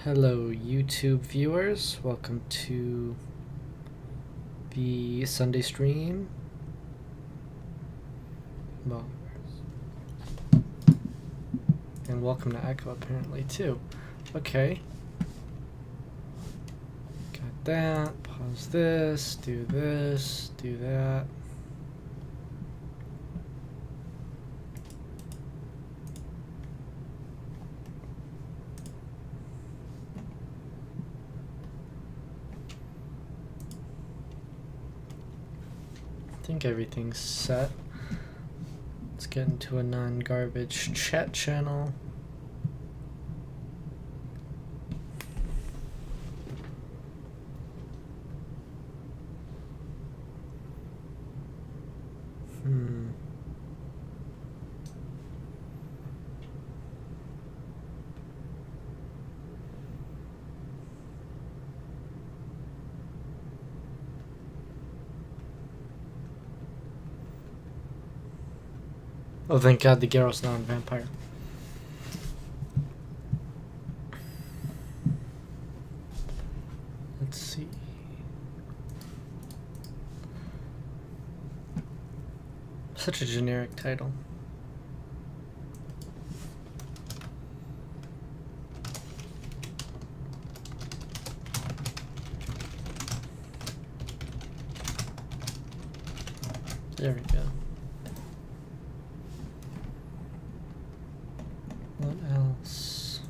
Hello YouTube viewers, welcome to the Sunday stream. Well, and welcome to Echo apparently too. Okay. Got that, pause this, do that. I think everything's set. Let's get into a non-garbage chat channel. Oh, thank God the Garrow's not a vampire. Let's see. Such a generic title. There we go. What else?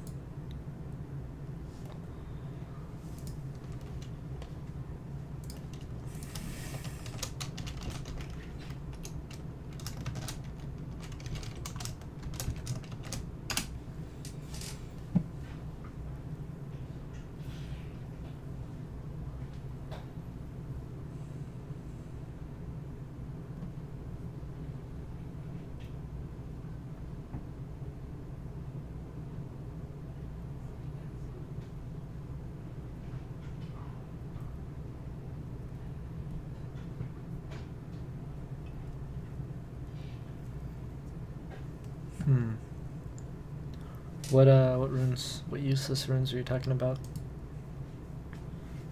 What runes, what useless runes are you talking about?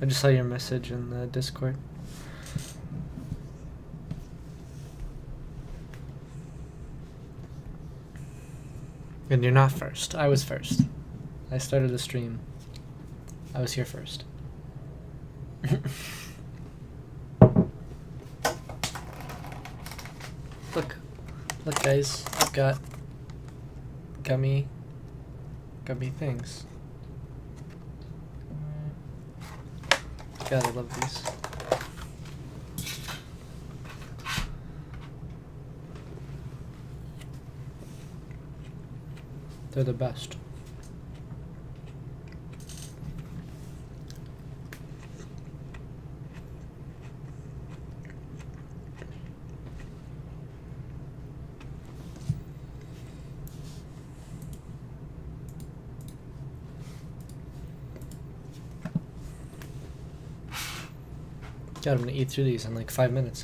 I just saw your message in the Discord. And you're not first. I was first. I started the stream. I was here first. Look guys, I've got gummy things. God, I love these. They're the best. God, I'm gonna eat through these in like 5 minutes.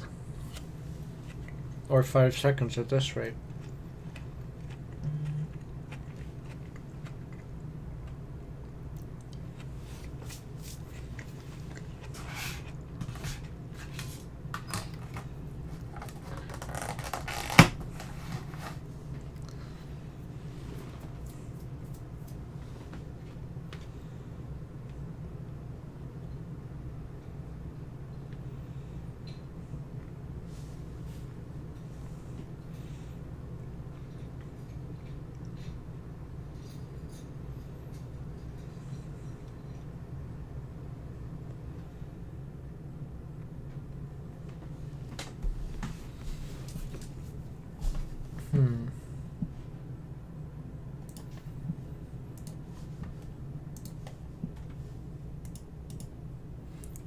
Or 5 seconds at this rate.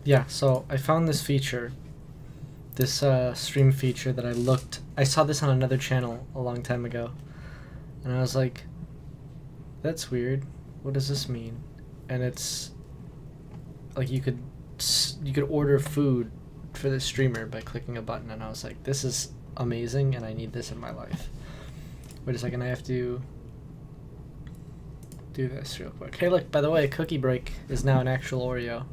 Yeah, so I found this feature, this stream feature that I saw this on another channel a long time ago, and I was like, that's weird, what does this mean? And it's like you could order food for the streamer by clicking a button, and I was like, this is amazing and I need this in my life. Wait a second, I have to do this real quick. Hey, look, by the way, Cookie Break is now an actual Oreo.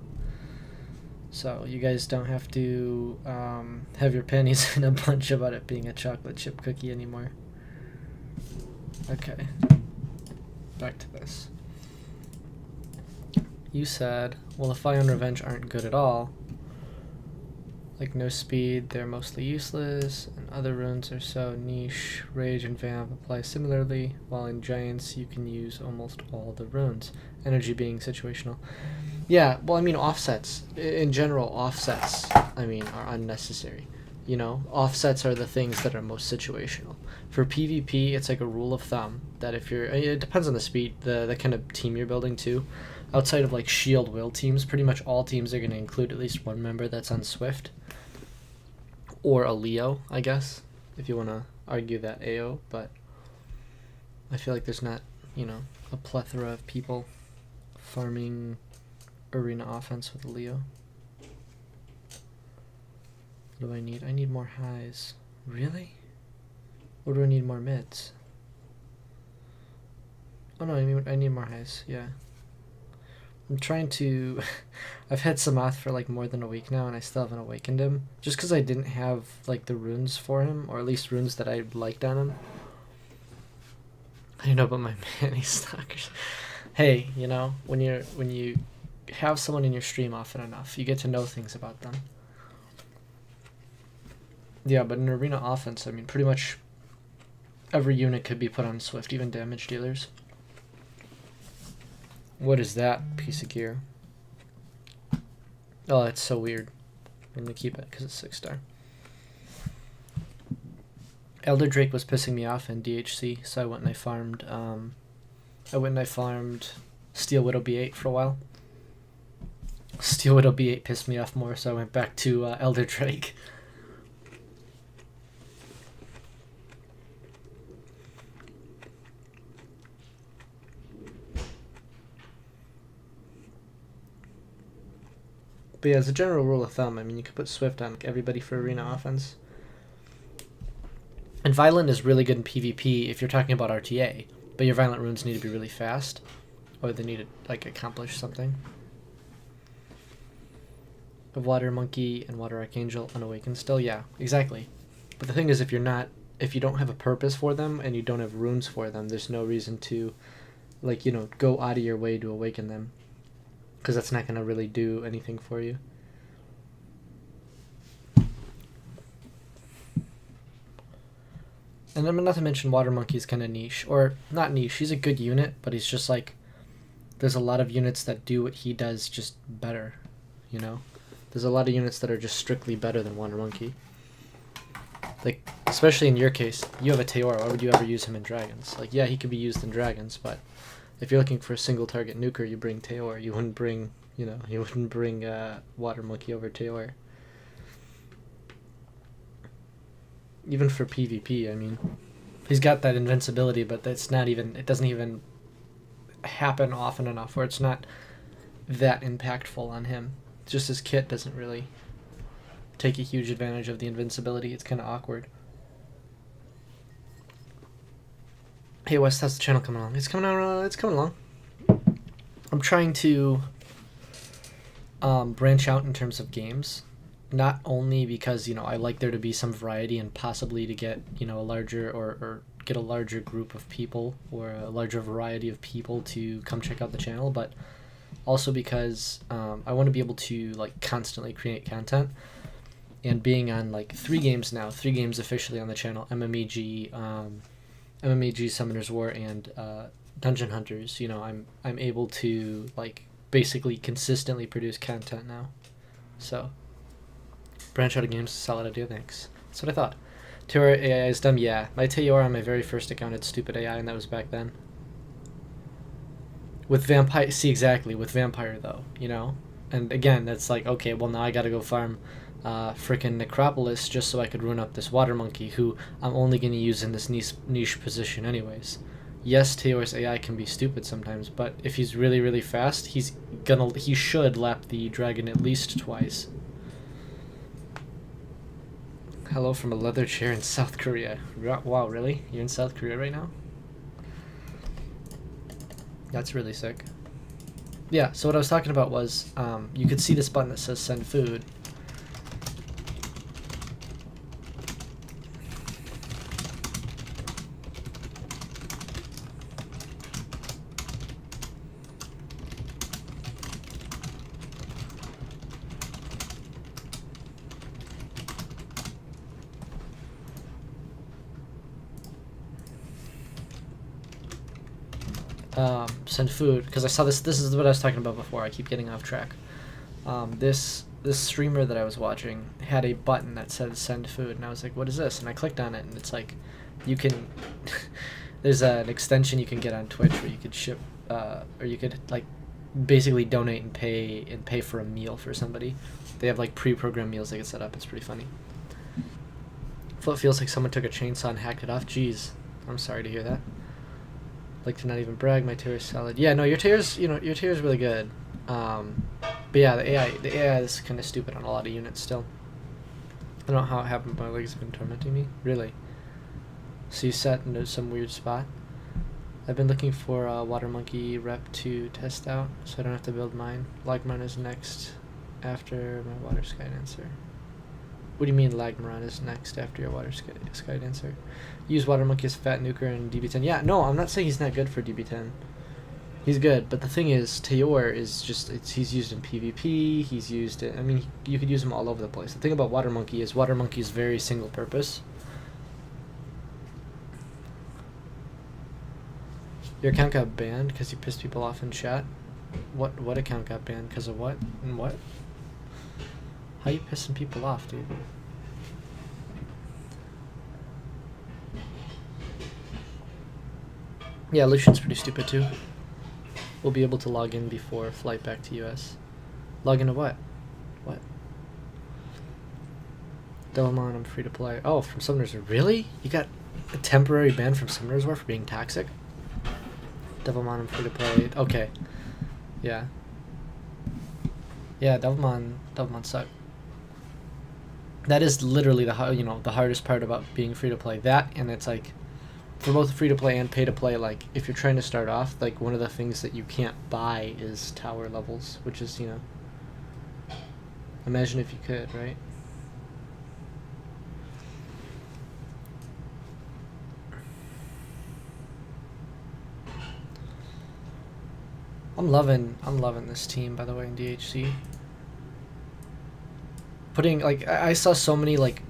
So you guys don't have to have your panties in a bunch about it being a chocolate chip cookie anymore. Okay, back to this. You said, well, the Fire and Revenge aren't good at all. Like no speed, they're mostly useless, and other runes are so niche. Rage and Vamp apply similarly, while in Giants you can use almost all the runes. Energy being situational. Yeah, well, I mean, offsets. In general, offsets, I mean, are unnecessary. You know, offsets are the things that are most situational. For PvP, it's like a rule of thumb that if you're, it depends on the speed, the kind of team you're building too. Outside of like Shield Will teams, pretty much all teams are going to include at least one member that's on Swift. Or a Leo, I guess, if you want to argue that AO, but I feel like there's not, you know, a plethora of people farming arena offense with a Leo. What do I need? I need more highs. Really? Or do I need more mids? Oh no, I need more highs, yeah. I'm trying to... I've had Samath for like more than a week now and I still haven't awakened him. Just because I didn't have like the runes for him, or at least runes that I liked on him. I know about my Manny stalkers. Hey, you know, when you have someone in your stream often enough, you get to know things about them. Yeah, but in arena offense, I mean, pretty much every unit could be put on Swift, even damage dealers. What is that piece of gear? Oh, that's so weird. I'm gonna keep it because it's 6-star. Elder Drake was pissing me off in DHC, so I went and I farmed Steel Widow B8 for a while. Steel Widow B8 pissed me off more, so I went back to Elder Drake. But yeah, as a general rule of thumb, I mean, you could put Swift on like, everybody for arena offense. And Violent is really good in PvP if you're talking about RTA, but your Violent runes need to be really fast, or they need to like accomplish something. Of Water Monkey and Water Archangel unawakened still, yeah, exactly. But the thing is, if you don't have a purpose for them and you don't have runes for them, there's no reason to, like, you know, go out of your way to awaken them. Because that's not going to really do anything for you. And then not to mention Water Monkey's kind of niche. Or, not niche, he's a good unit, but he's just like... There's a lot of units that do what he does just better, you know? There's a lot of units that are just strictly better than Water Monkey. Like, especially in your case, you have a Teora, why would you ever use him in Dragons? Like, yeah, he could be used in Dragons, but... If you're looking for a single target nuker, you bring Teor. You wouldn't bring, you know, Water Monkey over Teor. Even for PvP, I mean, he's got that invincibility, but that's not even, it doesn't even happen often enough where it's not that impactful on him. It's just his kit doesn't really take a huge advantage of the invincibility. It's kind of awkward. Hey West, how's the channel coming along? It's coming along. I'm trying to branch out in terms of games, not only because, you know, I like there to be some variety and possibly to get, you know, a larger or get a larger group of people or a larger variety of people to come check out the channel, but also because I want to be able to like constantly create content. And being on like 3 games officially on the channel, MMEG, Summoner's War, and Dungeon Hunters, you know, I'm able to like basically consistently produce content now. So branch out of games is a solid idea, thanks. That's what I thought. Teora AI is dumb, yeah. My Teora on my very first account had stupid AI, and that was back then. With Vampire, see, exactly, with Vampire though, you know? And again, that's like, okay, well now I gotta go farm frickin' Necropolis just so I could run up this Water Monkey, who I'm only going to use in this niche position anyways. Yes, Teor's AI can be stupid sometimes, but if he's really, really fast, he should lap the dragon at least twice. Hello from a leather chair in South Korea. Wow, really? You're in South Korea right now? That's really sick. Yeah, so what I was talking about was you could see this button that says send food. Send food, because I saw this is what I was talking about before. I keep getting off track. This streamer that I was watching had a button that said send food, and I was like, what is this? And I clicked on it, and it's like you can there's an extension you can get on Twitch where you could ship or you could like basically donate and pay for a meal for somebody. They have like pre-programmed meals they can set up. It's pretty funny. Well, it feels like someone took a chainsaw and hacked it off. Jeez, I'm sorry to hear that. Like to not even brag, my tier is solid. Yeah, no, your tier's really good. But yeah, the AI is kind of stupid on a lot of units still. I don't know how it happened, but my legs have been tormenting me. Really. So you set into some weird spot. I've been looking for a water monkey rep to test out, so I don't have to build mine. Lagmaron is next after my water sky dancer. What do you mean Lagmaron is next after your water sky dancer? Use water monkey as fat nuker in DB10. Yeah, no, I'm not saying he's not good for DB10. He's good, but the thing is, Tayor is just, he's used in PvP, he's used it, I mean, you could use him all over the place. The thing about water monkey is very single purpose. Your account got banned because you pissed people off in chat? What account got banned? Because of what? And what? How you pissing people off, dude? Yeah, Lucian's pretty stupid too. We'll be able to log in before flight back to US. Log into what? What? Devilmon, I'm free to play. Oh, from Summoners. Really? You got a temporary ban from Summoners War for being toxic? Devilmon, I'm free to play. Okay. Yeah. Yeah, Devilmon suck. That is literally the hardest part about being free to play. That, and it's like, for both free to play and pay to play, like if you're trying to start off, like one of the things that you can't buy is tower levels, which is, imagine if you could, right? I'm loving this team, by the way, in DHC. Putting, like, I saw so many, like,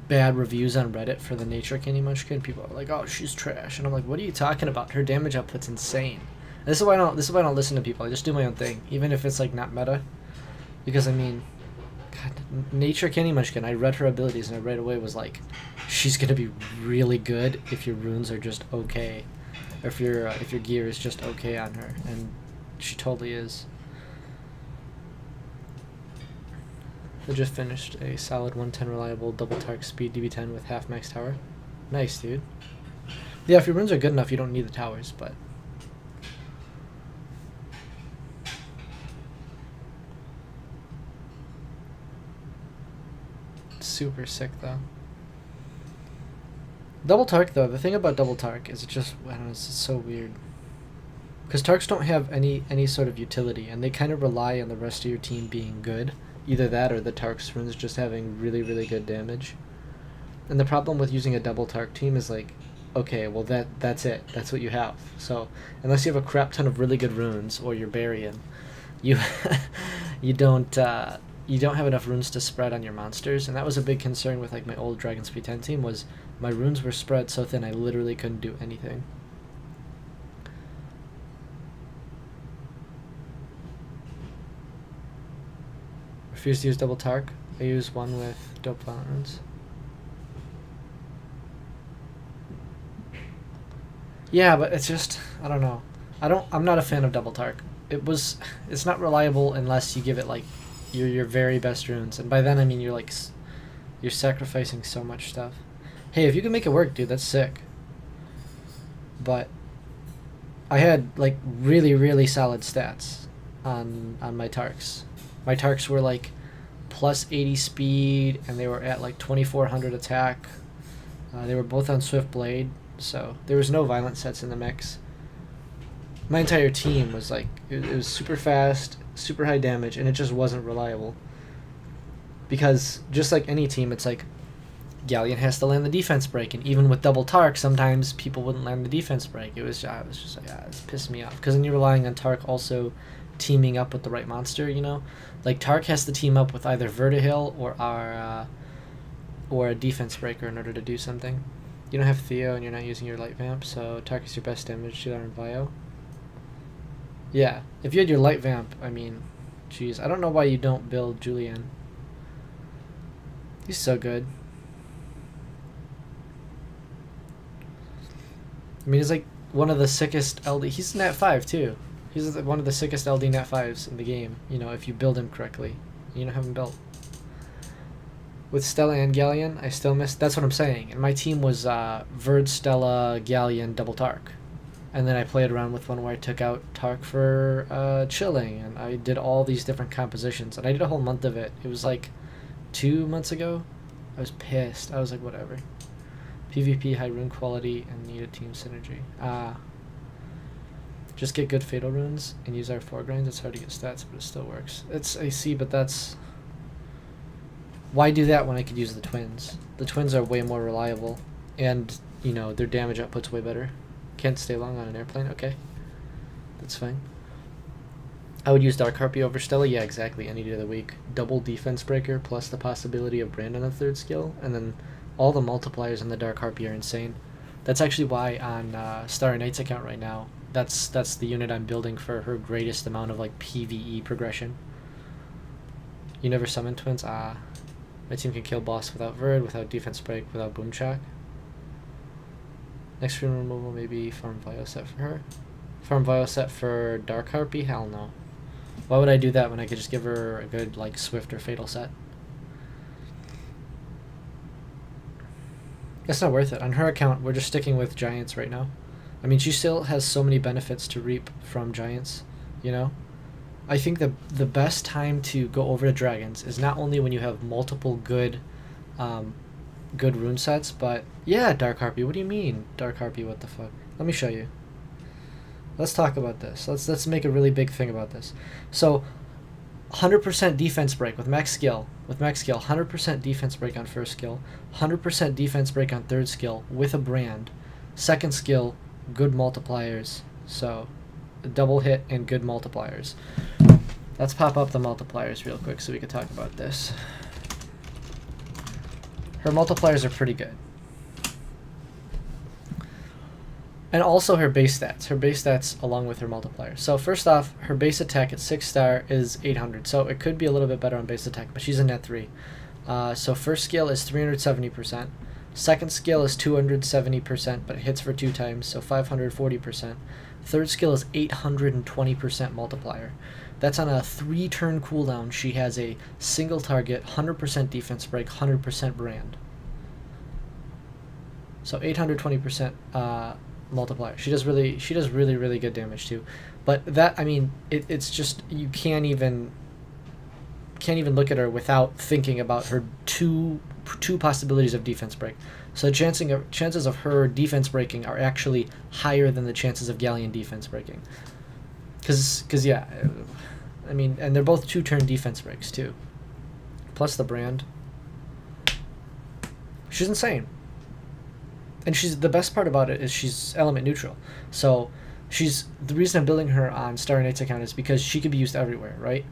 bad reviews on Reddit for the Nature Candy Munchkin. People are like, oh, she's trash. And I'm like, what are you talking about? Her damage output's insane. And this is why I don't listen to people. I just do my own thing, even if it's, like, not meta. Because, I mean, God, Nature Candy Munchkin, I read her abilities, and I right away was like, she's going to be really good if your runes are just okay. Or if your gear is just okay on her. And she totally is. I just finished a solid 110 reliable double tark speed DB10 with half max tower. Nice, dude. Yeah, if your runes are good enough, you don't need the towers, but... Super sick, though. Double tark, though, the thing about double tark is it just, I don't know, it's so weird. Because tarks don't have any sort of utility, and they kind of rely on the rest of your team being good. Either that or the Tark's runes just having really, really good damage. And the problem with using a double Tark team is like, okay, well that's it. That's what you have. So unless you have a crap ton of really good runes or you're Barian, you you don't have enough runes to spread on your monsters. And that was a big concern with like my old Dragon Speed 10 team, was my runes were spread so thin I literally couldn't do anything. Refuse to use double Tark. I use one with dope runes. Yeah, but it's just, I don't know. I'm not a fan of double Tark. It's not reliable unless you give it like your very best runes, and by then I mean you're sacrificing so much stuff. Hey, if you can make it work, dude, that's sick. But I had like really, really solid stats on my Tarks. My Tarks were like plus 80 speed, and they were at like 2400 attack. They were both on Swift Blade, so there was no violent sets in the mix. My entire team was like, it was super fast, super high damage, and it just wasn't reliable. Because just like any team, it's like Galleon has to land the defense break, and even with double Tark, sometimes people wouldn't land the defense break. I was just like, this pissed me off. Because then you're relying on Tark also teaming up with the right monster, you know? Like, Tark has to team up with either Vertihil or a defense breaker in order to do something. You don't have Theo, and you're not using your light vamp, so Tark is your best damage dealer in Bio. Yeah, if you had your light vamp, I mean, jeez, I don't know why you don't build Julian. He's so good. I mean, he's like one of the sickest LD. He's Nat 5 too. He's one of the sickest LD Nat 5s in the game, you know, if you build him correctly. You don't have him built. With Stella and Galleon, I still missed. That's what I'm saying. And my team was Verd, Stella, Galleon, double Tark. And then I played around with one where I took out Tark for chilling. And I did all these different compositions. And I did a whole month of it. It was like 2 months ago. I was pissed. I was like, whatever. PvP, high rune quality, and needed team synergy. Just get good fatal runes and use our foregrinds. It's hard to get stats, but it still works. It's AC, but that's... Why do that when I could use the twins? The twins are way more reliable, and, you know, their damage output's way better. Can't stay long on an airplane? Okay. That's fine. I would use Dark Harpy over Stella? Yeah, exactly, any day of the week. Double defense breaker, plus the possibility of Brand on a third skill, and then all the multipliers in the Dark Harpy are insane. That's actually why on Starry Night's account right now, that's the unit I'm building for her greatest amount of like PvE progression. You never summon twins? My team can kill boss without Verd, without defense break, without boom shock. Next rune removal, maybe farm Vio set for her. Farm Vio set for Dark Harpy? Hell no. Why would I do that when I could just give her a good like Swift or Fatal set? It's not worth it. On her account, we're just sticking with Giants right now. I mean, she still has so many benefits to reap from Giants, you know? I think the best time to go over to Dragons is not only when you have multiple good good rune sets, but... Yeah, Dark Harpy, what do you mean? Dark Harpy, what the fuck? Let me show you. Let's talk about this. Let's make a really big thing about this. So, 100% defense break with max skill. With max skill, 100% defense break on first skill, 100% defense break on third skill with a brand. Second skill, good multipliers. So, a double hit and good multipliers. Let's pop up the multipliers real quick so we can talk about this. Her multipliers are pretty good. And also her base stats. Her base stats along with her multiplier. So first off, her base attack at 6-star is 800. So it could be a little bit better on base attack, but she's a net 3. So first skill is 370%. Second skill is 270%, but it hits for 2 times, so 540%. Third skill is 820% multiplier. That's on a 3-turn cooldown. She has a single target, 100% defense break, 100% brand. So 820% multiplier. She does really good damage too. But that, I mean, it's just, you can't even look at her without thinking about her two possibilities of defense break. So the chances of her defense breaking are actually higher than the chances of Galleon defense breaking. Cause yeah, I mean, and they're both 2-turn defense breaks too. Plus the brand. She's insane. And the best part about it is she's element neutral. So the reason I'm building her on Starry Night's account is because she could be used everywhere, right?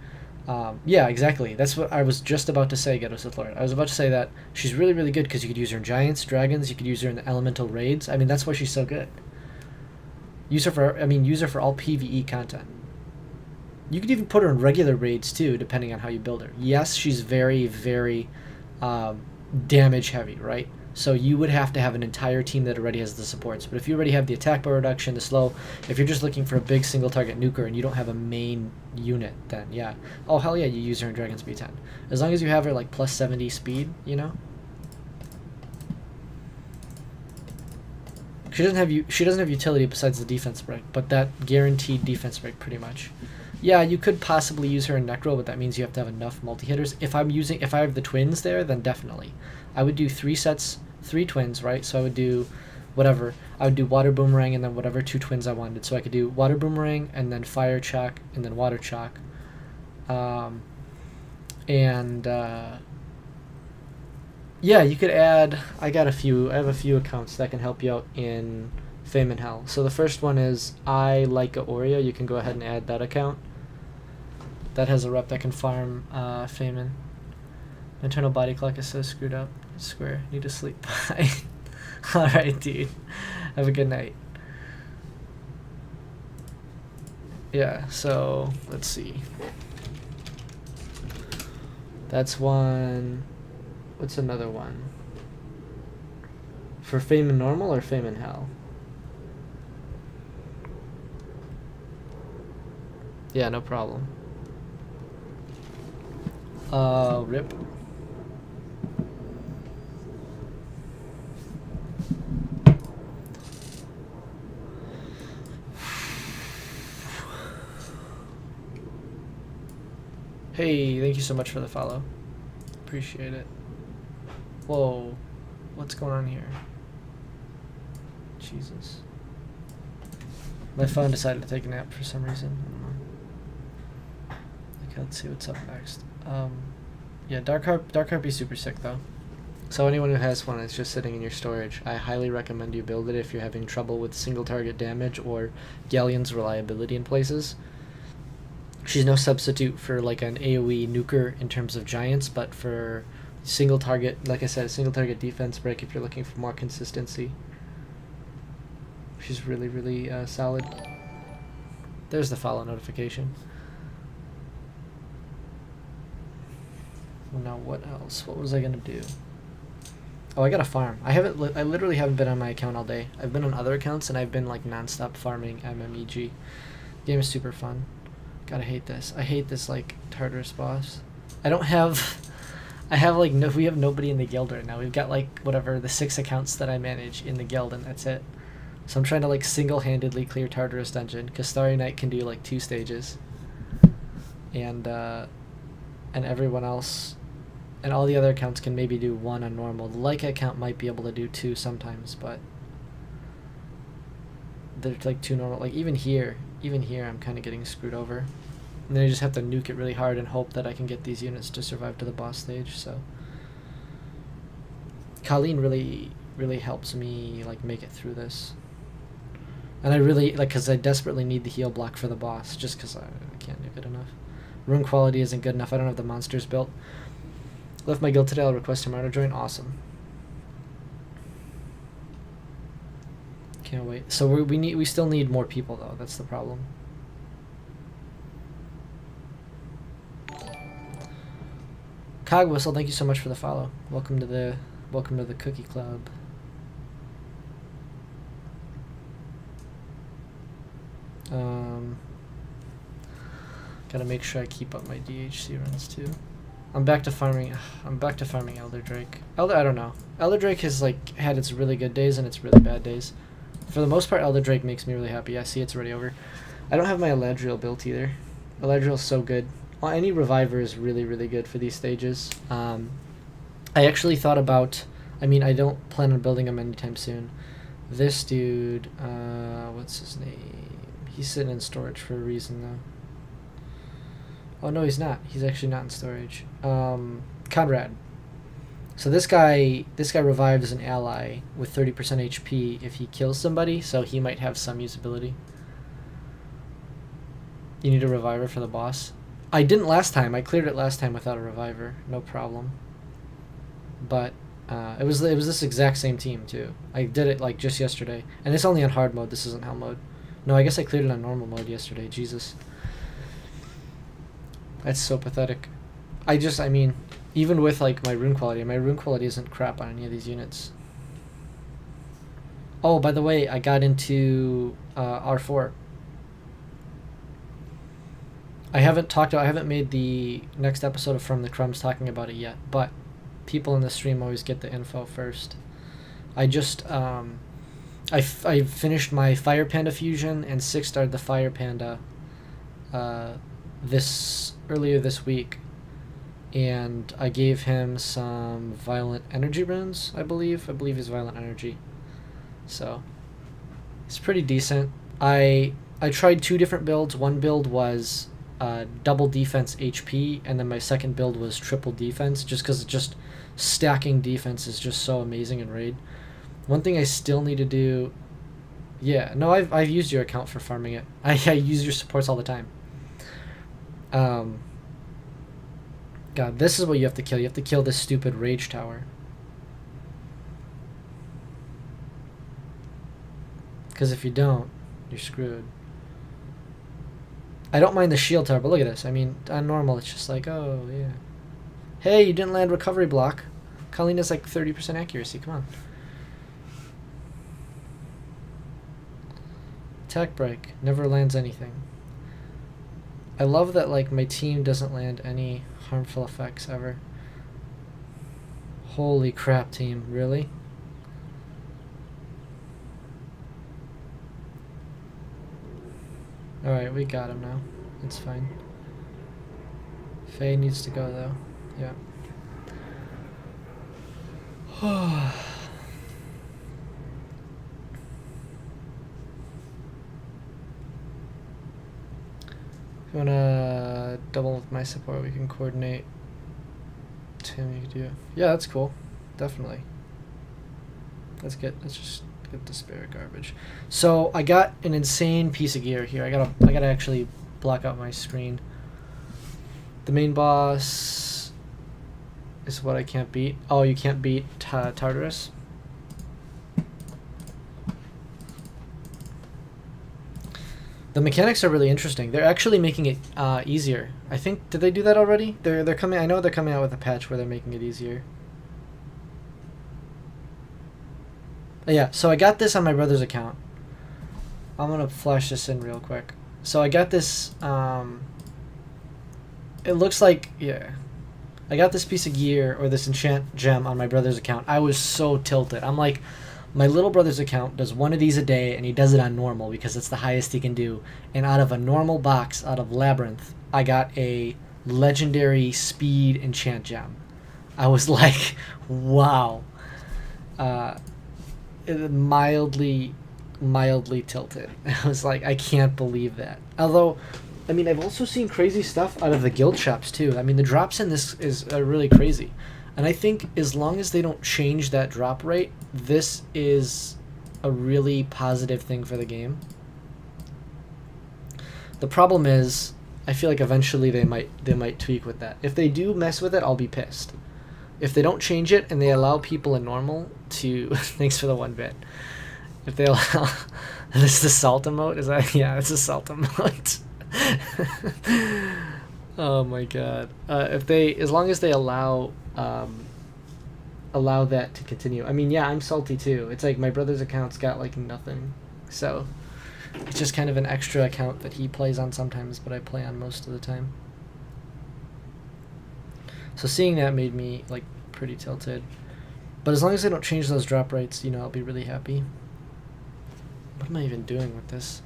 Yeah, exactly. That's what I was just about to say, Ghetto Sith Lord. I was about to say that she's really, really good because you could use her in Giants, Dragons, you could use her in the Elemental Raids. I mean, that's why she's so good. Use her for all PvE content. You could even put her in regular raids too, depending on how you build her. Yes, she's very, very damage heavy, right? So you would have to have an entire team that already has the supports. But if you already have the attack bar reduction, the slow, if you're just looking for a big single target nuker and you don't have a main unit, then yeah. Oh, hell yeah, you use her in Dragon's B10. As long as you have her like plus 70 speed, you know? She doesn't have utility besides the defense break, but that guaranteed defense break pretty much. Yeah, you could possibly use her in Necro, but that means you have to have enough multi-hitters. If I have the twins there, then definitely. I would do 3 twins, right? So I would do whatever. I would do water boomerang and then whatever 2 twins I wanted. So I could do water boomerang and then fire chalk and then water chalk. Yeah, you could add. I have a few accounts that can help you out in Fame and Hell. So the first one is I Like a Oreo. You can go ahead and add that account. That has a rep that can farm Fame. Internal body clock is so screwed up. Square. Need to sleep. Alright, dude. Have a good night. Yeah, so let's see. That's one. What's another one? For Fame and Normal or Fame and Hell? Yeah, no problem. Rip. Hey, thank you so much for the follow. Appreciate it. Whoa. What's going on here? Jesus. My phone decided to take a nap for some reason. I don't know. Okay, let's see what's up next. Yeah, Dark Harpy's super sick though. So anyone who has one that's just sitting in your storage, I highly recommend you build it if you're having trouble with single target damage or Galleon's reliability in places. She's no substitute for like an AoE nuker in terms of giants, but for single target, like I said, single target defense break if you're looking for more consistency. She's really, really solid. There's the follow notification. Now what else? What was I gonna do? Oh, I got a farm. I literally haven't been on my account all day. I've been on other accounts and I've been like non-stop farming MMEG. Game is super fun. Gotta hate this. I hate this like Tartarus boss. We have nobody in the guild right now. We've got like whatever the 6 accounts that I manage in the guild and that's it. So I'm trying to like single-handedly clear Tartarus dungeon because Starry Night can do like 2 stages. And everyone else and all the other accounts can maybe do 1 on normal. The Leica account might be able to do 2 sometimes, but they're like 2 normal. Like even here I'm kind of getting screwed over. And then I just have to nuke it really hard and hope that I can get these units to survive to the boss stage. So Colleen really, really helps me like make it through this. And I really like because I desperately need the heal block for the boss, just because I can't nuke it enough. Rune quality isn't good enough. I don't have the monsters built. Left my guild today. I'll request tomorrow to join. Awesome. Can't wait. So we still need more people though. That's the problem. Cog Whistle, thank you so much for the follow. Welcome to the Cookie Club. Gotta make sure I keep up my DHC runs too. I'm back to farming Elder Drake. I don't know. Elder Drake has like had its really good days and its really bad days. For the most part, Elder Drake makes me really happy. I see it's already over. I don't have my Eladriel built either. Eladriel's so good. Well, any reviver is really, really good for these stages. I actually thought about. I mean, I don't plan on building him anytime soon. This dude, what's his name? He's sitting in storage for a reason though. Oh no, he's not. He's actually not in storage. Conrad. So this guy revives an ally with 30% HP if he kills somebody, so he might have some usability. You need a reviver for the boss. I didn't last time. I cleared it last time without a reviver, no problem. But it was this exact same team too. I did it like just yesterday, and it's only on hard mode. This isn't hell mode. No, I guess I cleared it on normal mode yesterday. Jesus. That's so pathetic. I mean, even with like my rune quality isn't crap on any of these units. Oh, by the way, I got into R4. I haven't made the next episode of From the Crumbs talking about it yet, but people in the stream always get the info first. I just I finished my Fire Panda fusion and 6-starred the Fire Panda earlier this week, and I gave him some Violent Energy runes. I believe he's Violent Energy. So it's pretty decent. I tried 2 different builds. One build was double defense HP, and then my second build was triple defense, just because just stacking defense is just so amazing in Raid. One thing I still need to do... Yeah, no, I've used your account for farming it. I use your supports all the time. God, this is what you have to kill. You have to kill this stupid Rage Tower. Because if you don't, you're screwed. I don't mind the shield tower, but look at this. I mean, on normal, it's just like, oh, yeah. Hey, you didn't land recovery block. Kalina's like 30% accuracy. Come on. Attack break. Never lands anything. I love that, like, my team doesn't land any harmful effects ever. Holy crap, team. Really? Alright, we got him now. It's fine. Faye needs to go, though. Yeah. If you wanna double with my support, we can coordinate. Tim, you can do. Yeah, that's cool. Definitely. Let's just get the spare garbage. So I got an insane piece of gear here. I gotta actually block out my screen. The main boss is what I can't beat. Oh, you can't beat Tartarus? The mechanics are really interesting. They're actually making it easier. I think, did they do that already? They're coming. I know they're coming out with a patch where they're making it easier. Yeah, so I got this on my brother's account. I'm gonna flash this in real quick. So I got this, it looks like, yeah. I got this piece of gear, or this enchant gem on my brother's account. I was so tilted. I'm like, my little brother's account does 1 of these a day, and he does it on normal, because it's the highest he can do. And out of a normal box, out of Labyrinth, I got a legendary speed enchant gem. I was like, wow. Mildly tilted. I was like, I can't believe that. Although, I mean, I've also seen crazy stuff out of the guild shops too. I mean, the drops in this is really crazy, and I think as long as they don't change that drop rate, this is a really positive thing for the game. The problem is, I feel like eventually they might tweak with that. If they do mess with it, I'll be pissed. If they don't change it and they allow people in normal to... Thanks for the 1 bit. If they allow... This is the salt emote? Is that... Yeah, it's a salt emote. Oh my god. If they... As long as they allow that to continue. I mean, yeah, I'm salty too. It's like my brother's account's got like nothing. So, it's just kind of an extra account that he plays on sometimes, but I play on most of the time. So seeing that made me like pretty tilted. But as long as they don't change those drop rates, you know, I'll be really happy. What am I even doing with this?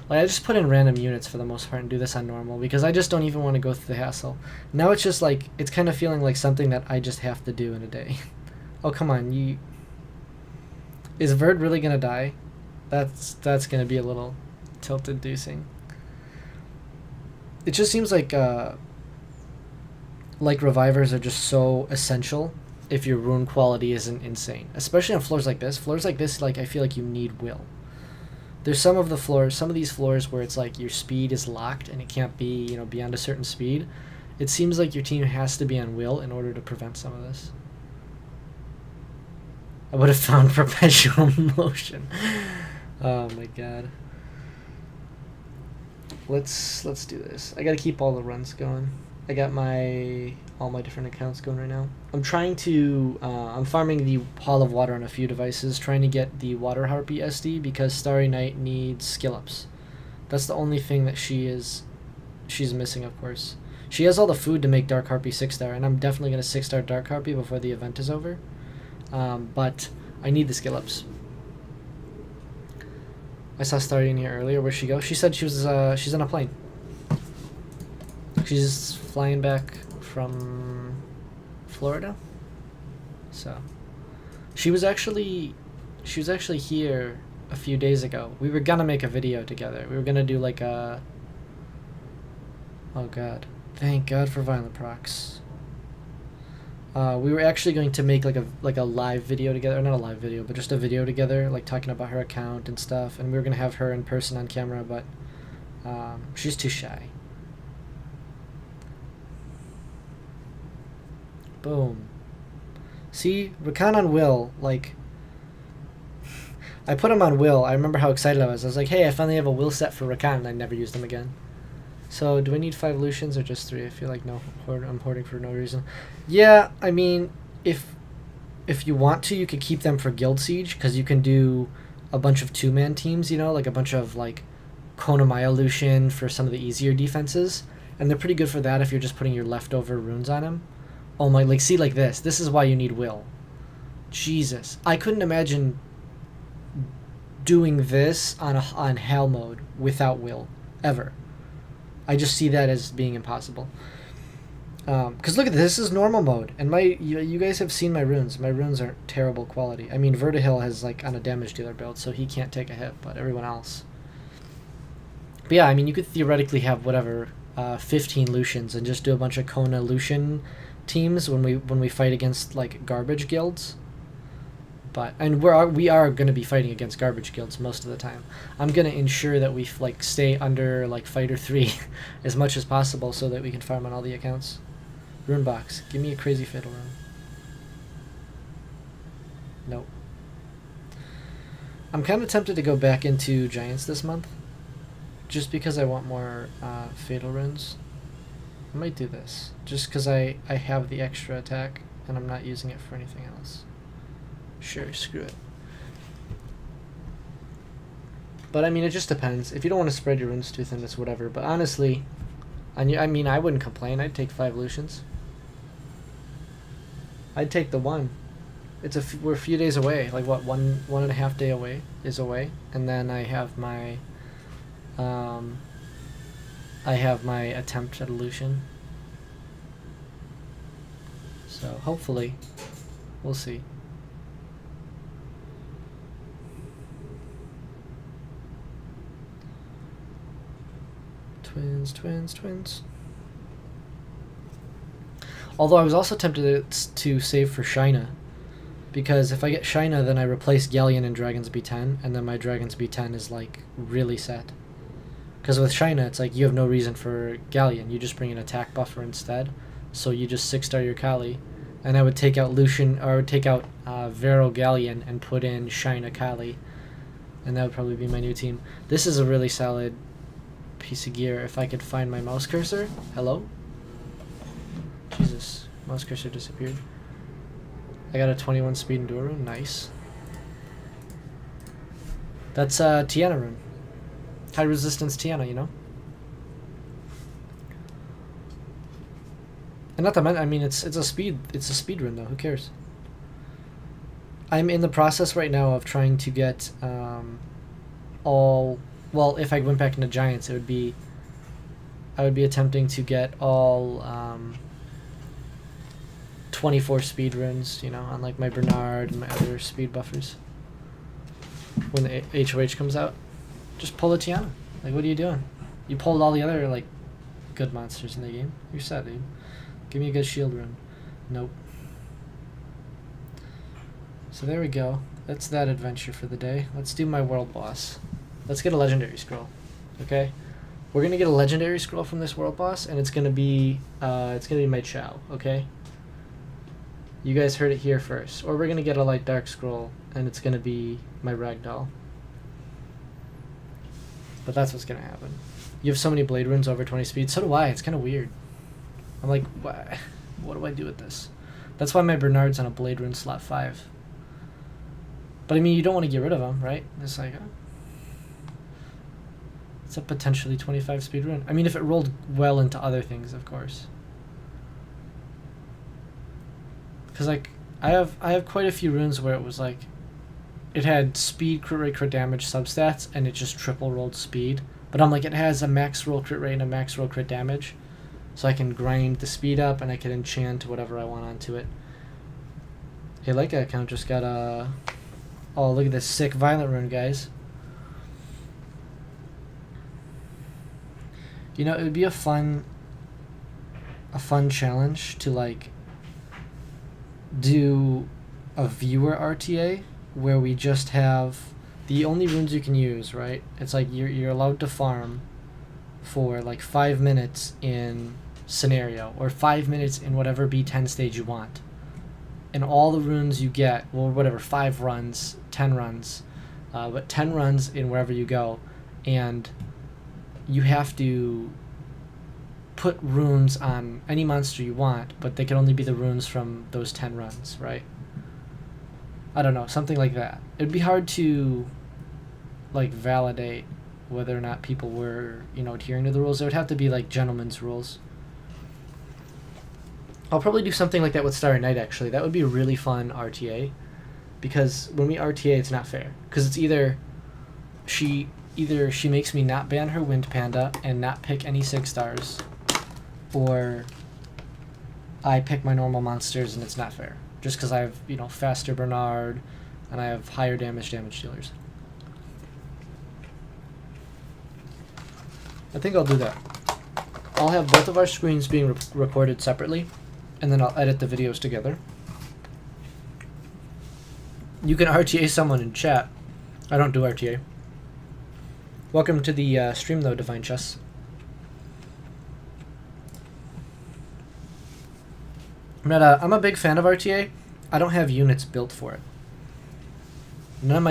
Like, I just put in random units for the most part and do this on normal because I just don't even want to go through the hassle. Now it's just like, it's kind of feeling like something that I just have to do in a day. Oh, come on, is Verd really gonna die? That's gonna be a little tilt-inducing. It just seems like revivers are just so essential if your rune quality isn't insane, especially on floors like this. Floors like this, like, I feel like you need will. There's some of these floors where it's like your speed is locked and it can't be, you know, beyond a certain speed. It seems like your team has to be on will in order to prevent some of this. I would have found perpetual motion. Oh my god. Let's do this. I gotta keep all the runs going. I got all my different accounts going right now. I'm trying to I'm farming the Hall of Water on a few devices, trying to get the Water Harpy SD because Starry Night needs skill ups. That's the only thing that she's missing, of course. She has all the food to make Dark Harpy 6-star, and I'm definitely gonna 6-star Dark Harpy before the event is over. But I need the skill ups. I saw Starry in here earlier. Where'd she go? She said she's on a plane. She's flying back from Florida. So she was actually She was actually here a few days ago. We were gonna make a video together. We were gonna do like a... Oh god. Thank god for violent procs. We were actually going to make like a live video together, or not a live video, but just a video together, like talking about her account and stuff, and we were gonna have her in person on camera, but she's too shy. Boom. See, Rakan on Will, like, I put him on Will. I remember how excited I was. I was like, hey, I finally have a Will set for Rakan, and I never used him again. So, do I need 5 Lucians or just 3? I feel like no, I'm hoarding for no reason. Yeah, I mean, if you want to, you could keep them for Guild Siege, because you can do a bunch of 2-man teams, you know, like a bunch of, like, Konamaya Lucian for some of the easier defenses. And they're pretty good for that if you're just putting your leftover runes on him. Oh my, like, see, like this. This is why you need Will. Jesus. I couldn't imagine doing this on Hell mode without Will. Ever. I just see that as being impossible. Because look at this. This is normal mode. And you guys have seen my runes. My runes are terrible quality. I mean, Vertihil has, like, on a damage dealer build, so he can't take a hit, but everyone else. But yeah, I mean, you could theoretically have, whatever, 15 Lucians and just do a bunch of Kona Lucian teams when we fight against, like, garbage guilds. But we are going to be fighting against garbage guilds most of the time. I'm going to ensure that we like stay under like fighter 3 as much as possible so that we can farm on all the accounts. Rune box, give me a crazy fatal rune. Nope. I'm kind of tempted to go back into giants this month, just because I want more fatal runes. I might do this just because I have the extra attack and I'm not using it for anything else. Sure, screw it. But I mean, it just depends. If you don't want to spread your runes too thin, it's whatever. But honestly, I mean, I wouldn't complain. I'd take 5 Lucians. I'd take the 1. We're a few days away. Like what, one and a half day away, and then I have my attempt at a Lucian. So hopefully, we'll see. Twins. Although I was also tempted to save for Shina, because if I get Shina, then I replace Galleon and Dragon's B10, and then my Dragon's B10 is like really set. Because with Shina, it's like you have no reason for Galleon, you just bring an attack buffer instead, so you just 6-star your Kali, and I would take out Lucian, or I would take out Vero Galleon and put in Shina Kali, and that would probably be my new team. This is a really solid piece of gear. If I could find my mouse cursor. Hello? Jesus, mouse cursor disappeared. I got a 21 speed Enduro. Nice. That's Tiana rune. High resistance Tiana, you know? And not that I mean, it's a speed rune though. Who cares? I'm in the process right now of trying to get all. Well, if I went back into giants, I would be attempting to get all 24 speed runes, you know, on like my Bernard and my other speed buffers. When the HOH comes out, just pull a Tiana. Like, what are you doing? You pulled all the other like good monsters in the game. You're sad, dude. Give me a good shield rune. Nope. So there we go. That's that adventure for the day. Let's do my world boss. Let's get a legendary scroll, okay? We're gonna get a legendary scroll from this world boss, and it's gonna be my Chow, okay? You guys heard it here first. Or we're gonna get a light dark scroll, and it's gonna be my Ragdoll. But that's what's gonna happen. You have so many blade runes over 20 speed. So do I. It's kind of weird. I'm like, what do I do with this? That's why my Bernard's on a blade rune slot 5. But I mean, you don't want to get rid of them, right? It's like, it's a potentially 25 speed rune. I mean, if it rolled well into other things, of course. Because like, I have quite a few runes where it was like, it had speed, crit rate, crit damage substats, and it just triple rolled speed. But I'm like, it has a max roll crit rate and a max roll crit damage. So I can grind the speed up and I can enchant whatever I want onto it. Hey, Leica account just got a Oh, look at this sick violent rune, guys. You know, it would be a fun challenge to like do a viewer RTA where we just have the only runes you can use, right? It's like you're allowed to farm for like 5 minutes in scenario or 5 minutes in whatever B10 stage you want. And all the runes you get, well, whatever, 5 runs, 10 runs, but 10 runs in wherever you go, and you have to put runes on any monster you want, but they can only be the runes from those 10 runs, right? I don't know, something like that. It'd be hard to like validate whether or not people were, you know, adhering to the rules. It would have to be like gentleman's rules. I'll probably do something like that with Starry Night, actually. That would be a really fun RTA, because when we RTA, it's not fair, because it's either she makes me not ban her Wind Panda and not pick any 6 stars, or I pick my normal monsters and it's not fair, just because I have, you know, faster Bernard and I have higher damage dealers. I think I'll do that. I'll have both of our screens being recorded separately, and then I'll edit the videos together. You can RTA someone in chat. I don't do RTA. Welcome to the stream, though, Divine Chess. I'm a big fan of RTA. I don't have units built for it. None of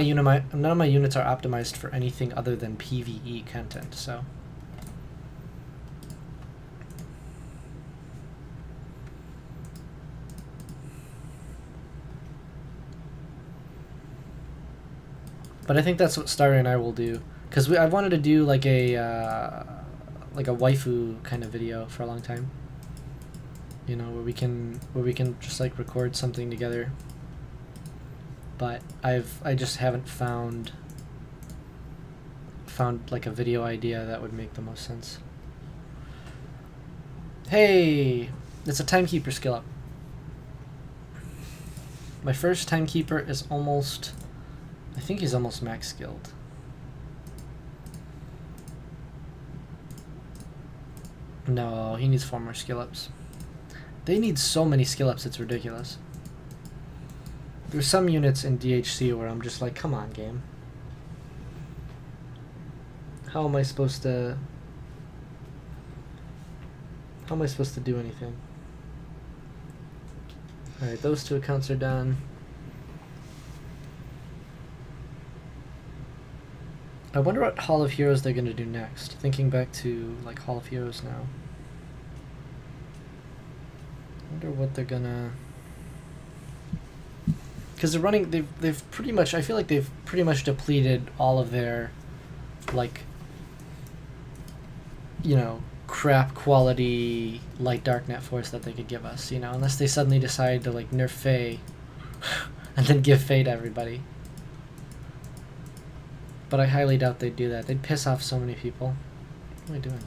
my units are optimized for anything other than PvE content, so. But I think that's what Starry and I will do, because I wanted to do like a waifu kind of video for a long time. You know, where we can just like record something together. But I just haven't found like a video idea that would make the most sense. Hey, it's a timekeeper skill up. My first timekeeper is almost, I think he's almost max skilled. No, he needs 4 more skill ups. They need so many skill ups, it's ridiculous. There's some units in DHC where I'm just like, come on, game. How am I supposed to do anything? Alright, those 2 accounts are done. I wonder what Hall of Heroes they're gonna do next. Thinking back to like Hall of Heroes now. I wonder what they're gonna, because they're running. They've pretty much. I feel like they've pretty much depleted all of their, like, you know, crap quality light dark net force that they could give us. You know, unless they suddenly decide to like nerf Faye, and then give Faye to everybody. But I highly doubt they'd do that. They'd piss off so many people. What am I doing?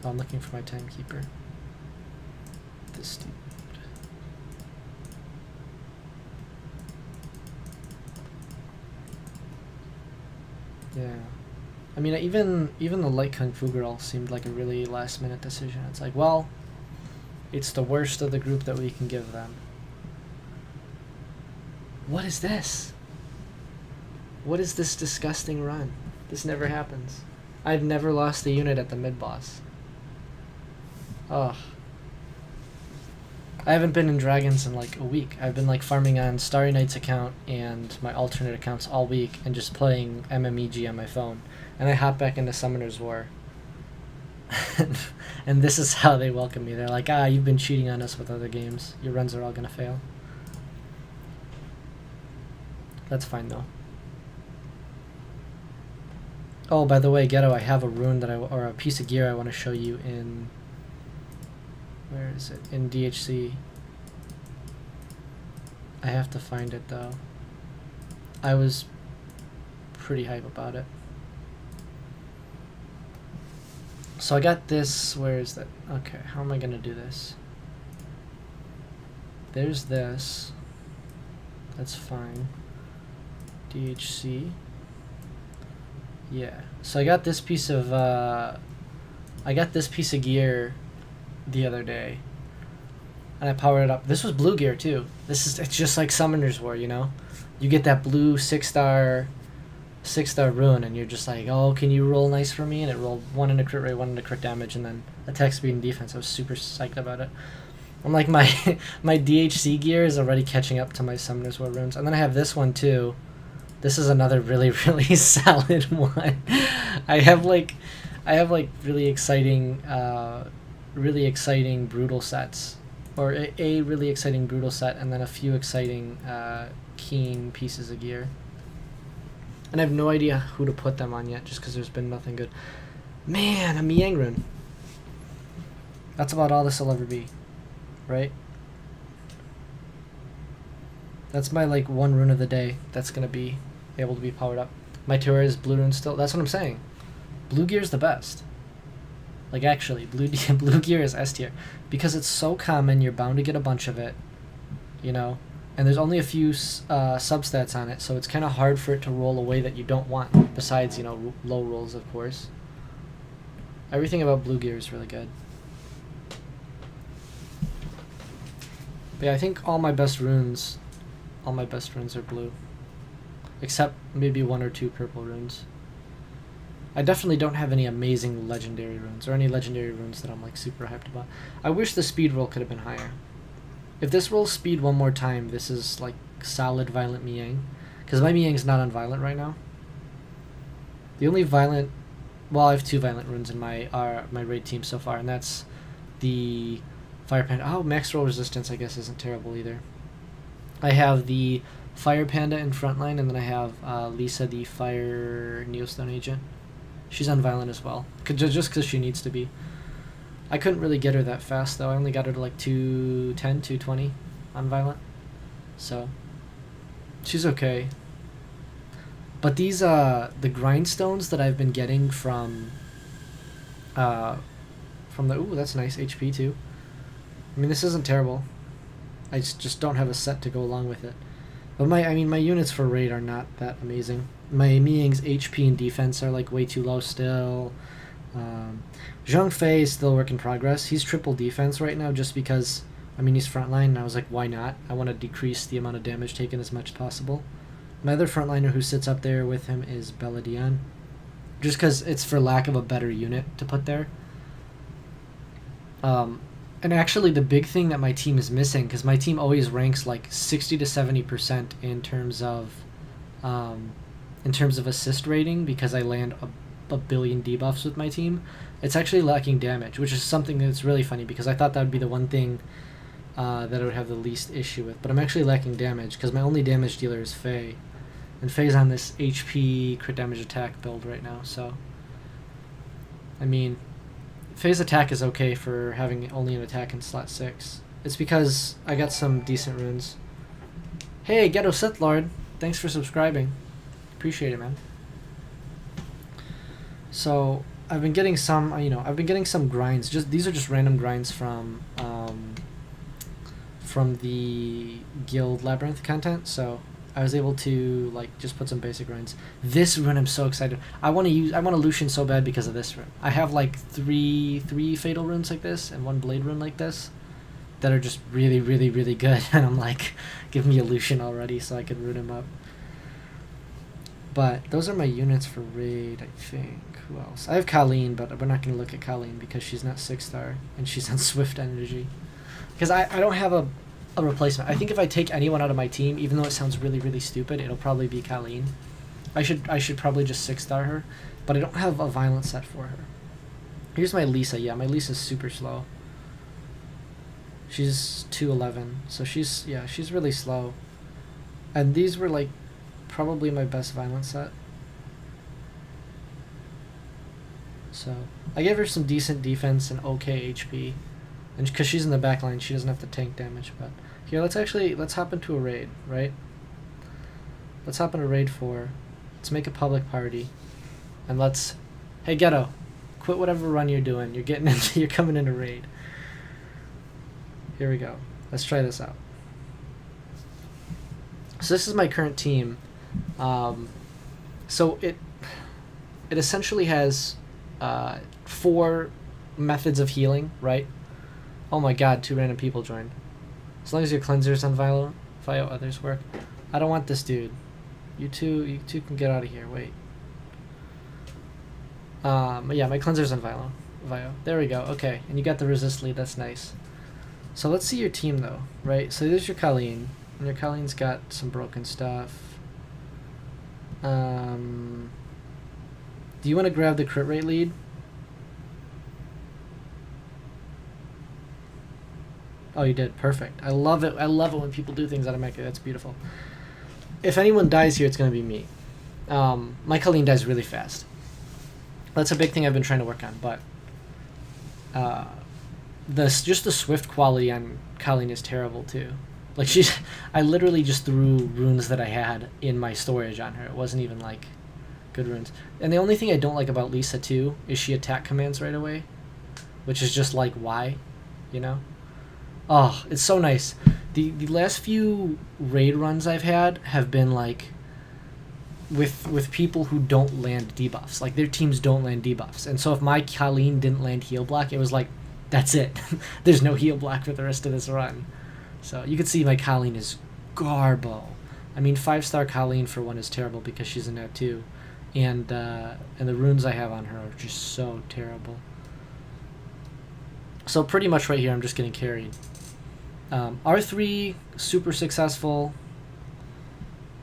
Oh, I'm looking for my timekeeper. This dude. Yeah. I mean, even the light Kung Fu girl seemed like a really last minute decision. It's like, well, it's the worst of the group that we can give them. What is this? What is this disgusting run? This never happens. I've never lost a unit at the mid-boss. Ugh. I haven't been in Dragons in like a week. I've been like farming on Starry Night's account and my alternate accounts all week and just playing MMEG on my phone. And I hop back into Summoner's War. And this is how they welcome me. They're like, you've been cheating on us with other games. Your runs are all gonna fail. That's fine though. Oh, by the way, Ghetto, I have a rune that or a piece of gear I want to show you in, where is it? In DHC. I have to find it though. I was pretty hype about it. So I got this, where is that? Okay, how am I gonna do this? There's this. That's fine. DHC. Yeah. So I got this piece of gear the other day, and I powered it up. This was blue gear too. It's just like Summoner's War, you know. You get that blue 6-star rune, and you're just like, oh, can you roll nice for me? And it rolled 1 into crit rate, 1 into crit damage, and then attack speed and defense. I was super psyched about it. I'm like, my DHC gear is already catching up to my Summoner's War runes. And then I have this one too. This is another really, really solid one. I have like really exciting brutal sets, or a really exciting brutal set, and then a few exciting keen pieces of gear. And I have no idea who to put them on yet, just because there's been nothing good. Man, a Miang rune. That's about all this will ever be, right? That's my like one rune of the day that's gonna be able to be powered up. My Tour is blue rune still. That's what I'm saying. Blue gear is the best. Like actually, blue gear is S tier because it's so common. You're bound to get a bunch of it, you know. And there's only a few substats on it, so it's kind of hard for it to roll away that you don't want. Besides, you know, low rolls, of course. Everything about blue gear is really good. But yeah, I think all my best runes are blue, except maybe 1 or 2 purple runes. I definitely don't have any amazing legendary runes, or any legendary runes that I'm like super hyped about. I wish the speed roll could have been higher. If this rolls speed one more time, this is like solid Violent Miang. Because my Miang's not on Violent right now. The only Violent... Well, I have 2 Violent runes in my raid team so far, and that's the Fire Panda. Oh, max roll resistance I guess isn't terrible either. I have the Fire Panda in frontline, and then I have Lisa, the Fire Neostone agent. She's on Violent as well, just because she needs to be. I couldn't really get her that fast, though. I only got her to like 210, 220 on Violent. So, she's okay. But these, the grindstones that I've been getting from the... Ooh, that's nice. HP, too. I mean, this isn't terrible. I just don't have a set to go along with it. But my units for raid are not that amazing. My Miang's HP and defense are like way too low still. Zhang Fei is still a work in progress. He's triple defense right now just because, I mean, he's frontline, and I was like, why not? I want to decrease the amount of damage taken as much as possible. My other frontliner who sits up there with him is Beladion, just because it's for lack of a better unit to put there. And actually the big thing that my team is missing, because my team always ranks like 60 to 70% in terms of assist rating, because I land a billion debuffs with my team. It's actually lacking damage, which is something that's really funny, because I thought that would be the one thing that I would have the least issue with. But I'm actually lacking damage, because my only damage dealer is Faye. And Faye's on this HP crit damage attack build right now, so... I mean, Faye's attack is okay for having only an attack in slot 6. It's because I got some decent runes. Hey, Ghetto Sith Lord! Thanks for subscribing. Appreciate it, man. So, I've been getting some, grinds. These are just random grinds from the Guild Labyrinth content, so I was able to like just put some basic runes. This rune I'm so excited. I want to Lucian so bad because of this rune. I have like three fatal runes like this and 1 blade rune like this that are just really, really, really good, and I'm like, give me a Lucian already so I can rune him up. But those are my units for raid, I think. Who else? I have Colleen, but we're not going to look at Colleen because she's not 6-star and she's on Swift Energy. Because I don't have a replacement. I think if I take anyone out of my team, even though it sounds really, really stupid, it'll probably be Colleen. I should probably just 6-star her, but I don't have a violent set for her. Here's my Lisa. Yeah, my Lisa's super slow. She's 211, so she's really slow. And these were like probably my best violent set. So I gave her some decent defense and okay HP, and because she's in the back line, she doesn't have to tank damage. But here, let's hop into a raid, right? Let's hop into raid 4. Let's make a public party, and hey Ghetto, quit whatever run you're doing. You're coming into raid. Here we go. Let's try this out. So this is my current team. So it essentially has 4 methods of healing, right? Oh my god, 2 random people joined. As long as your cleanser's on Vio, others work. I don't want this dude. You two can get out of here. Wait. Yeah, my cleanser's on Vio. There we go. Okay, and you got the resist lead. That's nice. So let's see your team though, right? So there's your Colleen, and your Colleen's got some broken stuff. Do you want to grab the crit rate lead? Oh, you did. Perfect. I love it. I love it when people do things out of mecha. That's beautiful. If anyone dies here, it's going to be me. My Colleen dies really fast. That's a big thing I've been trying to work on, but just the swift quality on Colleen is terrible too. Like I literally just threw runes that I had in my storage on her. It wasn't even like good runes. And the only thing I don't like about Lisa too is she attack commands right away, which is just like why, you know? Oh, it's so nice. The last few raid runs I've had have been like with people who don't land debuffs. Like their teams don't land debuffs. And so if my Colleen didn't land heal block, it was like that's it. There's no heal block for the rest of this run. So you can see my Colleen is garbo. I mean 5-star Colleen for one is terrible because she's in that too. And the runes I have on her are just so terrible. So pretty much right here I'm just getting carried. R3 super successful,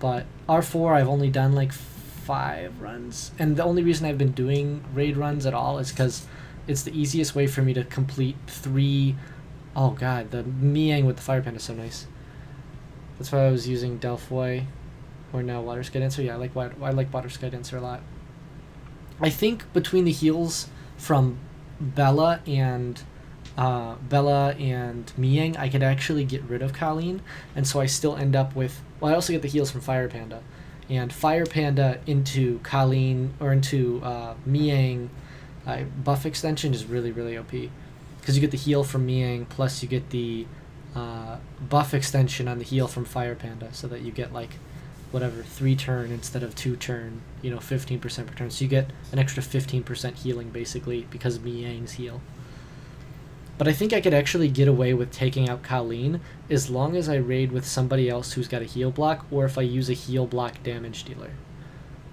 but R4 I've only done like 5 runs, and the only reason I've been doing raid runs at all is because it's the easiest way for me to complete 3. Oh god, the Miang with the Fire Panda is so nice. That's why I was using Delphoy or now Water Sky Dancer. Yeah, I like Water Sky Dancer a lot. I think between the heals from Bella and Miang, I could actually get rid of Colleen, and so I still end up with. Well, I also get the heals from Fire Panda, and Fire Panda into Colleen or into Miang buff extension is really really OP, because you get the heal from Miang plus you get the buff extension on the heal from Fire Panda, so that you get like whatever 3 turn instead of 2 turn, 15% per turn, so you get an extra 15% healing basically because of Miang's heal. But I think I could actually get away with taking out Colleen as long as I raid with somebody else who's got a heal block, or if I use a heal block damage dealer.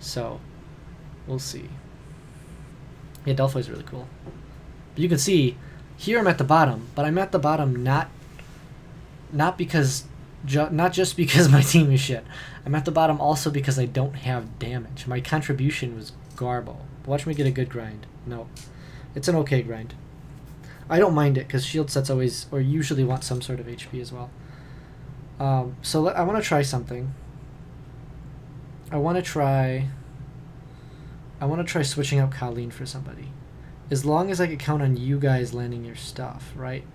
So, we'll see. Yeah, Delphoy's really cool. But you can see, here I'm at the bottom, but I'm at the bottom not just because my team is shit. I'm at the bottom also because I don't have damage. My contribution was garbo. Watch me get a good grind. No. It's an okay grind. I don't mind it because shield sets always or usually want some sort of HP as well. So I want to try something. I want to try switching out Colleen for somebody, as long as I could count on you guys landing your stuff, right?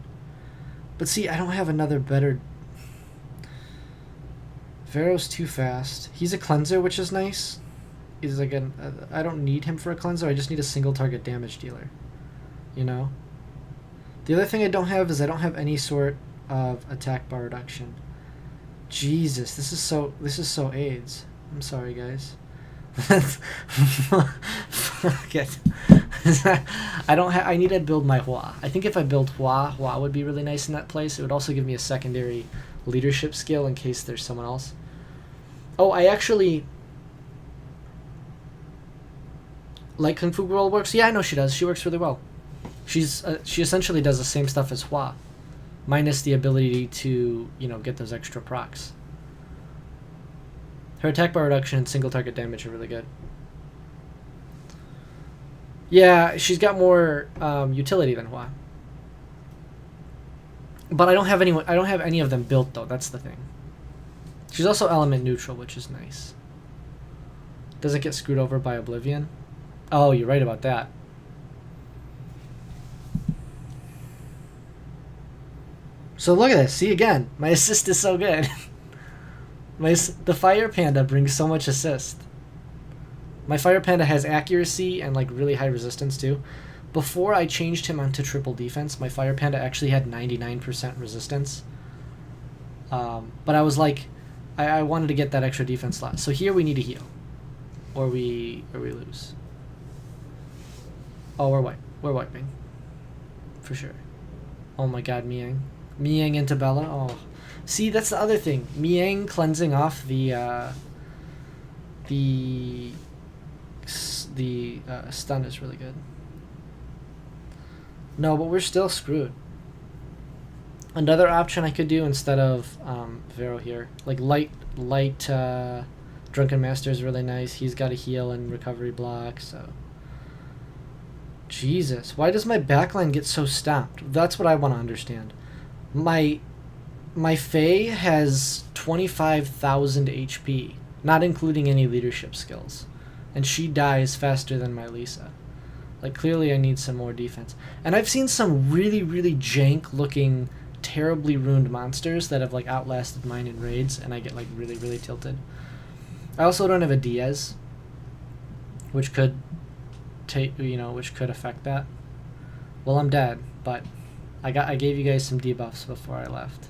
But see, I don't have another better. Vero's too fast. He's a cleanser, which is nice. He's like I don't need him for a cleanser. I just need a single target damage dealer. The other thing I don't have is I don't have any sort of attack bar reduction. Jesus, this is so AIDS. I'm sorry, guys. Fuck it. I need to build my Hua. I think if I build Hua would be really nice in that place. It would also give me a secondary leadership skill in case there's someone else. Oh, I actually like Kung Fu Girl works. Yeah, I know she does. She works really well. She essentially does the same stuff as Hua, minus the ability to get those extra procs. Her attack bar reduction and single target damage are really good. Yeah, she's got more utility than Hua. But I don't have any of them built though. That's the thing. She's also element neutral, which is nice. Doesn't get screwed over by Oblivion. Oh, you're right about that. So look at this. See again, my assist is so good. The Fire Panda brings so much assist. My Fire Panda has accuracy and like really high resistance too. Before I changed him onto triple defense, my Fire Panda actually had 99% resistance. But I was like, I wanted to get that extra defense slot. So here we need to heal, or we lose. Oh, we're wiping, for sure. Oh my God, Miang into Bella. Oh, see, that's the other thing. Miang cleansing off the stun is really good. No, but we're still screwed. Another option I could do instead of Vero here, like light Drunken Master is really nice. He's got a heal and recovery block, so. Jesus, why does my backline get so stomped? That's what I want to understand. My Faye has 25,000 HP, not including any leadership skills, and she dies faster than my Lisa. Like, clearly I need some more defense. And I've seen some really, really jank looking, terribly ruined monsters that have like outlasted mine in raids, and I get like really, really tilted. I also don't have a Diaz, which could which could affect that. Well, I'm dead, but I gave you guys some debuffs before I left.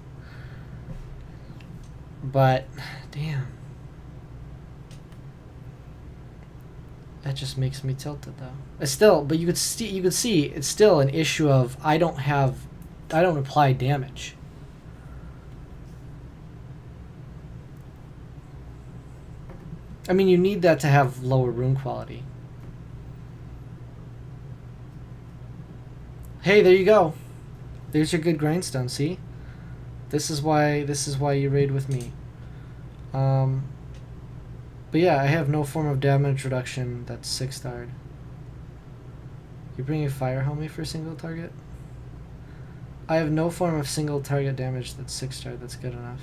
But damn, that just makes me tilted though. It's still, but you could see it's still an issue of I don't apply damage. I mean, you need that to have lower rune quality. Hey, there you go. There's your good grindstone, see? This is why you raid with me. But yeah, I have no form of damage reduction that's 6-starred. You bring a fire homie for a single target? I have no form of single target damage that's 6-starred, that's good enough.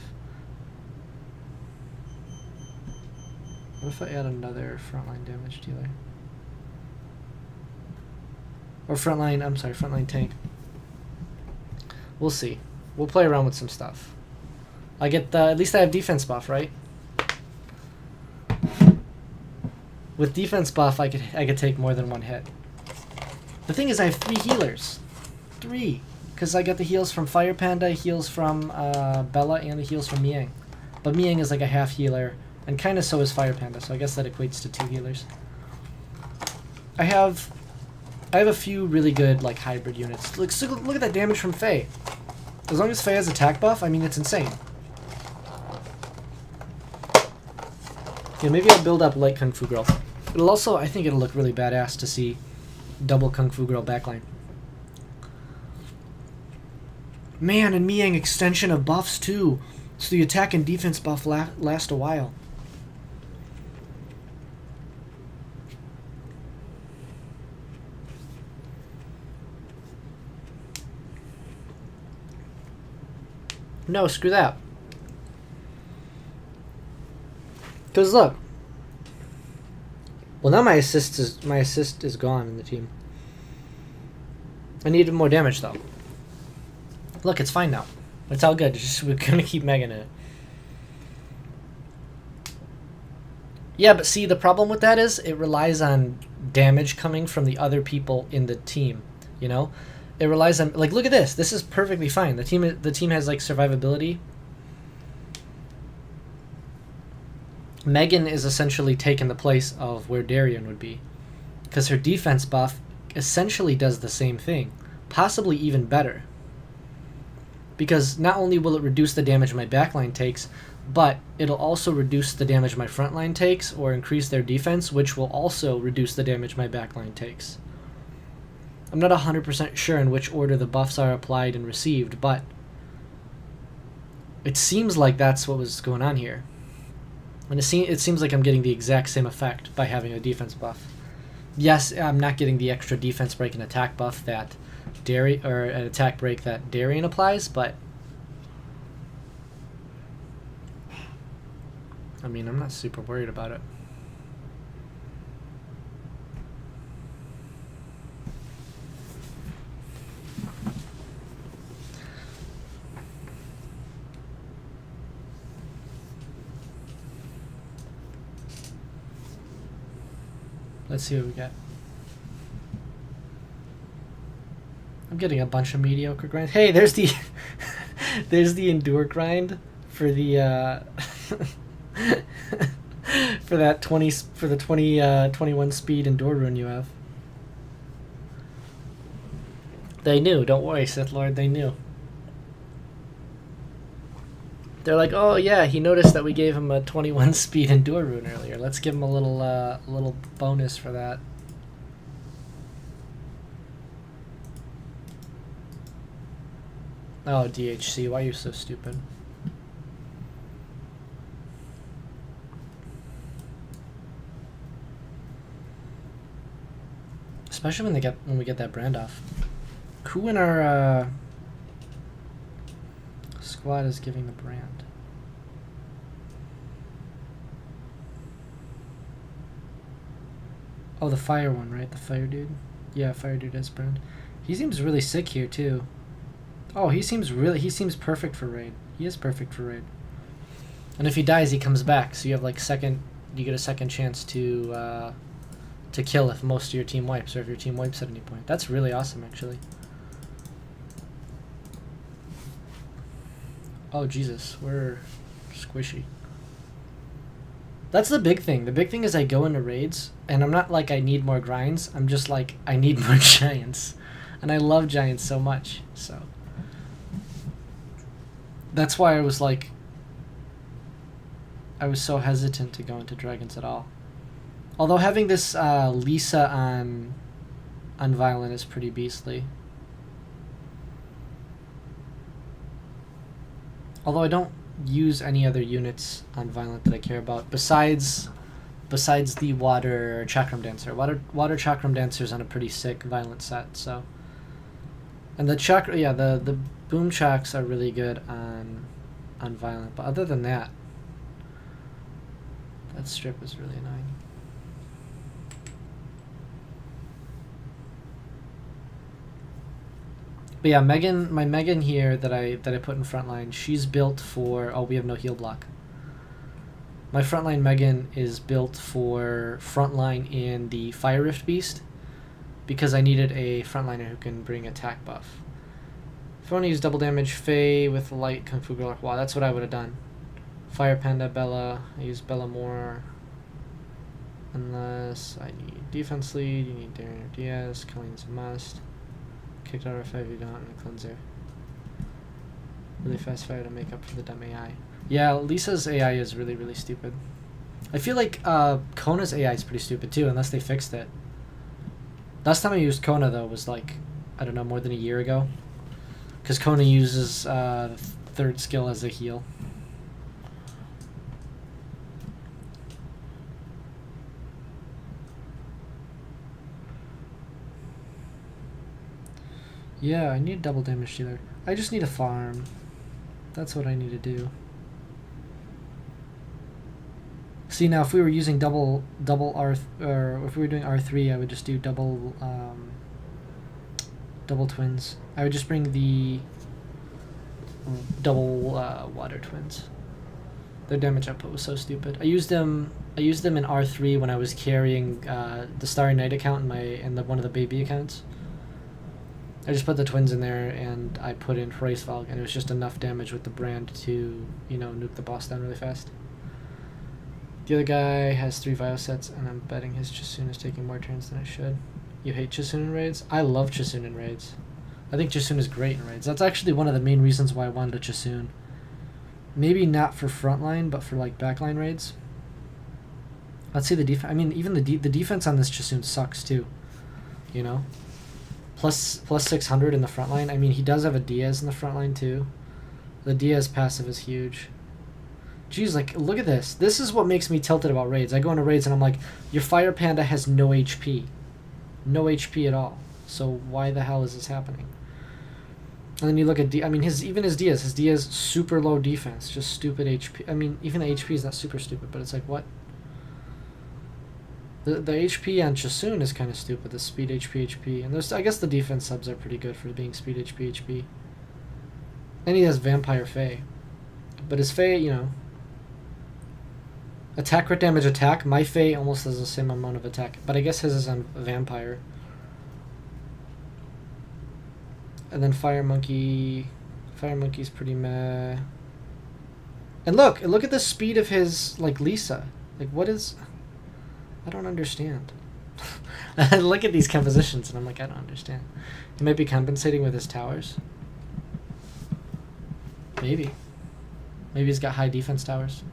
What if I add another frontline damage dealer? Or frontline tank. We'll see. We'll play around with some stuff. I get at least I have defense buff, right? With defense buff, I could take more than one hit. The thing is, I have 3 healers. 3. Because I got the heals from Fire Panda, heals from Bella, and the heals from Miang. But Miang is like a half healer, and kind of so is Fire Panda, so I guess that equates to 2 healers. I have a few really good like hybrid units. Look at that damage from Faye. As long as Faye has attack buff, I mean, it's insane. Yeah, maybe I'll build up Light Kung Fu Girl. I think it'll look really badass to see double Kung Fu Girl backline. Man, and Miang extension of buffs too, so the attack and defense buff last a while. No, screw that. Because look. Well, now my assist is gone in the team. I needed more damage though. Look, it's fine now. It's all good. It's just we're gonna keep megging it. Yeah, but see, the problem with that is it relies on damage coming from the other people in the team. You know. It relies on, like, look at this. This is perfectly fine. The team has like survivability. Megan is essentially taking the place of where Darien would be, because her defense buff essentially does the same thing, possibly even better. Because not only will it reduce the damage my backline takes, but it'll also reduce the damage my frontline takes or increase their defense, which will also reduce the damage my backline takes. I'm not 100% sure in which order the buffs are applied and received, but it seems like that's what was going on here. And it seems like I'm getting the exact same effect by having a defense buff. Yes, I'm not getting the extra defense break and attack buff that an attack break that Darien applies, but I mean, I'm not super worried about it. Let's see what we get. I'm getting a bunch of mediocre grinds. Hey, there's the there's the endure grind for the For that 20, for the 21 speed Endure rune you have. They knew, don't worry, Sith Lord, they knew. They're like, oh yeah, he noticed that we gave him a 21 speed Endure rune earlier. Let's give him a little bonus for that. Oh, DHC, why are you so stupid? Especially when we get that brand off. Who in our squad is giving the brand? Oh, the fire one, right? The fire dude? Yeah, fire dude has brand. He seems really sick here too. Oh, he seems perfect for raid. He is perfect for raid. And if he dies, he comes back, so you have like you get a second chance to kill if most of your team wipes, or if your team wipes at any point. That's really awesome, actually. Oh, Jesus, we're squishy. That's the big thing. The big thing is I go into raids, and I'm not like I need more grinds. I'm just like, I need more giants. And I love giants so much, so. That's why I was like, I was so hesitant to go into dragons at all. Although having this Lisa on Violent is pretty beastly. Although I don't use any other units on Violent that I care about besides the Water Chakram Dancer. Water Chakram Dancer's on a pretty sick Violent set, so. And the chakra, yeah, the boom chaks are really good on Violent, but other than that, that strip is really annoying. But yeah, my Megan here that I put in frontline, she's built for. Oh, we have no heal block. My frontline Megan is built for frontline in the Fire Rift Beast, because I needed a frontliner who can bring attack buff. If I want to use double damage Faye with light Kung Fu Girl, wow, that's what I would have done. Fire Panda Bella, I use Bella more. Unless I need defense lead, you need Darren or Diaz, Colleen's a must. Kicked out R5, you don't, and a cleanser. Really fast fire to make up for the dumb AI. Yeah, Lisa's AI is really, really stupid. I feel like Kona's AI is pretty stupid too, unless they fixed it. Last time I used Kona though was like, I don't know, more than a year ago. Because Kona uses third skill as a heal. Yeah, I need double damage dealer. I just need a farm. That's what I need to do. See, now if we were using double R, or if we were doing R3, I would just do double twins. I would just bring the double water twins. Their damage output was so stupid. I used them in R3 when I was carrying the Starry Night account in one of the baby accounts. I just put the twins in there and I put in Hraesvalg, and it was just enough damage with the brand to, nuke the boss down really fast. The other guy has 3 Vio sets, and I'm betting his Chisun is taking more turns than it should. You hate Chisun in raids? I love Chisun in raids. I think Chisun is great in raids. That's actually one of the main reasons why I wanted a Chisun. Maybe not for frontline, but for like backline raids. Let's see the defense. I mean, even the defense on this Chisun sucks too. Plus 600 in the front line. I mean, he does have a Diaz in the front line too. The Diaz passive is huge. Jeez, like, look at this. This is what makes me tilted about raids. I go into raids and I'm like, your Fire Panda has no HP. No HP at all. So why the hell is this happening? And then you look at even his Diaz super low defense, just stupid HP. I mean, even the HP is not super stupid, but it's like, what? The HP on Chisun is kind of stupid, the speed HP. And I guess the defense subs are pretty good for being speed HP. And he has Vampire Faye. But his Faye, attack, crit damage, attack. My Faye almost has the same amount of attack. But I guess his is on Vampire. And then Fire Monkey's pretty meh. And look at the speed of his, like, Lisa. Like, what is... I don't understand. I look at these compositions and I'm like, I don't understand. He might be compensating with his towers. Maybe. Maybe he's got high defense towers.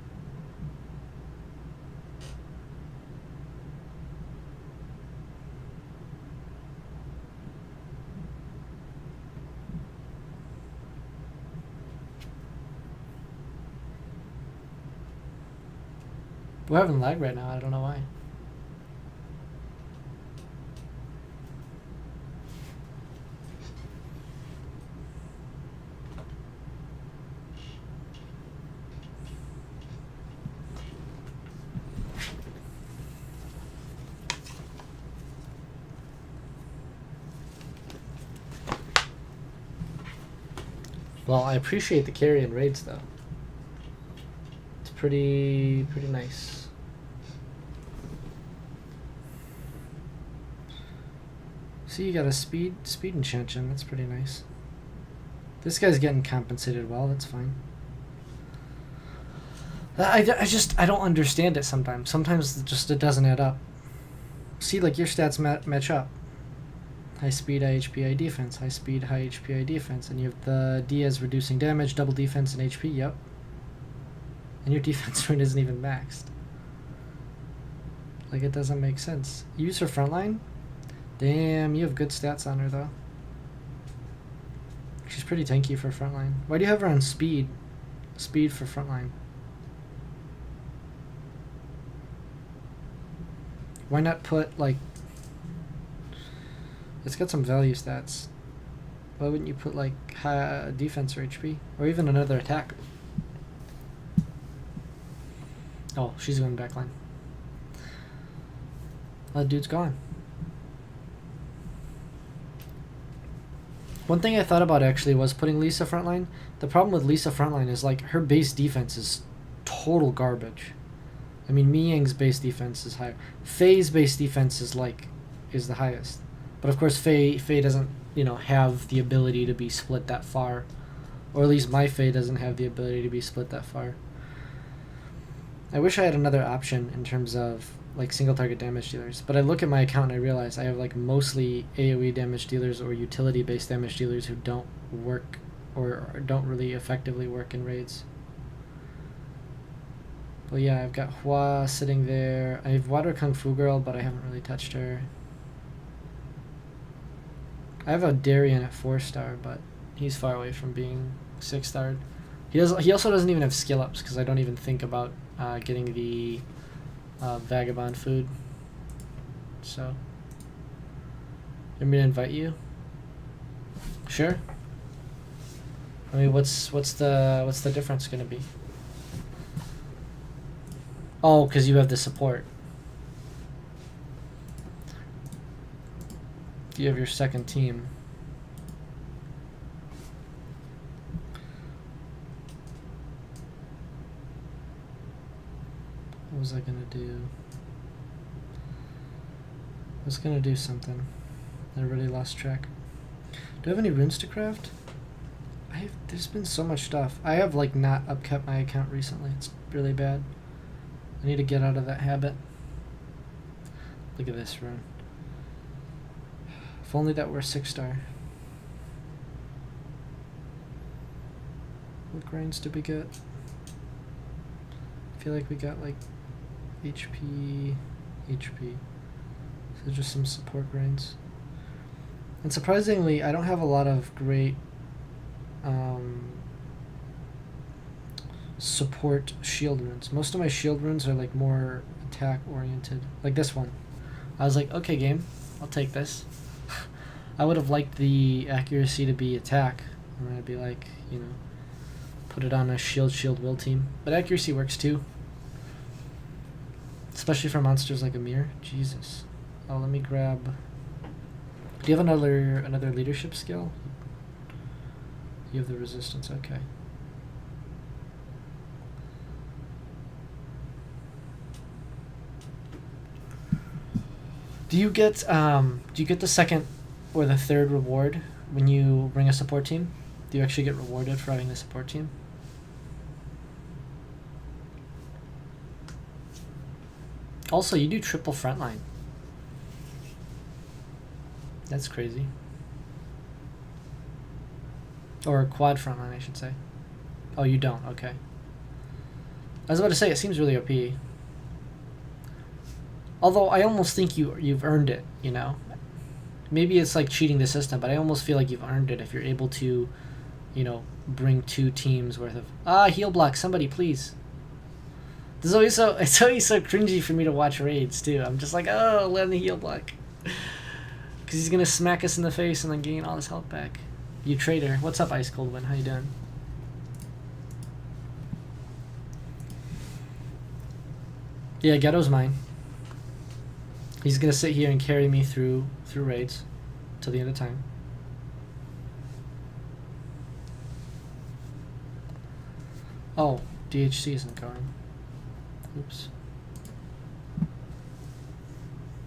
We're having lag right now. I don't know why. Well, I appreciate the carry and raids though. It's pretty nice. See, you got a speed enchantion. That's pretty nice. This guy's getting compensated well. That's fine. I don't understand it sometimes. Sometimes just it doesn't add up. See, like your stats match up. High speed, high HP, high defense. High speed, high HP, high defense. And you have the Diaz reducing damage, double defense, and HP. Yep. And your defense rune isn't even maxed. Like, it doesn't make sense. Use her frontline? Damn, you have good stats on her, though. She's pretty tanky for frontline. Why do you have her on speed? Speed for frontline. Why not put, like... It's got some value stats. Why wouldn't you put, like, high defense or HP? Or even another attack? Oh, she's going backline. That dude's gone. One thing I thought about actually was putting Lisa frontline. The problem with Lisa frontline is, like, her base defense is total garbage. I mean, Mi Yang's base defense is higher. Fei's base defense is, like, is the highest. But of course, Fei doesn't, you know, have the ability to be split that far. Or at least my Fei doesn't have the ability to be split that far. I wish I had another option in terms of, like, single target damage dealers. But I look at my account and I realize I have, like, mostly AoE damage dealers or utility based damage dealers who don't work or don't really effectively work in raids. Well, yeah, I've got Hua sitting there. I have Water Kung Fu Girl, but I haven't really touched her. I have a Darien at 4-star, but he's far away from being 6-starred. He also doesn't even have skill ups because I don't even think about getting the vagabond food. So, you want me to invite you? Sure. I mean, what's the difference gonna be? Oh, because you have the support. You have your second team. What was I gonna do? I was gonna do something. I really lost track. Do I have any runes to craft? There's been so much stuff. I have, like, not upkept my account recently. It's really bad. I need to get out of that habit. Look at this rune. If only that were 6-star. What grinds did we get? I feel like we got, like, HP. So just some support grinds. And surprisingly, I don't have a lot of great support shield runes. Most of my shield runes are, like, more attack oriented. Like this one. I was like, okay, game, I'll take this. I would have liked the accuracy to be attack. And then I'd be like, you know, put it on a shield will team. But accuracy works too. Especially for monsters like Amir. Jesus. Oh, let me grab... Do you have another leadership skill? You have the resistance, okay. Do you get the second or the third reward when you bring a support team? Do you actually get rewarded for having the support team? Also, you do triple frontline. That's crazy. Or quad frontline, I should say. Oh, you don't? Okay. I was about to say, it seems really OP. Although, I almost think you've earned it, you know? Maybe it's like cheating the system, but I almost feel like you've earned it if you're able to, you know, bring 2 teams worth of... heal block, somebody, please. It's always so cringy for me to watch raids, too. I'm just like, oh, let the heal block. Because he's going to smack us in the face and then gain all his health back. You traitor. What's up, Ice Cold Wind? How you doing? Yeah, Ghetto's mine. He's going to sit here and carry me through raids till the end of time. Oh, DHC isn't going. Oops.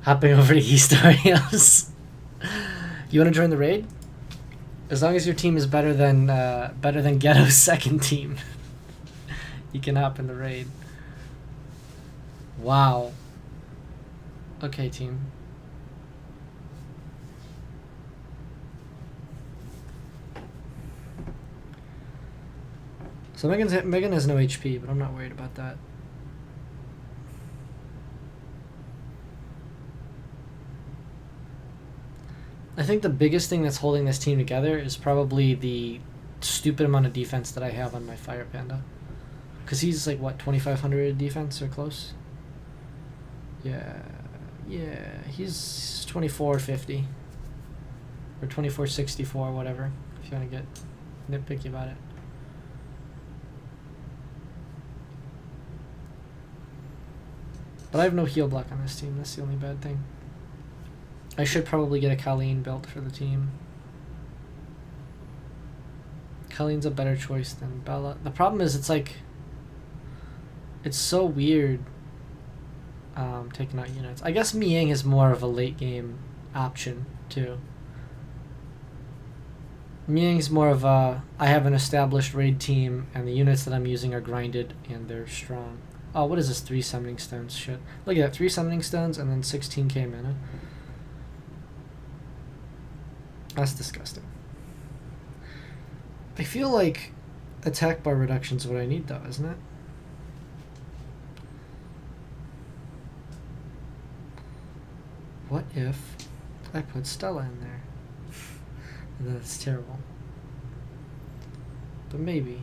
Hopping over to WestOreos. You want to join the raid? As long as your team is better than Ghetto's second team, you can hop in the raid. Wow. Okay, team. So Megan has no HP, but I'm not worried about that. I think the biggest thing that's holding this team together is probably the stupid amount of defense that I have on my Fire Panda. Because he's like, what, 2,500 defense or close? Yeah, he's 2450. Or 2464, whatever, if you want to get nitpicky about it. But I have no heal block on this team, that's the only bad thing. I should probably get a Colleen built for the team. Colleen's a better choice than Bella. The problem is it's like... It's so weird taking out units. I guess Miang is more of a late game option too. Miang's more of a... I have an established raid team and the units that I'm using are grinded and they're strong. Oh, what is this 3 summoning stones shit? Look at that, 3 summoning stones and then 16k mana. That's disgusting. I feel like attack bar reduction is what I need though, isn't it? What if I put Stella in there? And that's terrible. But maybe.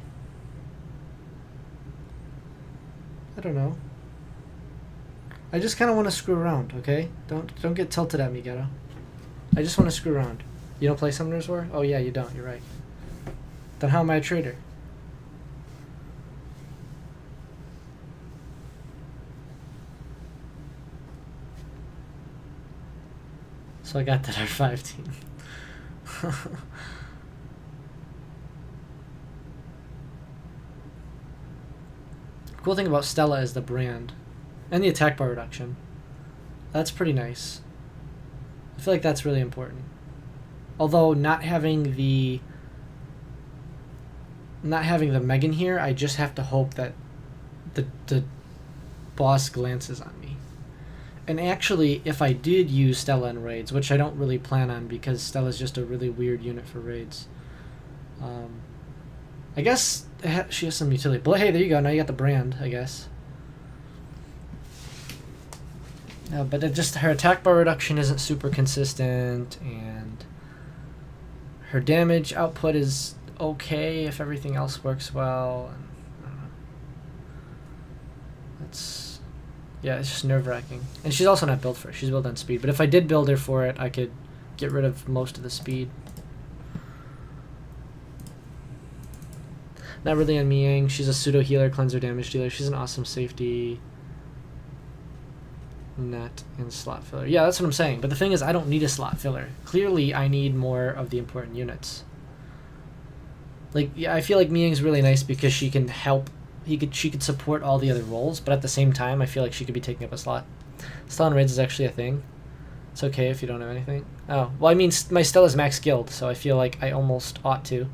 I don't know. I just kind of want to screw around, okay? Don't get tilted at me, Ghetto. I just want to screw around. You don't play Summoner's War? Oh yeah, you don't. You're right. Then how am I a traitor? So I got that R5 team. Cool thing about Stella is the brand and the attack bar reduction. That's pretty nice. I feel like that's really important. Although not having the Megan here, I just have to hope that the boss glances on me. And actually, if I did use Stella in raids, which I don't really plan on because Stella's just a really weird unit for raids. I guess she has some utility. But hey, there you go. Now you got the brand, I guess. But it just her attack bar reduction isn't super consistent, and her damage output is okay if everything else works well. And, I don't know. It's just nerve-wracking. And she's also not built for it. She's built on speed. But if I did build her for it, I could get rid of most of the speed. Not really on Miang. She's a pseudo healer, cleanser, damage dealer. She's an awesome safety net and slot filler. Yeah, that's what I'm saying. But the thing is, I don't need a slot filler. Clearly, I need more of the important units. Like, yeah, I feel like Miang's really nice because she can help. She could support all the other roles, but at the same time, I feel like she could be taking up a slot. Stella on raids is actually a thing. It's okay if you don't have anything. Oh, well, I mean, my Stella's max skilled, so I feel like I almost ought to.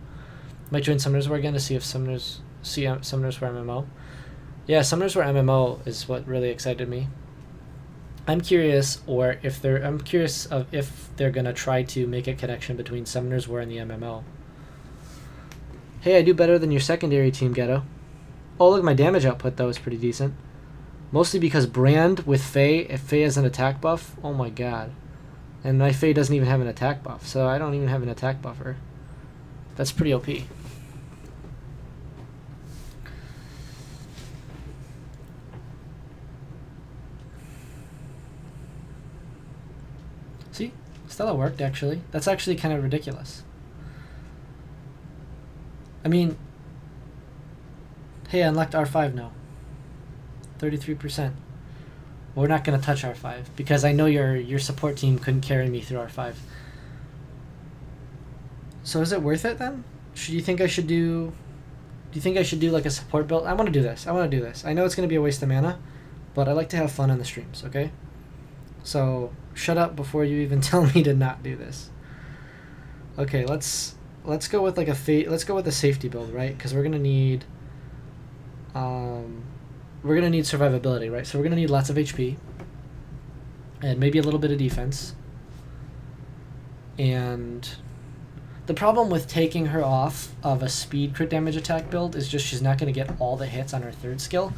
Might join Summoners War again to see if Summoners War MMO. Yeah, Summoners War MMO is what really excited me. I'm curious of if they're gonna try to make a connection between Summoner's War and the MMO. Hey, I do better than your secondary team, Ghetto. Oh, look, my damage output though is pretty decent. Mostly because Brand with Faye, if Faye has an attack buff, oh my god. And my Faye doesn't even have an attack buff, so I don't even have an attack buffer. That's pretty OP. See? Stella worked, actually. That's actually kind of ridiculous. I mean... Hey, I unlocked R5 now. 33%. We're not going to touch R5, because I know your support team couldn't carry me through R5. So is it worth it, then? Do you think I should do like a support build? I want to do this. I know it's going to be a waste of mana, but I like to have fun on the streams, okay? So shut up before you even tell me to not do this. Okay, let's go with like let's go with a safety build, right? Because we're gonna need survivability, right? So we're gonna need lots of HP and maybe a little bit of defense. And the problem with taking her off of a speed crit damage attack build is just she's not going to get all the hits on her third skill.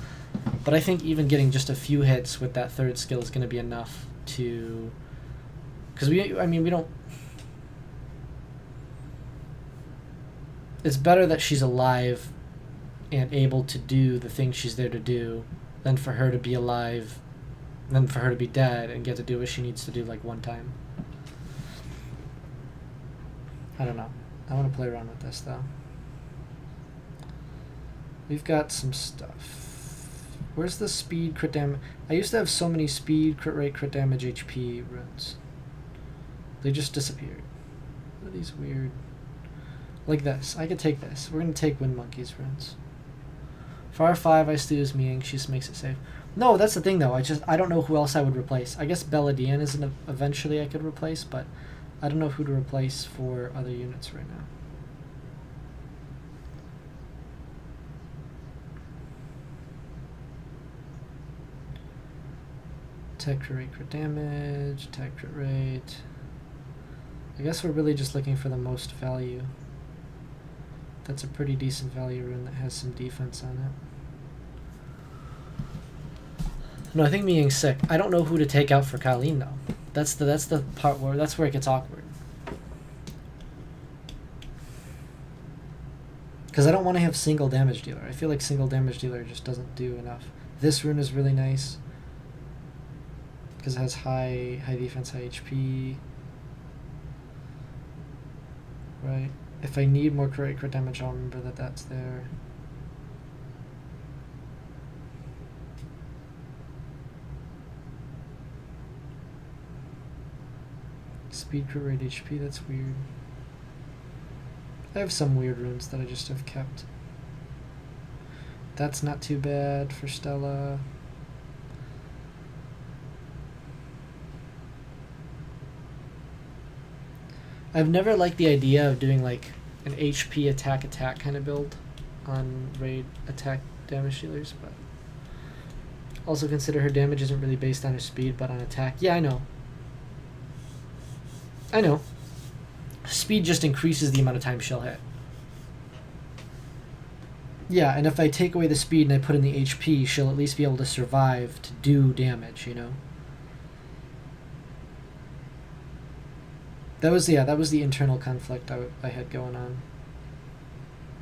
But I think even getting just a few hits with that third skill is going to be enough to... Because we don't... It's better that she's alive and able to do the things she's there to do than for her to be alive, than for her to be dead and get to do what she needs to do like one time. I don't know. I want to play around with this though. We've got some stuff. Where's the speed crit damage? I used to have so many speed, crit rate, crit damage, HP runes. They just disappeared. What are these weird... Like this. I could take this. We're going to take Wind Monkey's runes. For R5, I still use Miing. She just makes it safe. No, that's the thing though. I don't know who else I would replace. I guess Belladian is eventually I could replace, but I don't know who to replace for other units right now. Attack crit rate, crit damage, attack crit rate. I guess we're really just looking for the most value. That's a pretty decent value rune that has some defense on it. No, I think Miing's sick. I don't know who to take out for Colleen though. That's the part where it gets awkward. Because I don't want to have single damage dealer. I feel like single damage dealer just doesn't do enough. This rune is really nice because it has high defense, high HP. Right. If I need more crit damage, I'll remember that that's there. Speed, crit rate, HP, that's weird. I have some weird runes that I just have kept. That's not too bad for Stella. I've never liked the idea of doing like an HP attack kind of build on raid attack damage dealers, but also consider her damage isn't really based on her speed but on attack. Yeah, I know. Speed just increases the amount of time she'll hit. Yeah, and if I take away the speed and I put in the HP, she'll at least be able to survive to do damage, you know? That was the internal conflict I had going on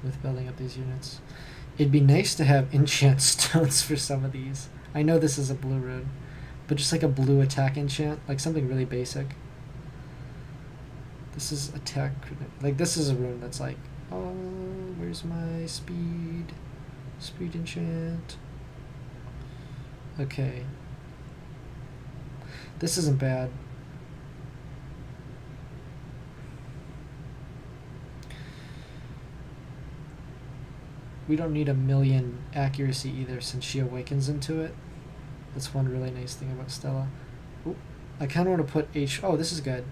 with building up these units. It'd be nice to have enchant stones for some of these. I know this is a blue rune, but just like a blue attack enchant, like something really basic. This is attack, like this is a rune that's like, oh, where's my speed enchant? Okay. This isn't bad. We don't need a million accuracy either since she awakens into it. That's one really nice thing about Stella. Ooh, I kind of want to put oh, this is good.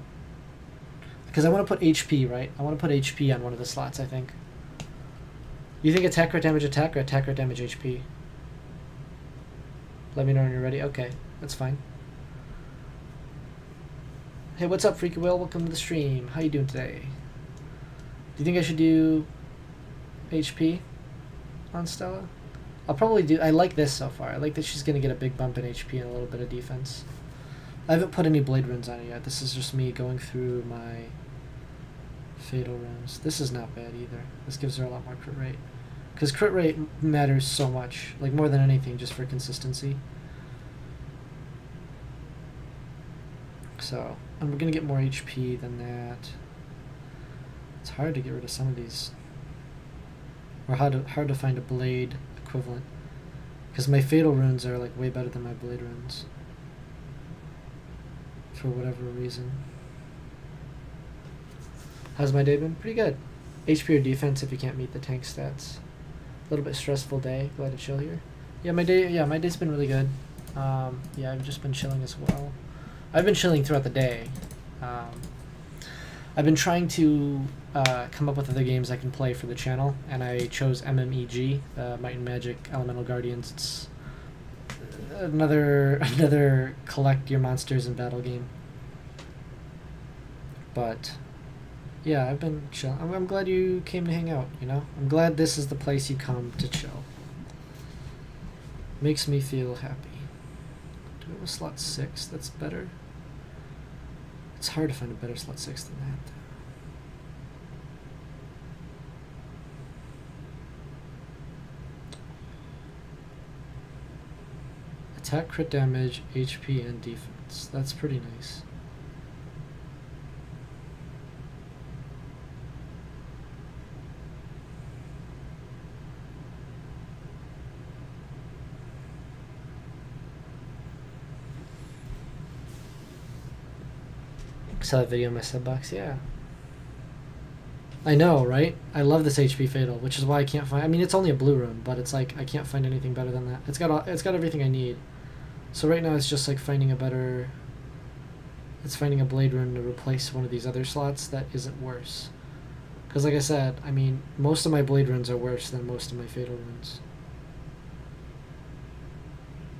Because I want to put HP, right? I want to put HP on one of the slots, I think. You think attack or damage attack or attack or damage HP? Let me know when you're ready. Okay, that's fine. Hey, what's up, Freaky Will? Welcome to the stream. How you doing today? Do you think I should do HP on Stella? I'll probably do... I like this so far. I like that she's going to get a big bump in HP and a little bit of defense. I haven't put any blade runes on it yet. This is just me going through my fatal runes. This is not bad either. This gives her a lot more crit rate. Because crit rate matters so much. Like, more than anything, just for consistency. So, and we're going to get more HP than that. It's hard to get rid of some of these. Or hard to find a blade equivalent. Because my fatal runes are like way better than my blade runes. For whatever reason. How's my day been? Pretty good. HP or defense if you can't meet the tank stats. A little bit stressful day. Glad to chill here. Yeah, my day's been really good. Yeah, I've just been chilling as well. I've been chilling throughout the day. I've been trying to come up with other games I can play for the channel, and I chose MMEG, Might and Magic Elemental Guardians. It's another collect your monsters in battle game. But yeah, I've been chilling. I'm glad you came to hang out, you know? I'm glad this is the place you come to chill. Makes me feel happy. Do we have a slot 6 that's better? It's hard to find a better slot 6 than that. Attack, crit damage, HP, and defense. That's pretty nice. Saw that video in my sub box, yeah. I know, right? I love this HP Fatal, which is why I can't find... I mean, it's only a blue rune, but it's like, I can't find anything better than that. It's got everything I need. So right now it's just like finding a better... It's finding a blade rune to replace one of these other slots that isn't worse. Because like I said, I mean, most of my blade runes are worse than most of my Fatal runes.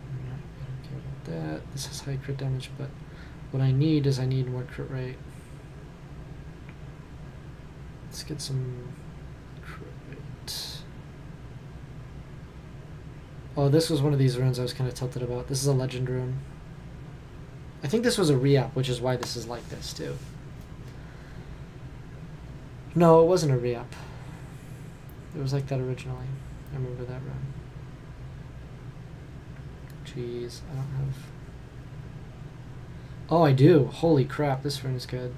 I don't care about that. This has high crit damage, but... What I need is I need more crit rate. Let's get some crit rate. Oh, this was one of these runes I was kind of tilted about. This is a legend rune. I think this was a re-up, which is why this is like this too. No, it wasn't a re-up. It was like that originally. I remember that rune. Jeez, I don't have... Oh, I do. Holy crap, this rune is good.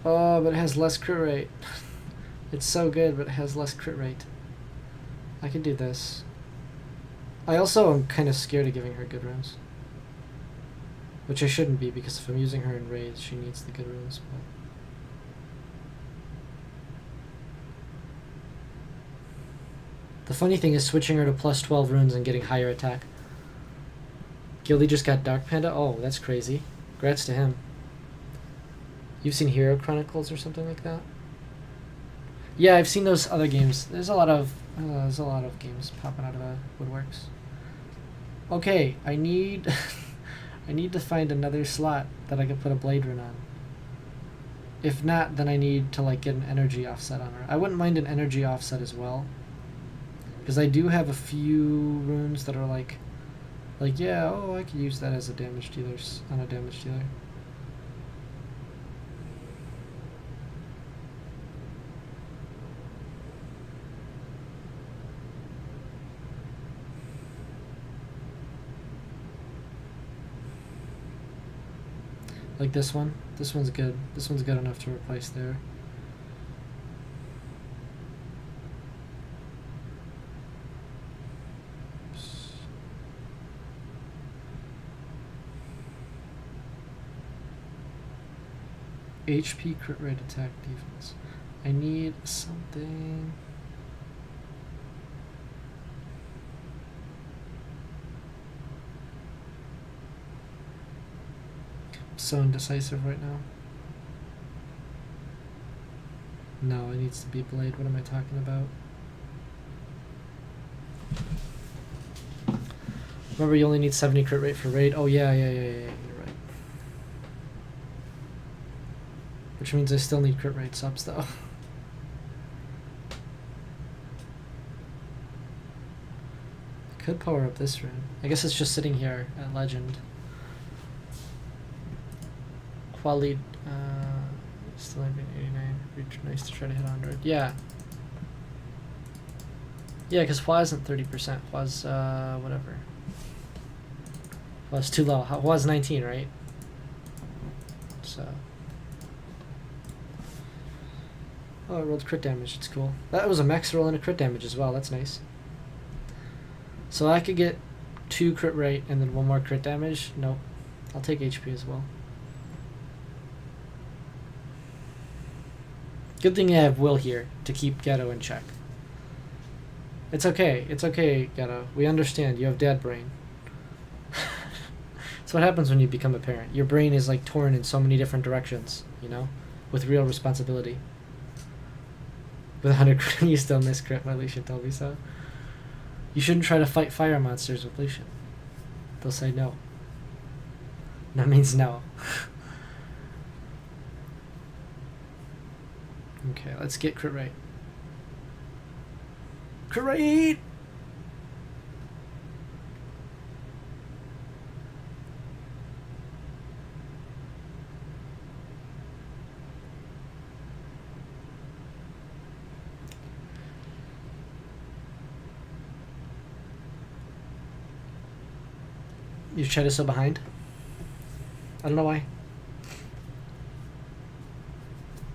Oh, but it has less crit rate. It's so good, but it has less crit rate. I can do this. I also am kind of scared of giving her good runes. Which I shouldn't be, because if I'm using her in raids, she needs the good runes. But the funny thing is switching her to plus 12 runes and getting higher attack. Gildy just got Dark Panda? Oh, that's crazy. Congrats to him. You've seen Hero Chronicles or something like that? Yeah, I've seen those other games. There's a lot of games popping out of the woodworks. Okay, I need I need to find another slot that I can put a blade rune on. If not, then I need to like get an energy offset on her. I wouldn't mind an energy offset as well, because I do have a few runes that are like yeah, oh, I could use that as a damage dealer on a damage dealer. Like this one. This one's good. This one's good enough to replace there. HP, crit rate, attack, defense. I need something. I'm so indecisive right now. No, it needs to be blade. What am I talking about? Remember, you only need 70 crit rate for raid. Oh yeah, you're right. which means I still need crit rate subs though. I could power up this rune. I guess it's just sitting here at legend. Quality, still having 89. Reach nice to try to hit 100. Yeah. Yeah, because Hua isn't 30%. Hua's, whatever. Hua's too low. Hua's 19, right? So. Oh, I rolled crit damage. It's cool. That was a max roll and a crit damage as well. That's nice. So I could get 2 crit rate and then 1 more crit damage. Nope. I'll take HP as well. Good thing I have Will here to keep Ghetto in check. It's okay. It's okay, Ghetto. We understand. You have dad brain. That's what happens when you become a parent. Your brain is like torn in so many different directions, you know? With real responsibility. With 100 crit, you still miss crit. My Lucian told me so. You shouldn't try to fight fire monsters with Lucian. They'll say no. That means no. Okay, let's get crit rate. Crit rate! Your chat is so behind. I don't know why.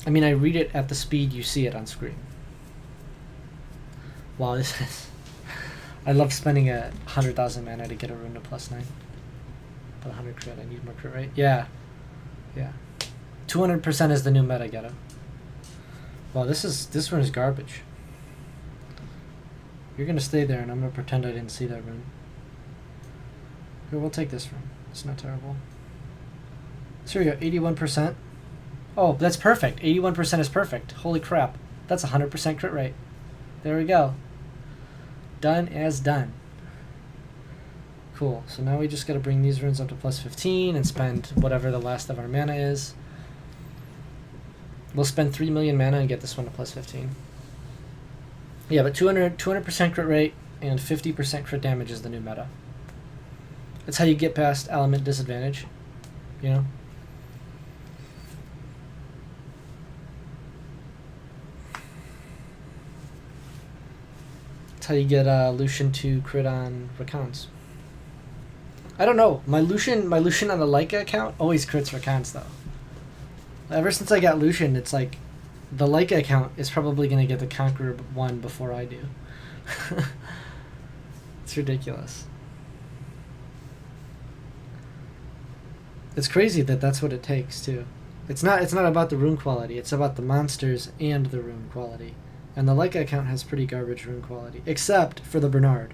I mean, I read it at the speed you see it on screen. Wow, this is... I love spending 100,000 mana to get a rune to +9. But 100 crit, I need more crit rate. Yeah. Yeah. 200% is the new meta, Ghetto. Wow, this rune is garbage. You're gonna stay there and I'm gonna pretend I didn't see that rune. Here, we'll take this rune. It's not terrible. So here we go, 81%. Oh, that's perfect. 81% is perfect. Holy crap. That's 100% crit rate. There we go. Done as done. Cool. So now we just gotta bring these runes up to +15 and spend whatever the last of our mana is. We'll spend 3 million mana and get this one to +15. Yeah, but 200% crit rate and 50% crit damage is the new meta. That's how you get past element disadvantage, you know? That's how you get Lucian to crit on Rakans. I don't know. My Lucian on the Leica account always crits Rakans though. Ever since I got Lucian, it's like the Leica account is probably going to get the Conqueror one before I do. It's ridiculous. It's crazy that that's what it takes too. It's not about the rune quality, it's about the monsters and the rune quality. And the Leica account has pretty garbage rune quality, except for the Bernard.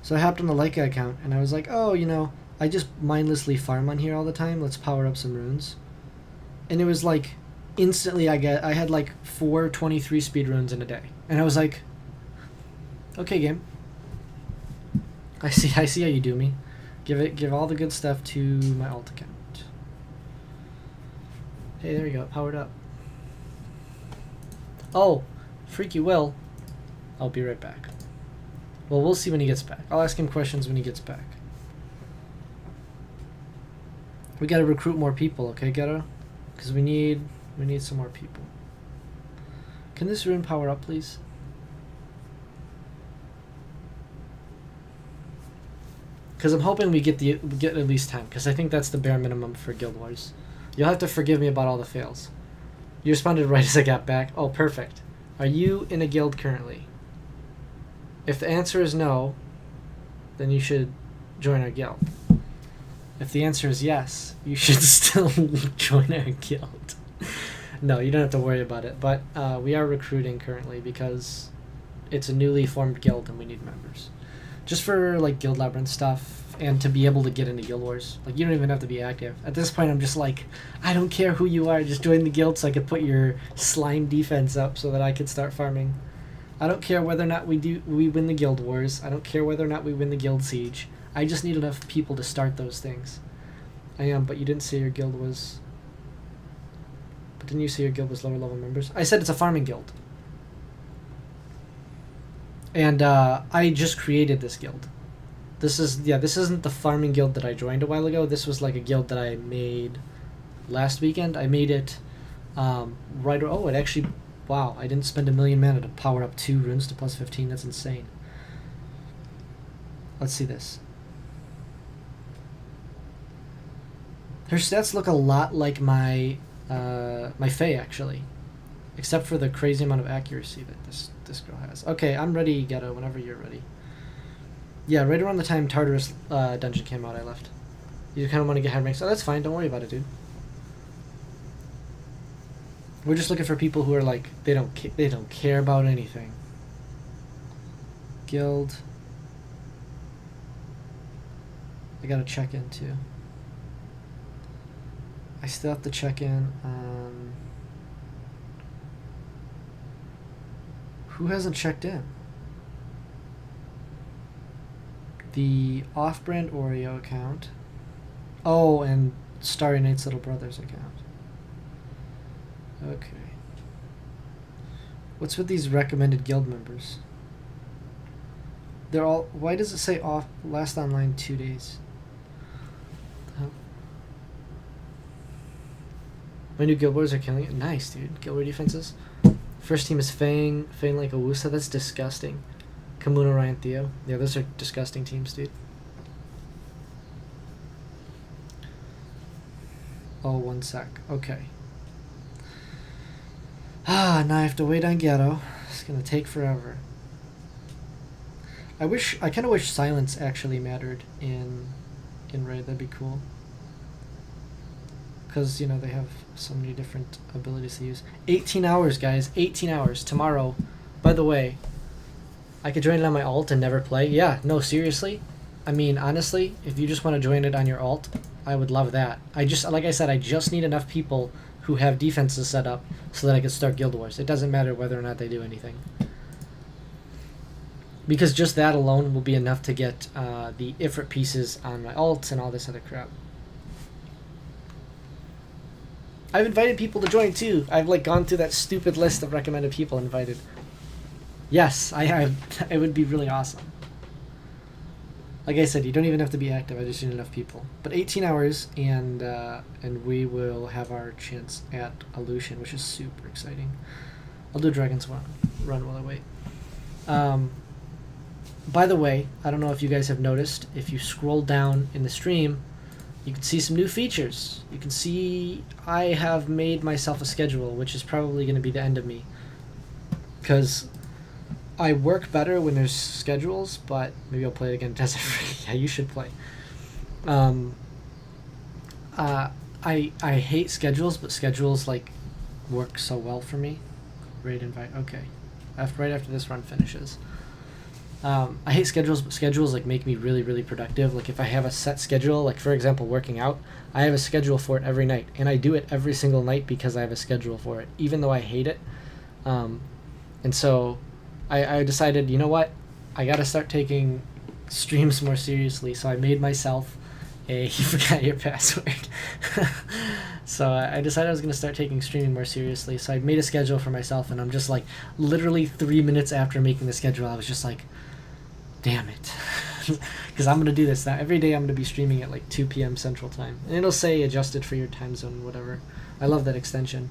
So I hopped on the Leica account and I was like, oh, you know, I just mindlessly farm on here all the time, let's power up some runes. And it was like instantly I had like 4 23 speed runes in a day. And I was like, okay, game. I see how you do me. Give all the good stuff to my alt account. Hey, there you go, powered up. Oh, Freaky Will. I'll be right back. Well, we'll see when he gets back. I'll ask him questions when he gets back. We gotta recruit more people, okay, Ghetto? Because we need some more people. Can this rune power up, please? Because I'm hoping we get at least 10, because I think that's the bare minimum for Guild Wars. You'll have to forgive me about all the fails. You responded right as I got back. Oh, perfect. Are you in a guild currently? If the answer is no, then you should join our guild. If the answer is yes, you should still join our guild. No, you don't have to worry about it. But we are recruiting currently because it's a newly formed guild and we need members. Just for like Guild Labyrinth stuff and to be able to get into Guild Wars. Like, you don't even have to be active. At this point, I'm just like, I don't care who you are, just join the guild so I could put your slime defense up so that I could start farming. I don't care whether or not we win the Guild Wars. I don't care whether or not we win the Guild Siege. I just need enough people to start those things. I am, but you didn't say your guild was But didn't you say your guild was lower level members? I said it's a farming guild. And I just created this guild. This isn't the farming guild that I joined a while ago. This was like a guild that I made last weekend. I made it it actually, wow, I didn't spend 1,000,000 mana to power up 2 runes to plus 15. That's insane. Let's see this. Her stats look a lot like my Fae, actually. Except for the crazy amount of accuracy that this girl has. Okay, I'm ready, Ghetto, whenever you're ready. Yeah, right around the time Tartarus dungeon came out, I left. You kind of want to get high ranks. Oh, that's fine. Don't worry about it, dude. We're just looking for people who are like, they don't care about anything. Guild. I gotta check in, too. I still have to check in on... Who hasn't checked in? The off-brand Oreo account. Oh, and Starry Night's little brother's account. Okay. What's with these recommended guild members? They're all... Why does it say off last online 2 days? Huh? My new guild boys are killing it. Nice, dude. Guild war defenses. First team is Fang like Awusa. That's disgusting. Kamuna, Ryan, Theo. Yeah, those are disgusting teams, dude. Oh, 1 sec. Okay. Now I have to wait on Ghetto. It's gonna take forever. I kind of wish silence actually mattered in Raid. That'd be cool. Because, you know, they have so many different abilities to use. 18 hours, guys. 18 hours. Tomorrow. By the way, I could join it on my alt and never play. Yeah, no, seriously. I mean, honestly, if you just want to join it on your alt, I would love that. Like I said, I just need enough people who have defenses set up so that I can start Guild Wars. It doesn't matter whether or not they do anything. Because just that alone will be enough to get the Ifrit pieces on my alt and all this other crap. I've invited people to join too. I've like gone through that stupid list of recommended people invited. Yes, I have. It would be really awesome. Like I said, you don't even have to be active. I just need enough people. But 18 hours, and we will have our chance at Illusion, which is super exciting. I'll do Dragon's Run while I wait. By the way, I don't know if you guys have noticed, if you scroll down in the stream, you can see some new features. You can see I have made myself a schedule, which is probably going to be the end of me. Because I work better when there's schedules, but maybe I'll play it again. Desert Free. Yeah, you should play. I hate schedules, but schedules like work so well for me. Raid invite. Okay. Right after this run finishes. I hate schedules, but schedules like make me really, really productive. Like if I have a set schedule, like for example, working out, I have a schedule for it every night, and I do it every single night because I have a schedule for it, even though I hate it. And so I decided, you know what, I got to start taking streams more seriously. So I made myself you forgot your password. So I decided I was going to start taking streaming more seriously. So I made a schedule for myself, and I'm just like, literally 3 minutes after making the schedule, I was just like, damn it. Because I'm going to do this now. Every day I'm going to be streaming at like 2 p.m. Central Time. And it'll say adjusted for your time zone, whatever. I love that extension.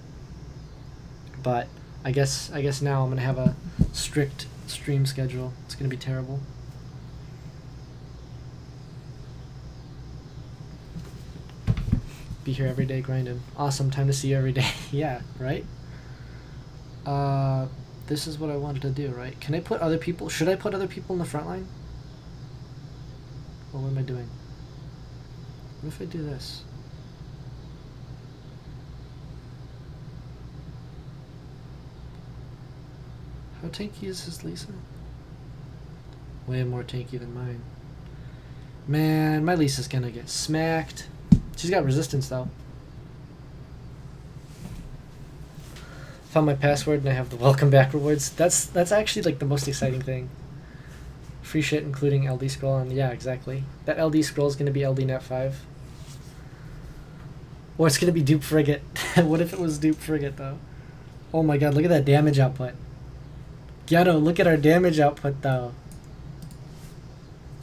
But I guess now I'm going to have a strict stream schedule. It's going to be terrible. Be here every day grinding. Awesome, time to see you every day. Yeah, right? This is what I wanted to do, right? Can I put other people... Should I put other people in the front line? Or what am I doing? What if I do this? How tanky is his Lisa? Way more tanky than mine. Man, my Lisa's gonna get smacked. She's got resistance though. Found my password and I have the welcome back rewards. That's actually like the most exciting thing. Free shit including LD scroll, and yeah, exactly. That LD scroll is gonna be LD net 5. Or it's gonna be dupe frigate. What if it was dupe frigate though? Oh my god, look at that damage output. Ghetto, look at our damage output though.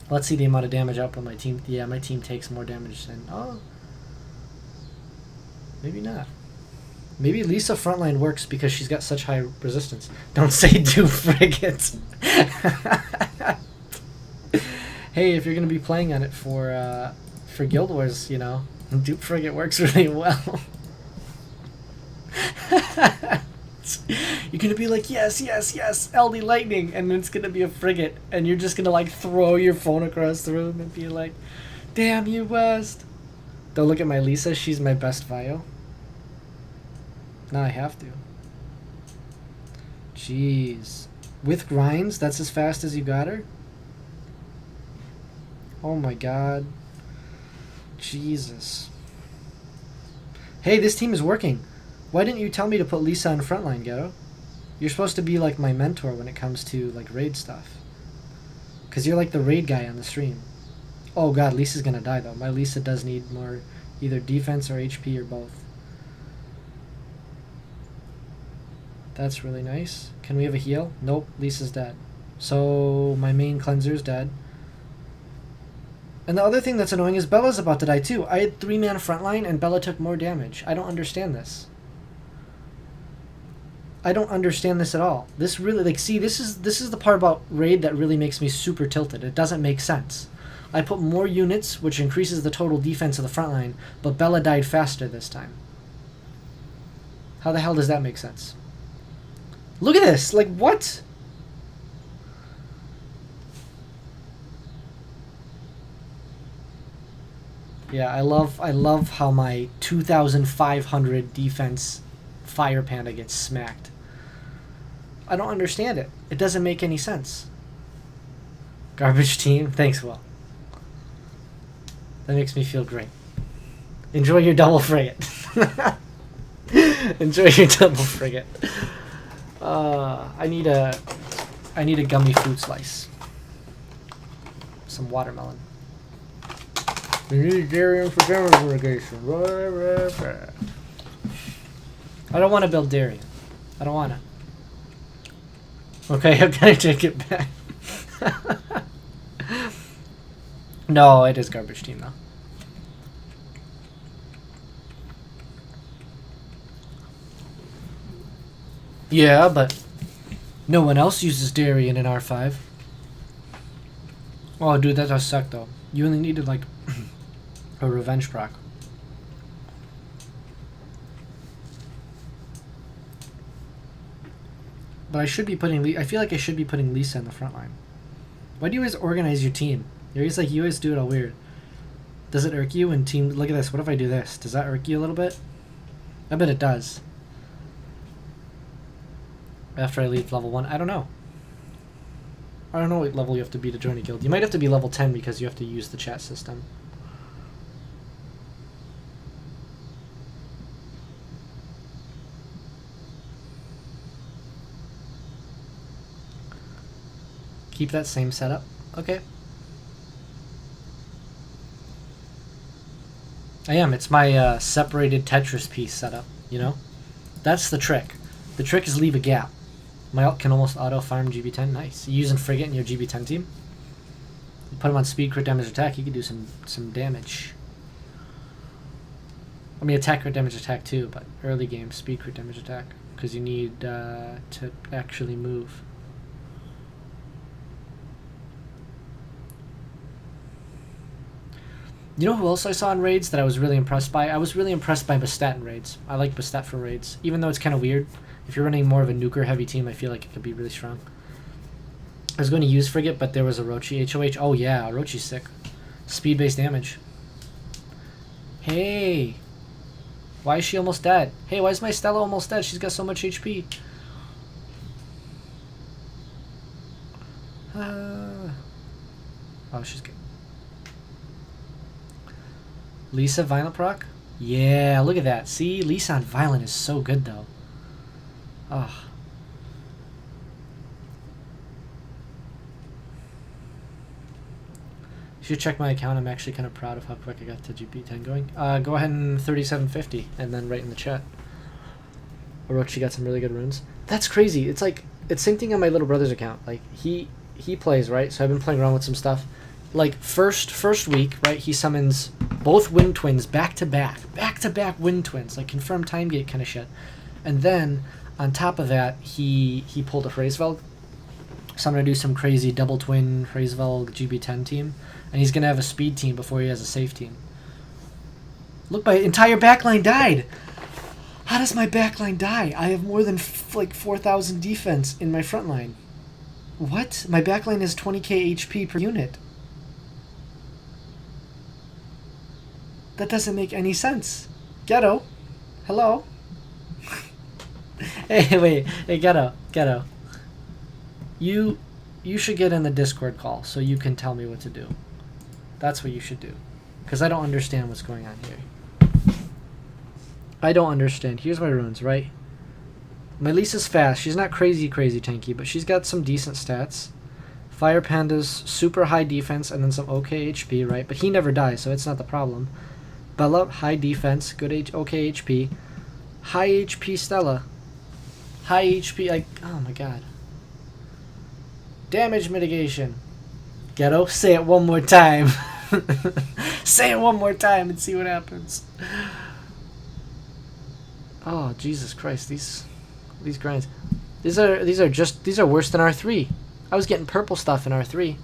Let's see the amount of damage output my team. Yeah, my team takes more damage than. Oh. Maybe not. Maybe Lisa frontline works because she's got such high resistance. Don't say dupe frigates. Hey, if you're gonna be playing on it for Guild Wars, you know, dupe frigate works really well. You're gonna be like, yes, yes, yes, LD Lightning, and then it's gonna be a frigate, and you're just gonna like throw your phone across the room and be like, damn you, West. Don't look at my Lisa, she's my best Vio. Now I have to. Jeez. With grinds, that's as fast as you got her? Oh my god. Jesus. Hey, this team is working. Why didn't you tell me to put Lisa on frontline, Ghetto? You're supposed to be like my mentor when it comes to like raid stuff. Cause you're like the raid guy on the stream. Oh god, Lisa's gonna die though. My Lisa does need more either defense or HP or both. That's really nice. Can we have a heal? Nope, Lisa's dead. So my main cleanser's dead. And the other thing that's annoying is Bella's about to die too. I had 3-man frontline and Bella took more damage. I don't understand this. I don't understand this at all. This really, like, see, this is the part about raid that really makes me super tilted. It doesn't make sense. I put more units, which increases the total defense of the front line, but Bella died faster this time. How the hell does that make sense? Look at this! Like, what? Yeah, I love how my 2,500 defense Fire Panda gets smacked. I don't understand it. It doesn't make any sense. Garbage team. Thanks, Will. That makes me feel great. Enjoy your double frigate. Enjoy your double frigate. I need a gummy fruit slice. Some watermelon. We need Darien for damage mitigation. I don't want to build Darien. I don't want to. Okay, I'm gonna take it back. No, it is garbage team though. Yeah, but no one else uses Darien in R5. Oh, dude, that does suck though. You only needed like a revenge proc. But I should be putting. I feel like I should be putting Lisa in the front line. Why do you always organize your team? You're always like, you always do it all weird. Does it irk you when team? Look at this. What if I do this? Does that irk you a little bit? I bet it does. After I leave level 1, I don't know. I don't know what level you have to be to join a guild. You might have to be level 10 because you have to use the chat system. Keep that same setup. Okay. I am. It's my separated Tetris piece setup, you know? That's the trick. The trick is leave a gap. My ult can almost auto-farm GB10. Nice. You using Frigate in your GB10 team? You put him on speed, crit damage, attack, he could do some damage. I mean, attack, crit damage, attack too, but early game, speed, crit damage, attack. Because you need to actually move. You know who else I saw in raids that I was really impressed by? I was really impressed by Bastet in raids. I like Bastet for raids. Even though it's kind of weird. If you're running more of a nuker-heavy team, I feel like it could be really strong. I was going to use Frigate, but there was Orochi. HOH. Oh yeah, Orochi's sick. Speed-based damage. Hey! Why is she almost dead? Hey, why is my Stella almost dead? She's got so much HP. Oh, she's good. Lisa Violent proc? Yeah, look at that. See, Lisa on Violent is so good though. Oh. You should check my account. I'm actually kind of proud of how quick I got to GP10 going. Go ahead and 3750 and then write in the chat. Orochi got some really good runes. That's crazy. It's like, it's same thing on my little brother's account. Like, he plays, right? So I've been playing around with some stuff. Like, first week, right, he summons both Wind Twins back-to-back Wind Twins, like confirmed time gate kind of shit. And then, on top of that, he pulled a Hraesvelg. So I'm going to do some crazy double twin Hraesvelg GB10 team. And he's going to have a speed team before he has a safe team. Look, my entire backline died! How does my backline die? I have more than like 4,000 defense in my front line. What? My backline is 20k HP per unit. That doesn't make any sense. Ghetto. Hello? Hey, wait. Hey, Ghetto. You should get in the Discord call so you can tell me what to do. That's what you should do. Because I don't understand what's going on here. I don't understand. Here's my runes, right? My Lisa's fast. She's not crazy tanky, but she's got some decent stats. Fire Panda's super high defense and then some okay HP, right? But he never dies, so it's not the problem. Bella, high defense, good okay HP. High HP Stella. High HP, like, oh my god. Damage mitigation. Ghetto, say it one more time. Say it one more time and see what happens. Oh, Jesus Christ, these grinds. These are worse than R3. I was getting purple stuff in R3.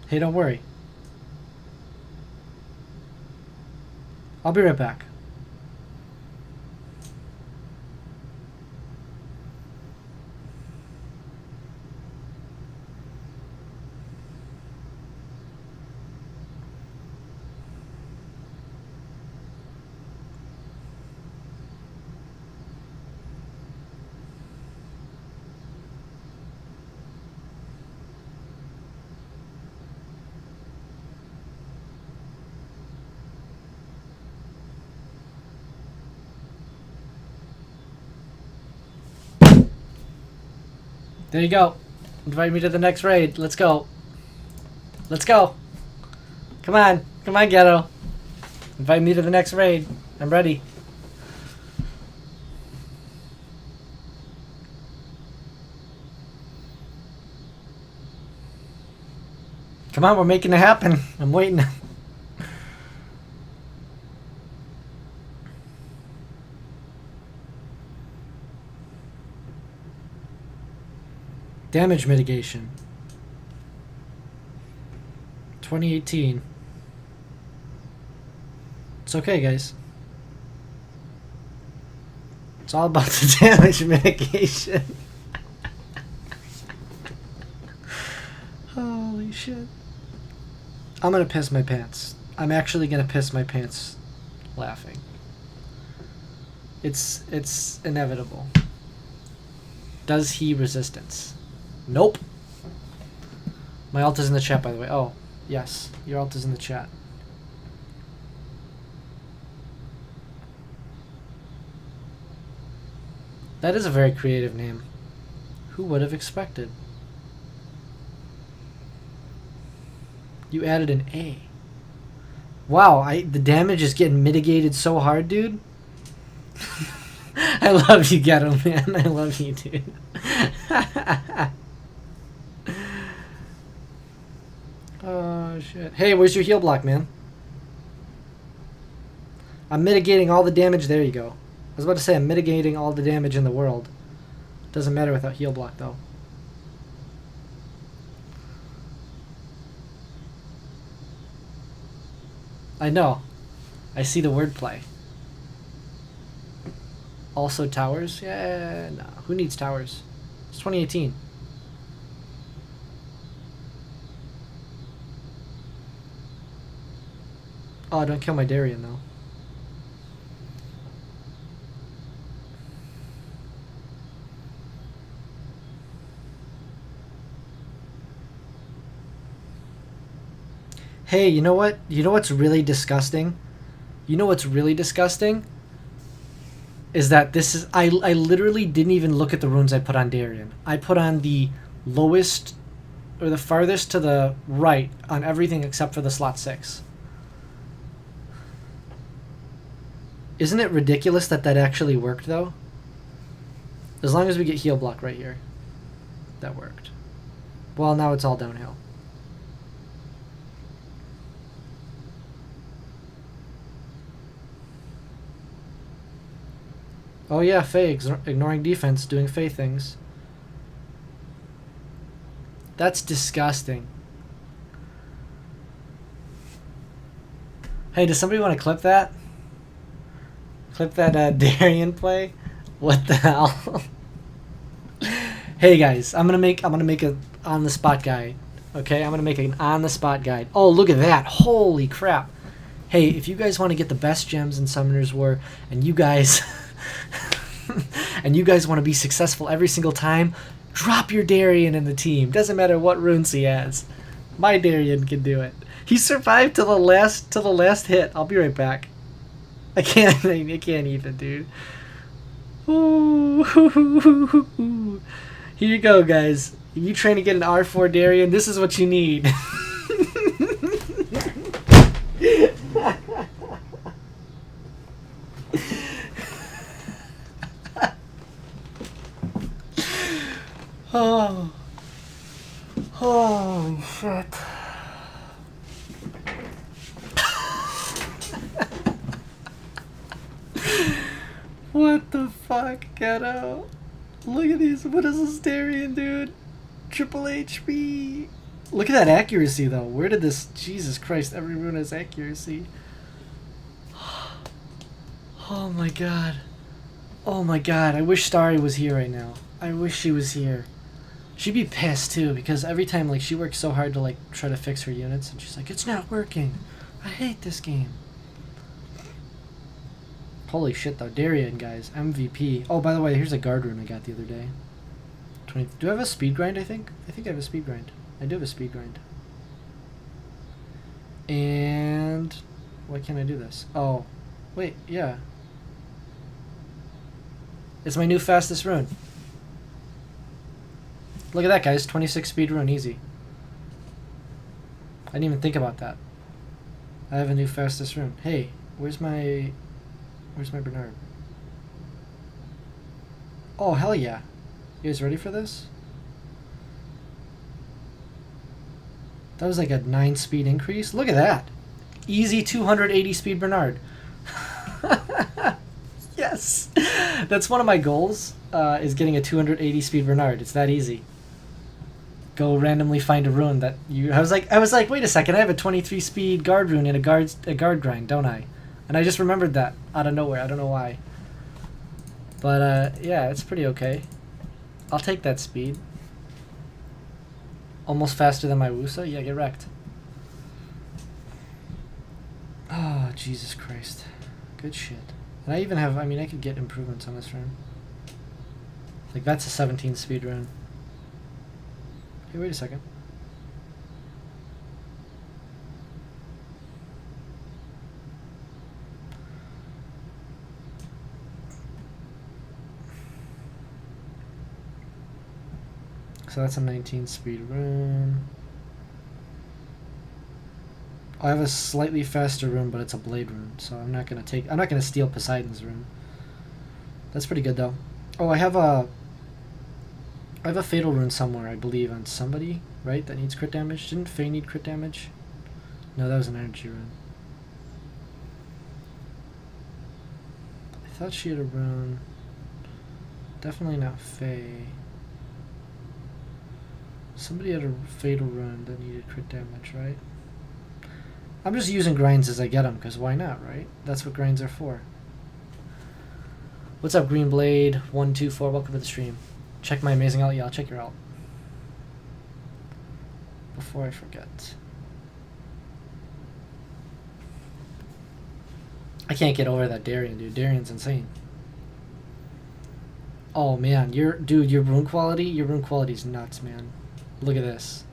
Hey, don't worry. I'll be right back. There you go. Invite me to the next raid. Let's go. Let's go. Come on. Come on, Ghetto. Invite me to the next raid. I'm ready. Come on, we're making it happen. I'm waiting. Damage mitigation. 2018. It's okay, guys. It's all about the damage mitigation. Holy shit. I'm gonna piss my pants. I'm actually gonna piss my pants laughing. It's inevitable. Does he resistance? Nope. My alt is in the chat, by the way. Oh, yes. Your alt is in the chat. That is a very creative name. Who would have expected? You added an A. Wow, the damage is getting mitigated so hard, dude. I love you, Ghetto, man. I love you, dude. Oh, shit. Hey, where's your heal block, man? I'm mitigating all the damage. There you go. I was about to say I'm mitigating all the damage in the world. Doesn't matter without heal block, though. I know. I see the wordplay. Also towers? Yeah, no. Who needs towers? It's 2018. Oh, don't kill my Darien, though. Hey, you know what? You know what's really disgusting? You know what's really disgusting? is that this is I literally didn't even look at the runes I put on Darien. I put on the lowest or the farthest to the right on everything except for the slot 6. Isn't it ridiculous that that actually worked though? As long as we get heal block right here. That worked. Well, now it's all downhill. Oh yeah, Faye, ignoring defense, doing Faye things. That's disgusting. Hey, does somebody want to clip that? Clip that Darien play? What the hell? Hey guys, I'm gonna make a on the spot guide. Okay, I'm gonna make an on the spot guide. Oh, look at that! Holy crap! Hey, if you guys want to get the best gems in Summoner's War, and you guys want to be successful every single time, drop your Darien in the team. Doesn't matter what runes he has. My Darien can do it. He survived till the last hit. I'll be right back. I can't even, dude. Ooh. Here you go, guys. If you trying to get an R4 Darien, this is what you need. Oh. Holy shit. What the fuck, ghetto? Look at these. What is this Darien, dude? Triple HP. Look at that accuracy, though. Where did this... Jesus Christ, every rune has accuracy. Oh my god. Oh my god. I wish Starry was here right now. I wish she was here. She'd be pissed, too, because every time, like, she works so hard to, like, try to fix her units, and she's like, it's not working. I hate this game. Holy shit, though. Darien, guys. MVP. Oh, by the way, here's a guard rune I got the other day. 20. Do I have a speed grind, I think? I think I have a speed grind. I do have a speed grind. And... why can't I do this? Oh. Wait, yeah. It's my new fastest rune. Look at that, guys. 26 speed rune, easy. I didn't even think about that. I have a new fastest rune. Hey, where's my Bernard? Oh, hell yeah. You guys ready for this? That was like a 9 speed increase. Look at that. Easy 280 speed Bernard. Yes. That's one of my goals, is getting a 280 speed Bernard. It's that easy. Go randomly find a rune that you... I was like, wait a second, I have a 23 speed guard rune in a guard grind, don't I? And I just remembered that out of nowhere. I don't know why. But, yeah, it's pretty okay. I'll take that speed. Almost faster than my Wusa? Yeah, get wrecked. Oh, Jesus Christ. Good shit. And I even have... I mean, I could get improvements on this rune. Like, that's a 17 speed rune. Hey, wait a second. So that's a 19 speed rune. I have a slightly faster rune, but it's a blade rune, so I'm not gonna steal Poseidon's rune. That's pretty good though. Oh, I have a fatal rune somewhere, I believe, on somebody, right? That needs crit damage. Didn't Faye need crit damage? No, that was an energy rune. I thought she had a rune. Definitely not Faye. Somebody had a fatal rune that needed crit damage, right? I'm just using grinds as I get them, because why not, right? That's what grinds are for. What's up, Green Blade 124? Welcome to the stream. Check my amazing alt. Yeah, I'll check your alt. Before I forget. I can't get over that Darien, dude. Darien's insane. Oh, man. Your rune quality's nuts, man. Look at this.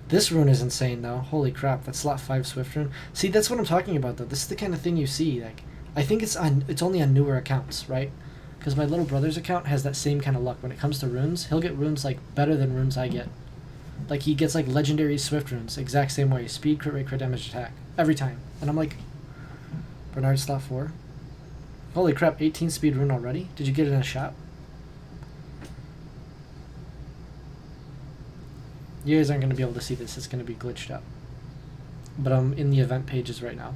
This rune is insane, though. Holy crap, that slot 5 Swift rune. See, that's what I'm talking about, though. This is the kind of thing you see. Like, I think it's only on newer accounts, right? Because my little brother's account has that same kind of luck. When it comes to runes, he'll get runes like better than runes I get. Like he gets like legendary Swift runes, exact same way. Speed, crit rate, crit damage, attack. Every time. And I'm like, Bernard slot 4? Holy crap, 18 speed rune already? Did you get it in a shop? You guys aren't going to be able to see this. It's going to be glitched up. But I'm in the event pages right now.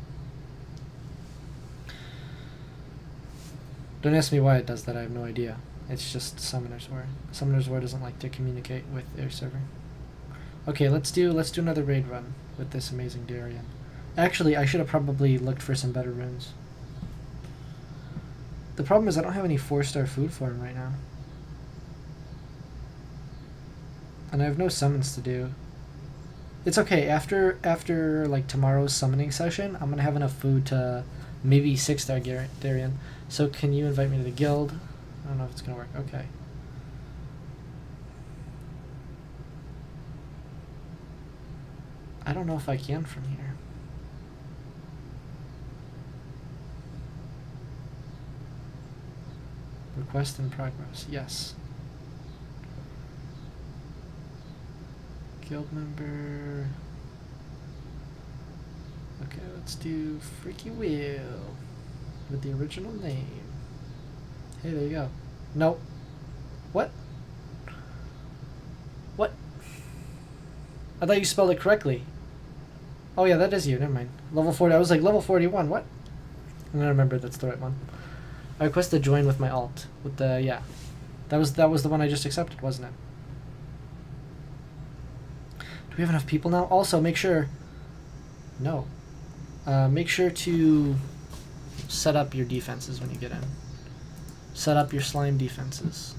Don't ask me why it does that. I have no idea. It's just Summoner's War. Summoner's War doesn't like to communicate with their server. Okay, let's do another raid run with this amazing Darien. Actually, I should have probably looked for some better runes. The problem is I don't have any 4-star food for him right now. And I have no summons to do. It's okay. After like tomorrow's summoning session, I'm gonna have enough food to maybe 6-star Darien. So can you invite me to the guild? I don't know if it's gonna work. Okay. I don't know if I can from here. Request in progress. Yes. Guild member. Okay, let's do Freaky Will with the original name. Hey, there you go. Nope. What? What? I thought you spelled it correctly. Oh yeah, that is you. Never mind. Level 40. I was like level 41. What? And then I remembered that's the right one. I requested join with my alt. With the yeah. That was the one I just accepted, wasn't it? Do we have enough people now? Also, make sure... No. Make sure to set up your defenses when you get in. Set up your slime defenses.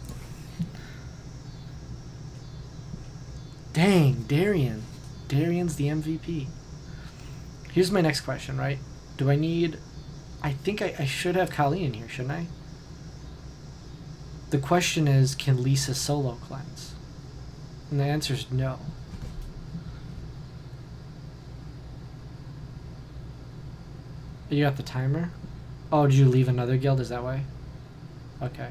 Dang, Darien. Darien's the MVP. Here's my next question, right? Do I need... I think I should have Colleen in here, shouldn't I? The question is, can Lisa solo cleanse? And the answer is no. You got the timer? Oh, did you leave another guild? Is that why? Okay.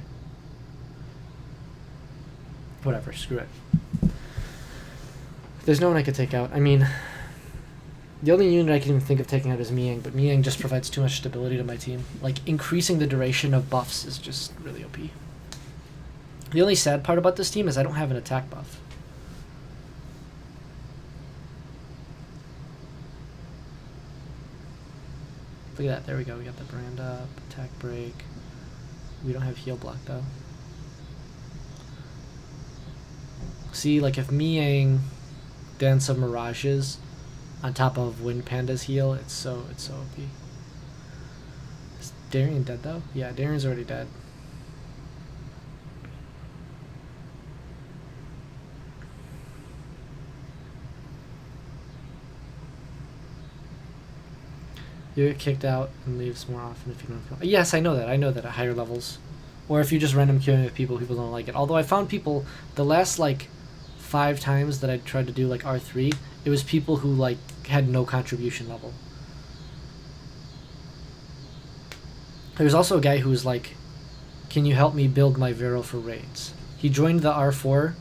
Whatever, screw it. There's no one I could take out. I mean, the only unit I can even think of taking out is Miang, but Miang just provides too much stability to my team. Like, increasing the duration of buffs is just really OP. The only sad part about this team is I don't have an attack buff. Look at that, there we go, we got the brand up, attack break. We don't have heal block though. See, like if Miang Dance of Mirages on top of Wind Panda's heal, it's so OP. Is Darien dead though? Yeah, Darien's already dead. You get kicked out and leaves more often if you don't feel... Yes, I know that. I know that at higher levels. Or if you just random queuing with people don't like it. Although I found people, the last like 5 times that I tried to do like R3, it was people who like had no contribution level. There was also a guy who was like, can you help me build my Vero for raids? He joined the R4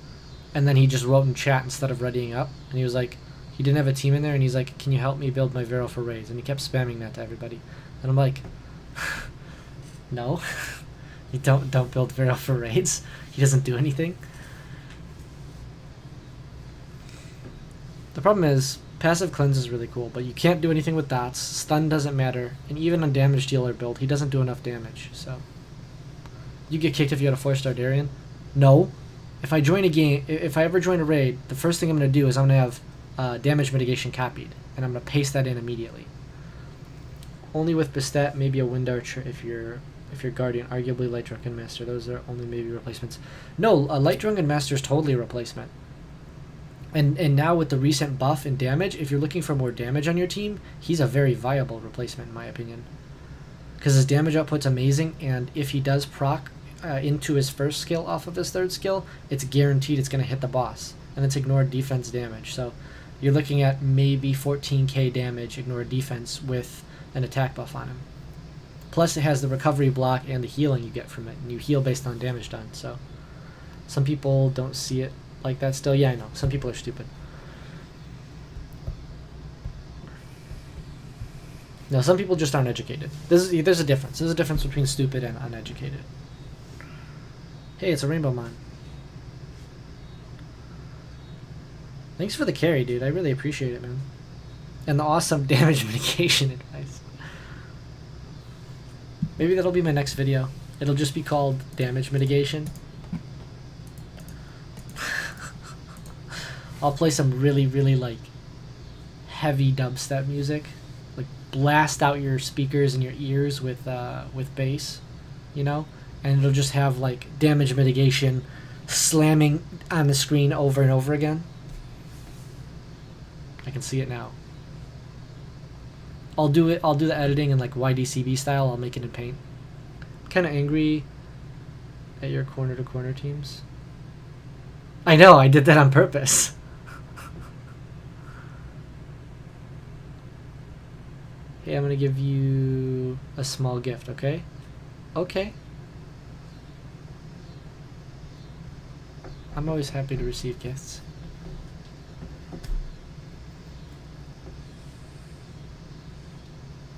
and then he just wrote in chat instead of readying up. And he was like, he didn't have a team in there, and he's like, can you help me build my Vero for raids? And he kept spamming that to everybody. And I'm like, no. You don't build Vero for raids. He doesn't do anything. The problem is, passive cleanse is really cool, but you can't do anything with dots. Stun doesn't matter. And even on damage dealer build, he doesn't do enough damage. So, you get kicked if you had a 4-star Darien? No. If I join a game, if I ever join a raid, the first thing I'm going to do is I'm going to have damage mitigation copied, and I'm going to paste that in immediately. Only with Bastet, maybe a Wind Archer if you're Guardian, arguably Light Drunken Master. Those are only maybe replacements. No, a Light Drunken Master is totally a replacement. And now with the recent buff and damage, if you're looking for more damage on your team, he's a very viable replacement in my opinion. Because his damage output's amazing, and if he does proc into his first skill off of his third skill, it's guaranteed it's going to hit the boss. And it's ignored defense damage. So you're looking at maybe 14k damage ignored defense with an attack buff on him. Plus, it has the recovery block and the healing you get from it, and you heal based on damage done. So, some people don't see it like that still. Yeah, I know. Some people are stupid. No, some people just aren't educated. There's a difference. There's a difference between stupid and uneducated. Hey, it's a rainbow mon. Thanks for the carry, dude. I really appreciate it, man. And the awesome damage mitigation advice. Maybe that'll be my next video. It'll just be called damage mitigation. I'll play some really, really, like, heavy dubstep music. Like, blast out your speakers and your ears with bass, you know? And it'll just have, like, damage mitigation slamming on the screen over and over again. I can see it now. I'll do the editing in, like, YDCB style. I'll make it in Paint. Kind of angry at your corner-to-corner teams. I know, I did that on purpose. Hey, I'm gonna give you a small gift, okay? Okay. I'm always happy to receive gifts.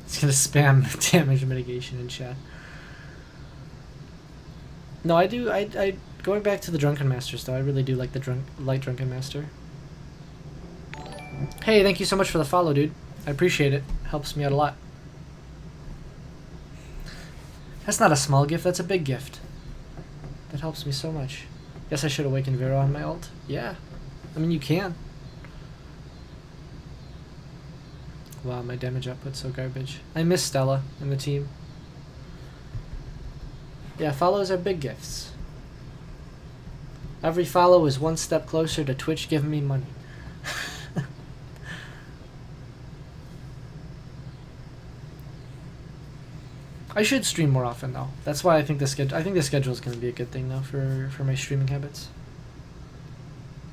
It's gonna spam damage mitigation in chat. No, I do. I going back to the Drunken Masters though. I really do like the light Drunken Master. Hey, thank you so much for the follow, dude. I appreciate it. Helps me out a lot. That's not a small gift. That's a big gift. That helps me so much. Guess I should awaken Vero on my ult. Yeah, I mean you can. Wow, my damage output's so garbage. I miss Stella and the team. Yeah, follows are big gifts. Every follow is one step closer to Twitch giving me money. I should stream more often though. That's why I think the schedule is going to be a good thing though for my streaming habits.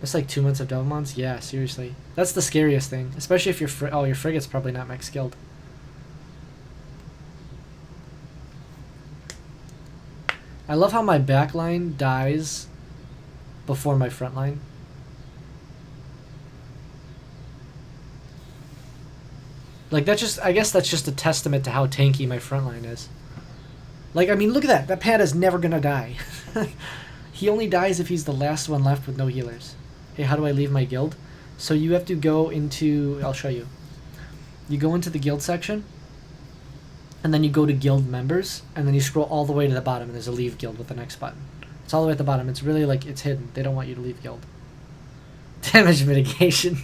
It's like 2 months of double mons. Yeah, seriously. That's the scariest thing, especially if your frigate's probably not max skilled. I love how my backline dies before my front line. Like that just, I guess that's just a testament to how tanky my front line is. Like, I mean, look at that. That Panda's never gonna die. He only dies if he's the last one left with no healers. Hey, how do I leave my guild? So you have to go into, I'll show you. You go into the guild section, and then you go to guild members, and then you scroll all the way to the bottom, and there's a leave guild with the next button. It's all the way at the bottom. It's really like, it's hidden. They don't want you to leave guild. Damage mitigation.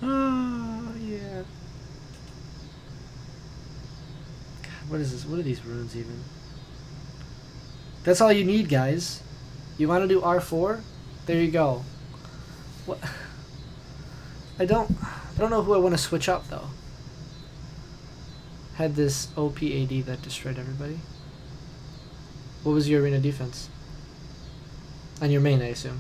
Oh, yeah. God, what is this? What are these runes even? That's all you need, guys. You want to do R4? There you go. What? I don't know who I want to switch up though. Had this OP AD that destroyed everybody. What was your arena defense? On your main, I assume.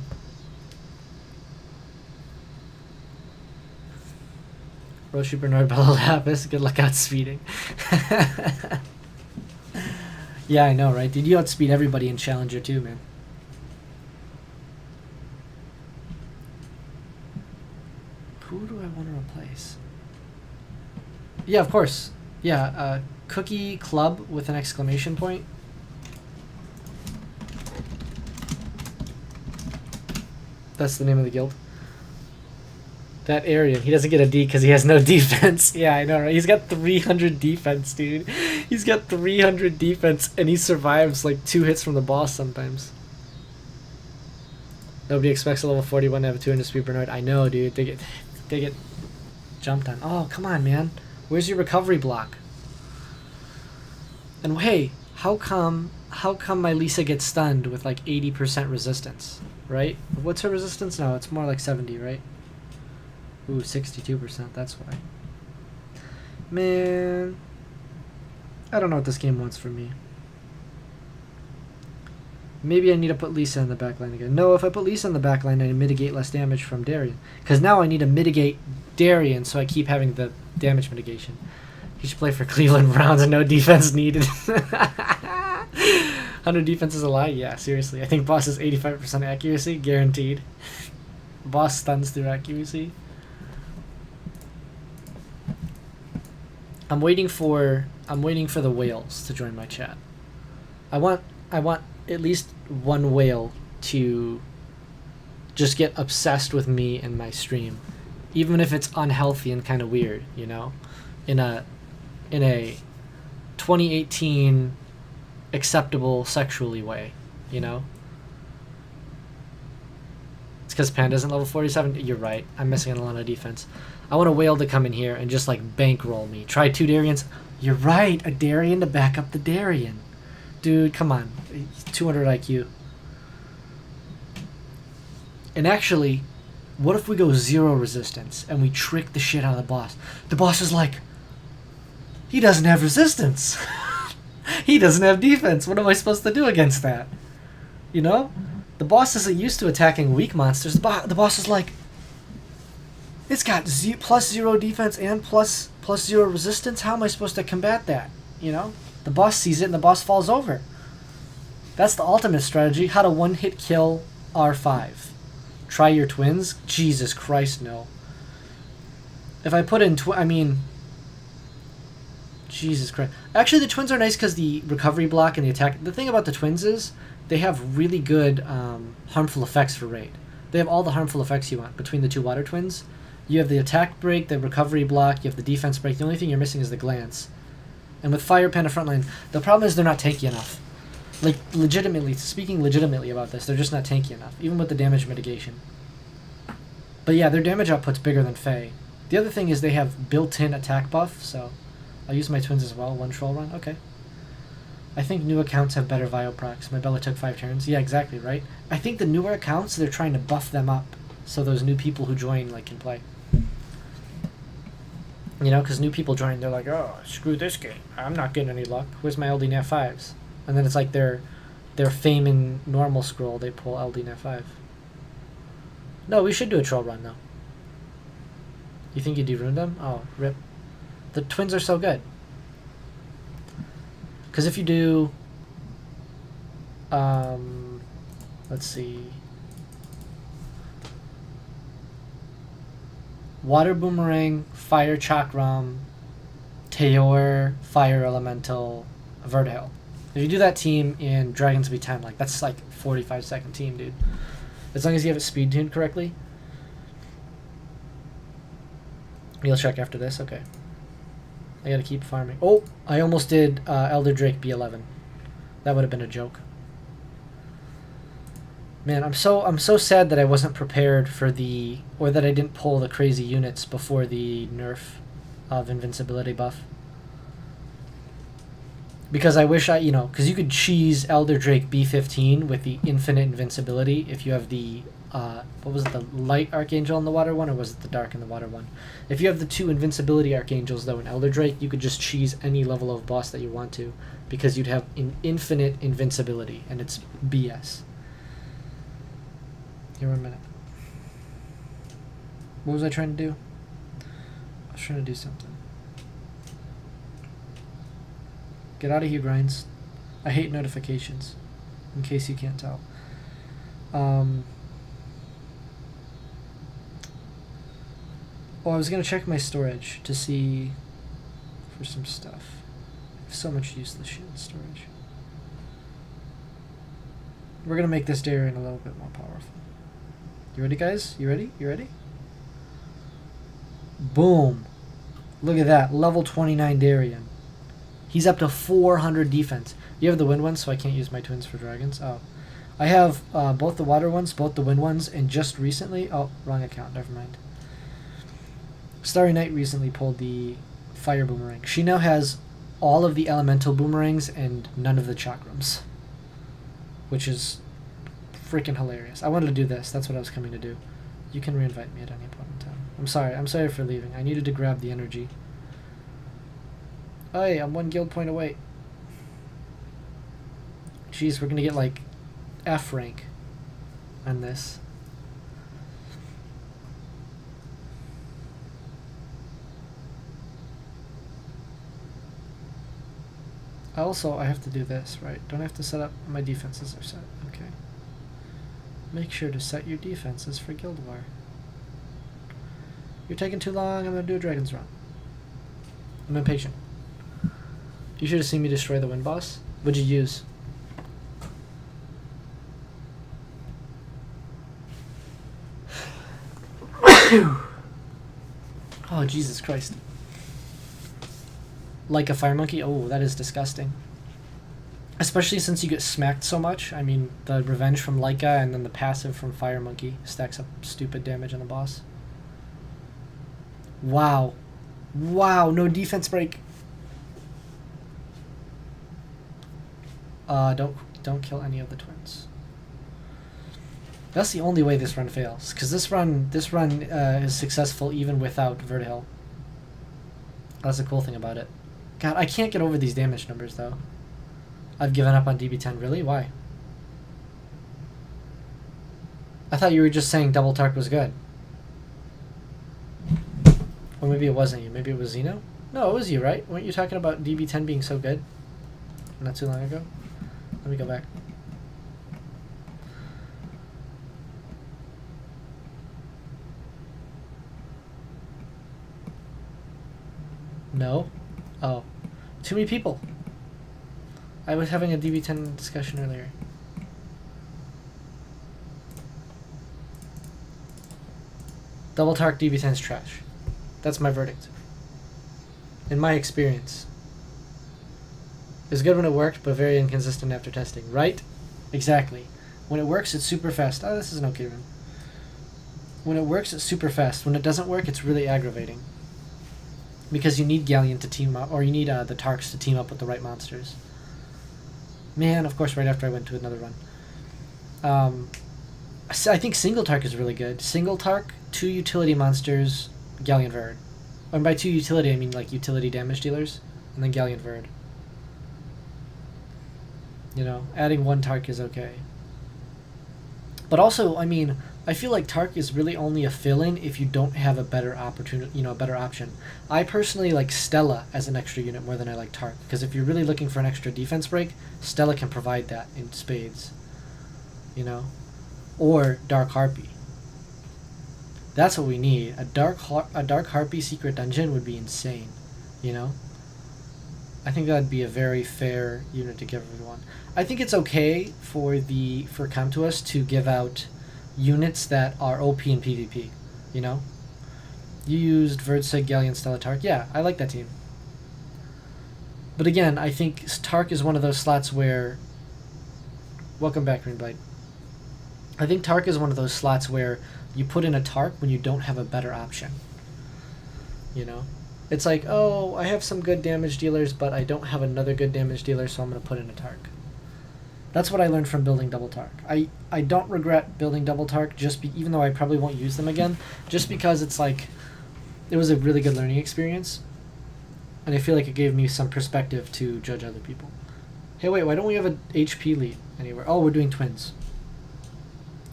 Roshi Bernard Bella Lapis, good luck outspeeding. Yeah, I know, right? Dude, you outspeed everybody in Challenger too, man. Who do I want to replace? Yeah, of course. Yeah, Cookie Club with an exclamation point. That's the name of the guild. That Aryan, he doesn't get a D because he has no defense. Yeah, I know, right? He's got 300 defense, dude. He's got 300 defense, and he survives like 2 hits from the boss sometimes. Nobody expects a level 41 to have a 200 speed Bernard. I know, dude. They get jumped on. Oh, come on, man. Where's your recovery block? And hey, how come my Lisa gets stunned with like 80% resistance, right? What's her resistance? No, it's more like 70, right? Ooh, 62%, that's why. Man, I don't know what this game wants from me. Maybe I need to put Lisa in the backline again. No, if I put Lisa in the backline, I mitigate less damage from Darien. Because now I need to mitigate Darien, so I keep having the damage mitigation. He should play for Cleveland Browns and no defense needed. 100 defense is a lie? Yeah, seriously. I think Boss is 85% accuracy, guaranteed. Boss stuns through accuracy. I'm waiting for the whales to join my chat. I want at least one whale to just get obsessed with me and my stream, even if it's unhealthy and kind of weird, you know, in a 2018 acceptable sexually way, you know. It's because Panda isn't level 47. You're right. I'm missing on a lot of defense. I want a whale to come in here and just like bankroll me. Try 2 Darians. You're right. A Darien to back up the Darien. Dude, come on. 200 IQ. And actually, what if we go 0 resistance and we trick the shit out of the boss? The boss is like, he doesn't have resistance. He doesn't have defense. What am I supposed to do against that? You know? The boss isn't used to attacking weak monsters. The boss is like, it's got plus 0 defense and plus 0 resistance. How am I supposed to combat that? You know? The boss sees it and the boss falls over. That's the ultimate strategy. How to one-hit kill R5. Try your twins? Jesus Christ, no. If I put in Jesus Christ. Actually, the twins are nice because the recovery block and the attack... The thing about the twins is they have really good harmful effects for raid. They have all the harmful effects you want between the 2 water twins. You have the attack break, the recovery block, you have the defense break. The only thing you're missing is the glance. And with Fire Panda Frontline, the problem is they're not tanky enough. Like, speaking legitimately about this, they're just not tanky enough, even with the damage mitigation. But yeah, their damage output's bigger than Faye. The other thing is they have built-in attack buff, so I'll use my twins as well. 1 troll run, okay. I think new accounts have better Vio procs. My Bella took 5 turns. Yeah, exactly, right? I think the newer accounts, they're trying to buff them up so those new people who join like can play. You know, because new people join, they're like, oh, screw this game. I'm not getting any luck. Where's my LD Nat 5s? And then it's like their fame in normal scroll, they pull LD Nat 5. No, we should do a troll run, though. You think you de-ruined them? Oh, rip. The twins are so good. Because if you do... let's see... Water Boomerang, Fire Chakram, Teor, Fire Elemental, Vertihill. If you do that team in Dragons V10, like that's like 45-second team, dude. As long as you have it speed tuned correctly. You'll check after this? Okay. I gotta keep farming. Oh, I almost did Elder Drake B11. That would have been a joke. Man, I'm so sad that I wasn't prepared for or that I didn't pull the crazy units before the nerf of invincibility buff. Because I wish because you could cheese Elder Drake B15 with the infinite invincibility if you have the, what was it, the light Archangel in the water one, or was it the dark in the water one? If you have the 2 invincibility Archangels, though, in Elder Drake, you could just cheese any level of boss that you want to, because you'd have an infinite invincibility, and it's BS. Here, 1 minute. What was I trying to do? I was trying to do something. Get out of here, Grinds. I hate notifications, in case you can't tell. Oh, I was going to check my storage to see for some stuff. I have so much useless shit in storage. We're going to make this Darien a little bit more powerful. You ready, guys? You ready? You ready? Boom. Look at that. Level 29 Darien. He's up to 400 defense. You have the wind ones, so I can't use my twins for dragons. Oh. I have both the water ones, both the wind ones, and just recently... Oh, wrong account. Never mind. Starry Knight recently pulled the fire boomerang. She now has all of the elemental boomerangs and none of the chakrams. Which is freaking hilarious. I wanted to do this. That's what I was coming to do. You can reinvite me at any point in time. I'm sorry. I'm sorry for leaving. I needed to grab the energy. Hey, I'm 1 guild point away. Jeez, we're gonna get like F rank on this. Also, I have to do this, right? Don't I have to set up my defenses are set? Okay. Make sure to set your defenses for Guild War. You're taking too long, I'm gonna do a Dragon's Run. I'm impatient. You should have seen me destroy the wind boss. What'd you use? Oh, Jesus Christ. Like a fire monkey? Oh, that is disgusting. Especially since you get smacked so much. I mean, the revenge from Leica and then the passive from fire monkey stacks up stupid damage on the boss. Wow. Wow, no defense break. Don't kill any of the twins. That's the only way this run fails, because this run is successful even without Vertihill. That's the cool thing about it. God, I can't get over these damage numbers though. I've given up on DB10. Really? Why? I thought you were just saying Double Tark was good. Or maybe it wasn't you. Maybe it was Zeno? No, it was you, right? Weren't you talking about DB10 being so good? Not too long ago? Let me go back. No? Oh. Too many people. I was having a DB10 discussion earlier. Double Tark DB10 is trash. That's my verdict. In my experience. It's good when it worked, but very inconsistent after testing. Right? Exactly. When it works, it's super fast. Oh, this is an okay run. When it works, it's super fast. When it doesn't work, it's really aggravating. Because you need Galleon to team up, or you need the Tarks to team up with the right monsters. Man, of course, right after I went to another run. I think single Tark is really good. Single Tark, 2 utility monsters, Galleon Verd. And by 2 utility, I mean like utility damage dealers, and then Galleon Verd. You know, adding 1 Tark is okay. But also, I mean, I feel like Tark is really only a fill-in if you don't have a better opportunity, you know, a better option. I personally like Stella as an extra unit more than I like Tark, because if you're really looking for an extra defense break, Stella can provide that in spades. You know? Or Dark Harpy. That's what we need. A Dark Harpy secret dungeon would be insane. You know? I think that'd be a very fair unit to give everyone. I think it's okay for Comtuos to give out units that are OP in PvP. You know? You used Verdsig, Galleon, Stella, Tark. Yeah, I like that team. But again, I think Tark is one of those slots where... Welcome back, Greenblight. I think Tark is one of those slots where you put in a Tark when you don't have a better option. You know? It's like, oh, I have some good damage dealers, but I don't have another good damage dealer, so I'm going to put in a Tark. That's what I learned from building Double Tark. I don't regret building Double Tark, even though I probably won't use them again, just because it's like, it was a really good learning experience, and I feel like it gave me some perspective to judge other people. Hey, wait, why don't we have an HP lead anywhere? Oh, we're doing twins.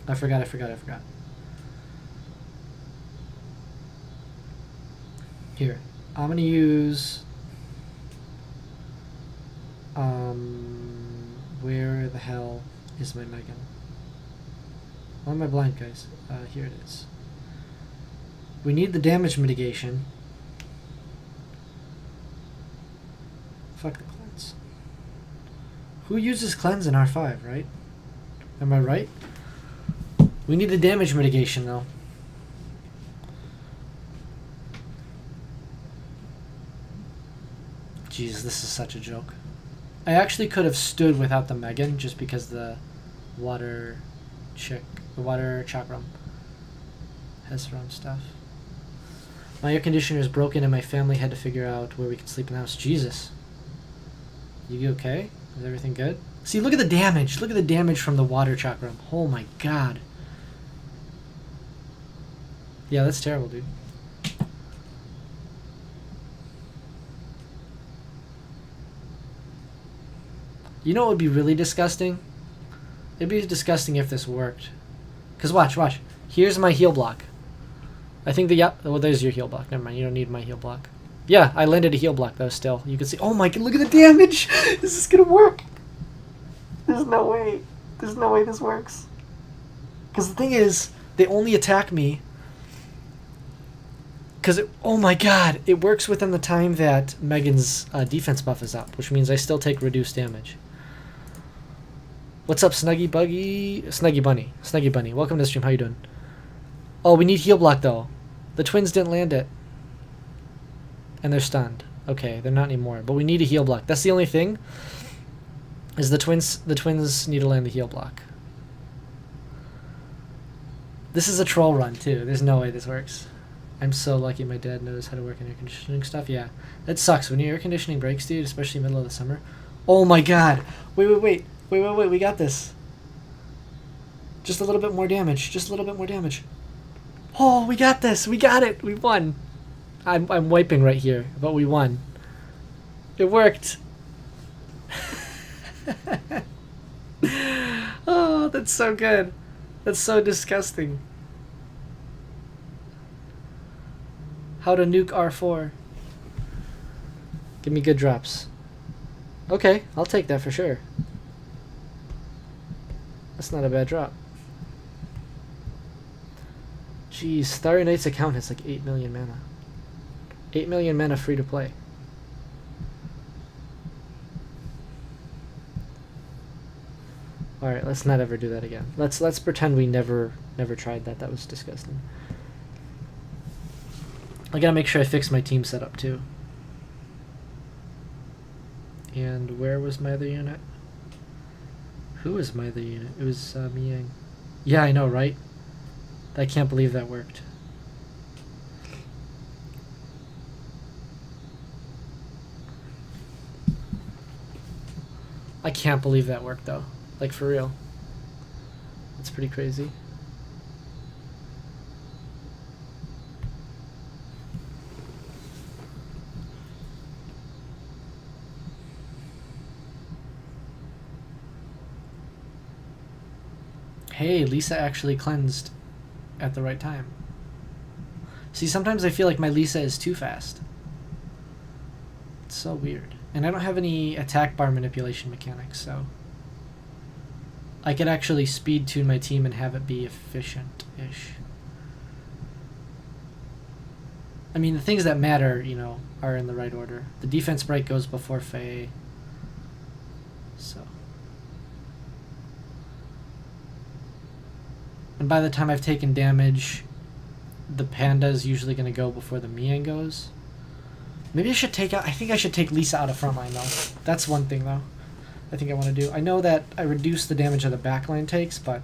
I forgot. Here. I'm going to use... where the hell is my Megan? Why am I blind, guys? Here it is. We need the damage mitigation. Fuck the cleanse. Who uses cleanse in R5, right? Am I right? We need the damage mitigation, though. Jeez, this is such a joke. I actually could have stood without the Megan just because the water chakram has her own stuff. My air conditioner is broken and my family had to figure out where we could sleep in the house. Jesus. You okay? Is everything good? See, look at the damage. Look at the damage from the water chakram. Oh my god. Yeah, that's terrible, dude. You know what would be really disgusting? It'd be disgusting if this worked. Cause watch. Here's my heal block. I think well, there's your heal block. Never mind. You don't need my heal block. Yeah, I landed a heal block though. Still, you can see. Oh my god! Look at the damage. This is gonna work. There's no way. There's no way this works. Cause the thing is, they only attack me. Cause oh my god, it works within the time that Megan's defense buff is up, which means I still take reduced damage. What's up, Snuggy Bunny? Welcome to the stream. How you doing? Oh, we need heal block though. The twins didn't land it. And they're stunned. Okay, they're not anymore. But we need a heal block. That's the only thing. Is the twins need to land the heal block. This is a troll run too. There's no way this works. I'm so lucky my dad knows how to work in air conditioning stuff. Yeah. That sucks when your air conditioning breaks, dude, especially middle of the summer. Oh my god. Wait. We got this. Just a little bit more damage. Oh, we got this. We got it. We won. I'm wiping right here, but we won. It worked. Oh, that's so good. That's so disgusting. How to nuke R4. Give me good drops. Okay, I'll take that for sure. That's not a bad drop. Jeez, Starry Night's account has like 8 million mana. 8 million mana free to play. Alright, let's not ever do that again. Let's pretend we never tried that. That was disgusting. I gotta make sure I fix my team setup too. And where was my other unit? Who was my other unit? It was Miang. Yeah, I know, right? I can't believe that worked. I can't believe that worked though. Like for real. That's pretty crazy. Hey, Lisa actually cleansed at the right time. See, sometimes I feel like my Lisa is too fast. It's so weird. And I don't have any attack bar manipulation mechanics, so I could actually speed tune my team and have it be efficient-ish. I mean, the things that matter, you know, are in the right order. The defense break goes before Faye. So. And by the time I've taken damage, the Panda is usually going to go before the Mian goes. Maybe I should take out... I think I should take Lisa out of frontline, though. That's one thing, though, I think I want to do. I know that I reduce the damage that the backline takes, but...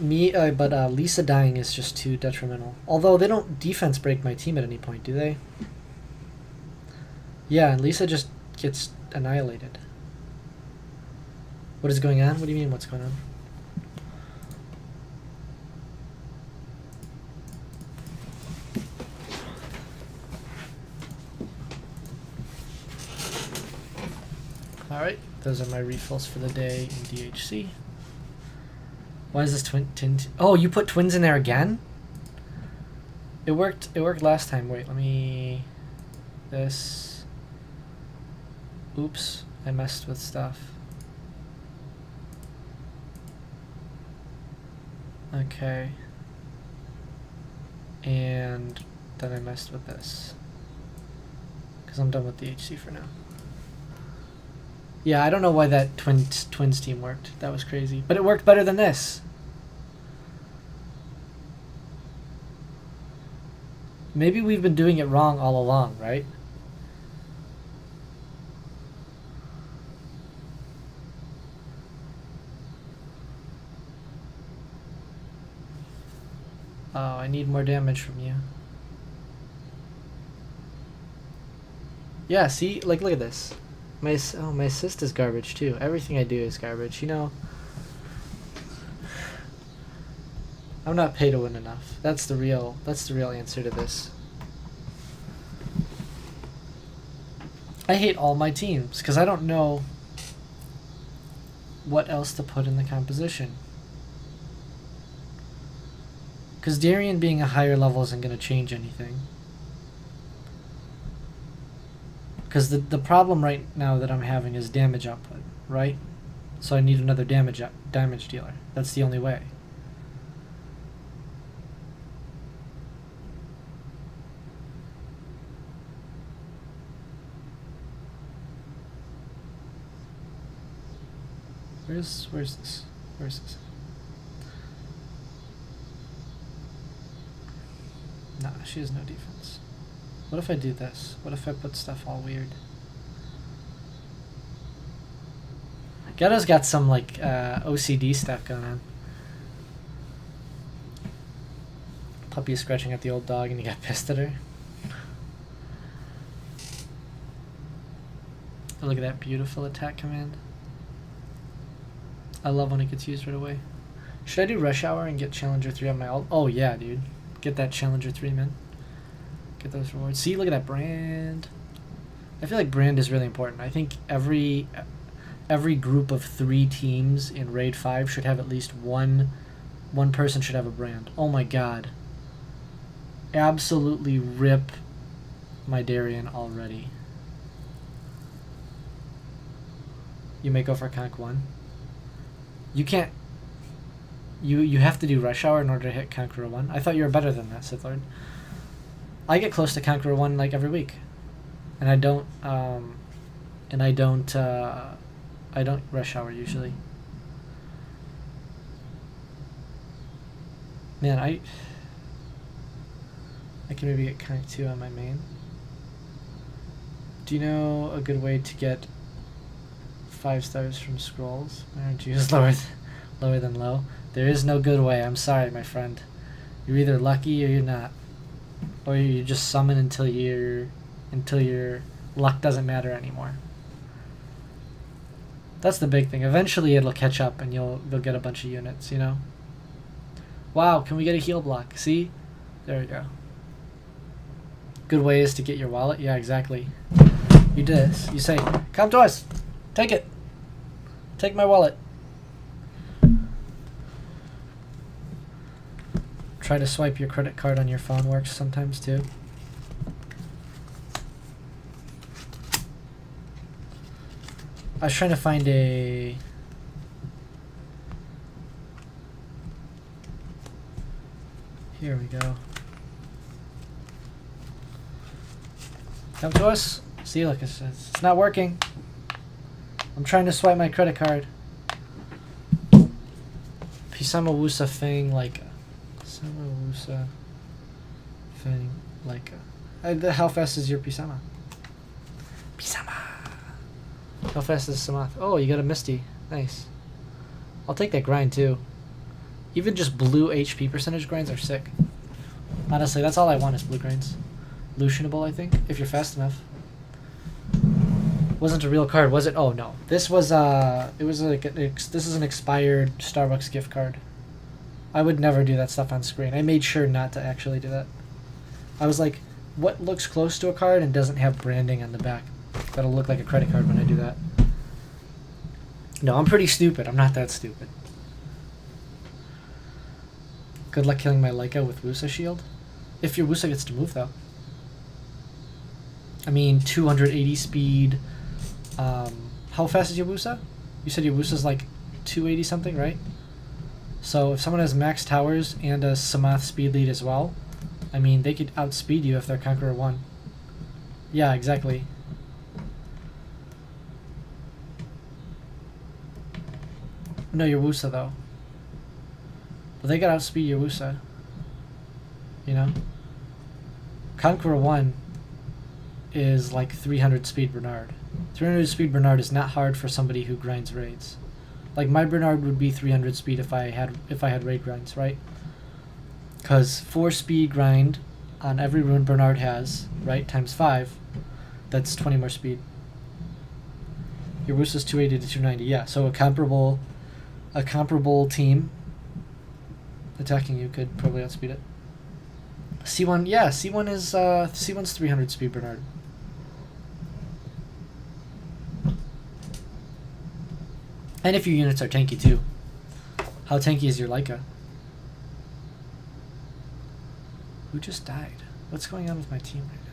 Lisa dying is just too detrimental. Although they don't defense break my team at any point, do they? Yeah, and Lisa just gets annihilated. What is going on? What do you mean, what's going on? Alright, those are my refills for the day in DHC. Why is this twin... Oh, you put twins in there again? It worked last time. Wait, let me... This... Oops, I messed with stuff. Okay. And then I messed with this. Because I'm done with the HC for now. Yeah, I don't know why that twins team worked. That was crazy. But it worked better than this. Maybe we've been doing it wrong all along, right? Oh, I need more damage from you. Yeah, see? Like, look at this. My assist is garbage too. Everything I do is garbage, you know. I'm not pay to win enough. That's the real answer to this. I hate all my teams because I don't know what else to put in the composition. Because Darien being a higher level isn't going to change anything. Because the problem right now that I'm having is damage output, right? So I need another damage dealer. That's the only way. Where's this? Where's this? Nah, she has no defense. What if I do this? What if I put stuff all weird? Ghetto's got some like OCD stuff going on. Puppy is scratching at the old dog and he got pissed at her. Oh, look at that beautiful attack command. I love when it gets used right away. Should I do Rush Hour and get Challenger 3 on my ult? Oh yeah, dude. Get that Challenger 3, man. Get those rewards. See, look at that brand. I feel like brand is really important. I think every group of 3 teams in Raid 5 should have at least one person should have a brand. Oh my god. Absolutely rip my Darien already. You may go for Conk 1. You can't... You have to do Rush Hour in order to hit Conqueror 1. I thought you were better than that, Sith Lord. I get close to Conqueror 1 like every week. And I don't Rush Hour usually. Man, I can maybe get Conk 2 on my main. Do you know a good way to get 5 stars from scrolls? Aren't you lower than low? There is no good way. I'm sorry, my friend. You're either lucky or you're not, or you just summon until your luck doesn't matter anymore. That's the big thing. Eventually, it'll catch up, and you'll get a bunch of units. You know. Wow, can we get a heal block? See, there we go. Good way is to get your wallet. Yeah, exactly. You do this. You say, "Come to us. Take it. Take my wallet." Try to swipe your credit card on your phone works sometimes too. I was trying to find a... Here we go. Come to us. See, look, it's not working. I'm trying to swipe my credit card. Pisama Wusa thing, like... Pisama Wusa thing, like... how fast is your Pisama? Pisama! How fast is Samath? Oh, you got a Misty. Nice. I'll take that grind, too. Even just blue HP percentage grinds are sick. Honestly, that's all I want is blue grinds. Lucianable, I think, if you're fast enough. Wasn't a real card, was it? Oh, no. This was, it was like, this is an expired Starbucks gift card. I would never do that stuff on screen. I made sure not to actually do that. I was like, what looks close to a card and doesn't have branding on the back? That'll look like a credit card when I do that. No, I'm pretty stupid. I'm not that stupid. Good luck killing my Leica with Wusa shield. If your Wusa gets to move, though. I mean, 280 speed. How fast is your Wusa? You said your Wusa's like 280 something, right? So if someone has max towers and a Samath speed lead as well, I mean, they could outspeed you if they're Conqueror 1. Yeah, exactly. No, your Wusa, though. But they could outspeed your Wusa. You know? Conqueror 1 is like 300 speed Bernard. 300 speed Bernard is not hard for somebody who grinds raids. Like, my Bernard would be 300 speed if I had raid grinds, right? Because 4 speed grind on every rune Bernard has, right, times 5, that's 20 more speed. Your Wusa's 280 to 290, yeah. So a comparable team attacking you could probably outspeed it. C1, yeah, C1's 300 speed Bernard. . And if your units are tanky too. How tanky is your Leica? Who just died? What's going on with my team right now?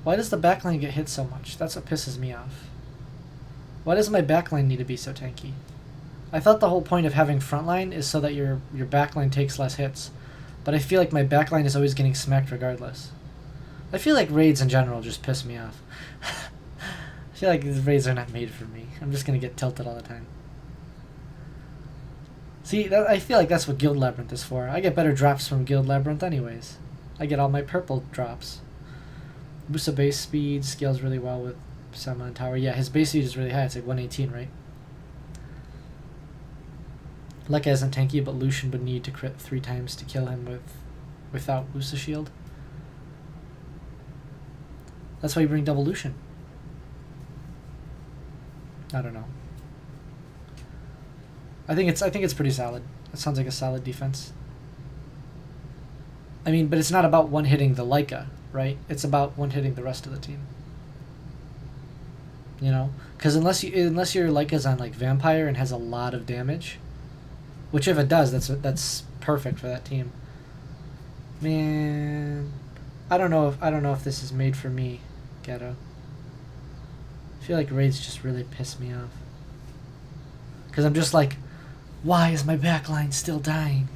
Why does the backline get hit so much? That's what pisses me off. Why does my backline need to be so tanky? I thought the whole point of having frontline is so that your backline takes less hits. But I feel like my backline is always getting smacked regardless. I feel like raids in general just piss me off. I feel like these raids are not made for me. I'm just going to get tilted all the time. See, I feel like that's what Guild Labyrinth is for. I get better drops from Guild Labyrinth anyways. I get all my purple drops. Boosts the base speed, scales really well with Sama and Tower. Yeah, his base speed is really high. It's like 118, right? Leica isn't tanky, but Lucian would need to crit 3 times to kill him without boost the shield. That's why you bring double Lucian. I don't know. I think it's pretty solid. That sounds like a solid defense. I mean, but it's not about one-hitting the Leica, right? It's about one-hitting the rest of the team. You know? Because unless your Leica's on like Vampire and has a lot of damage, which if it does, that's perfect for that team. Man, I don't know if this is made for me, Ghetto. I feel like raids just really piss me off. Because I'm just like, why is my backline still dying?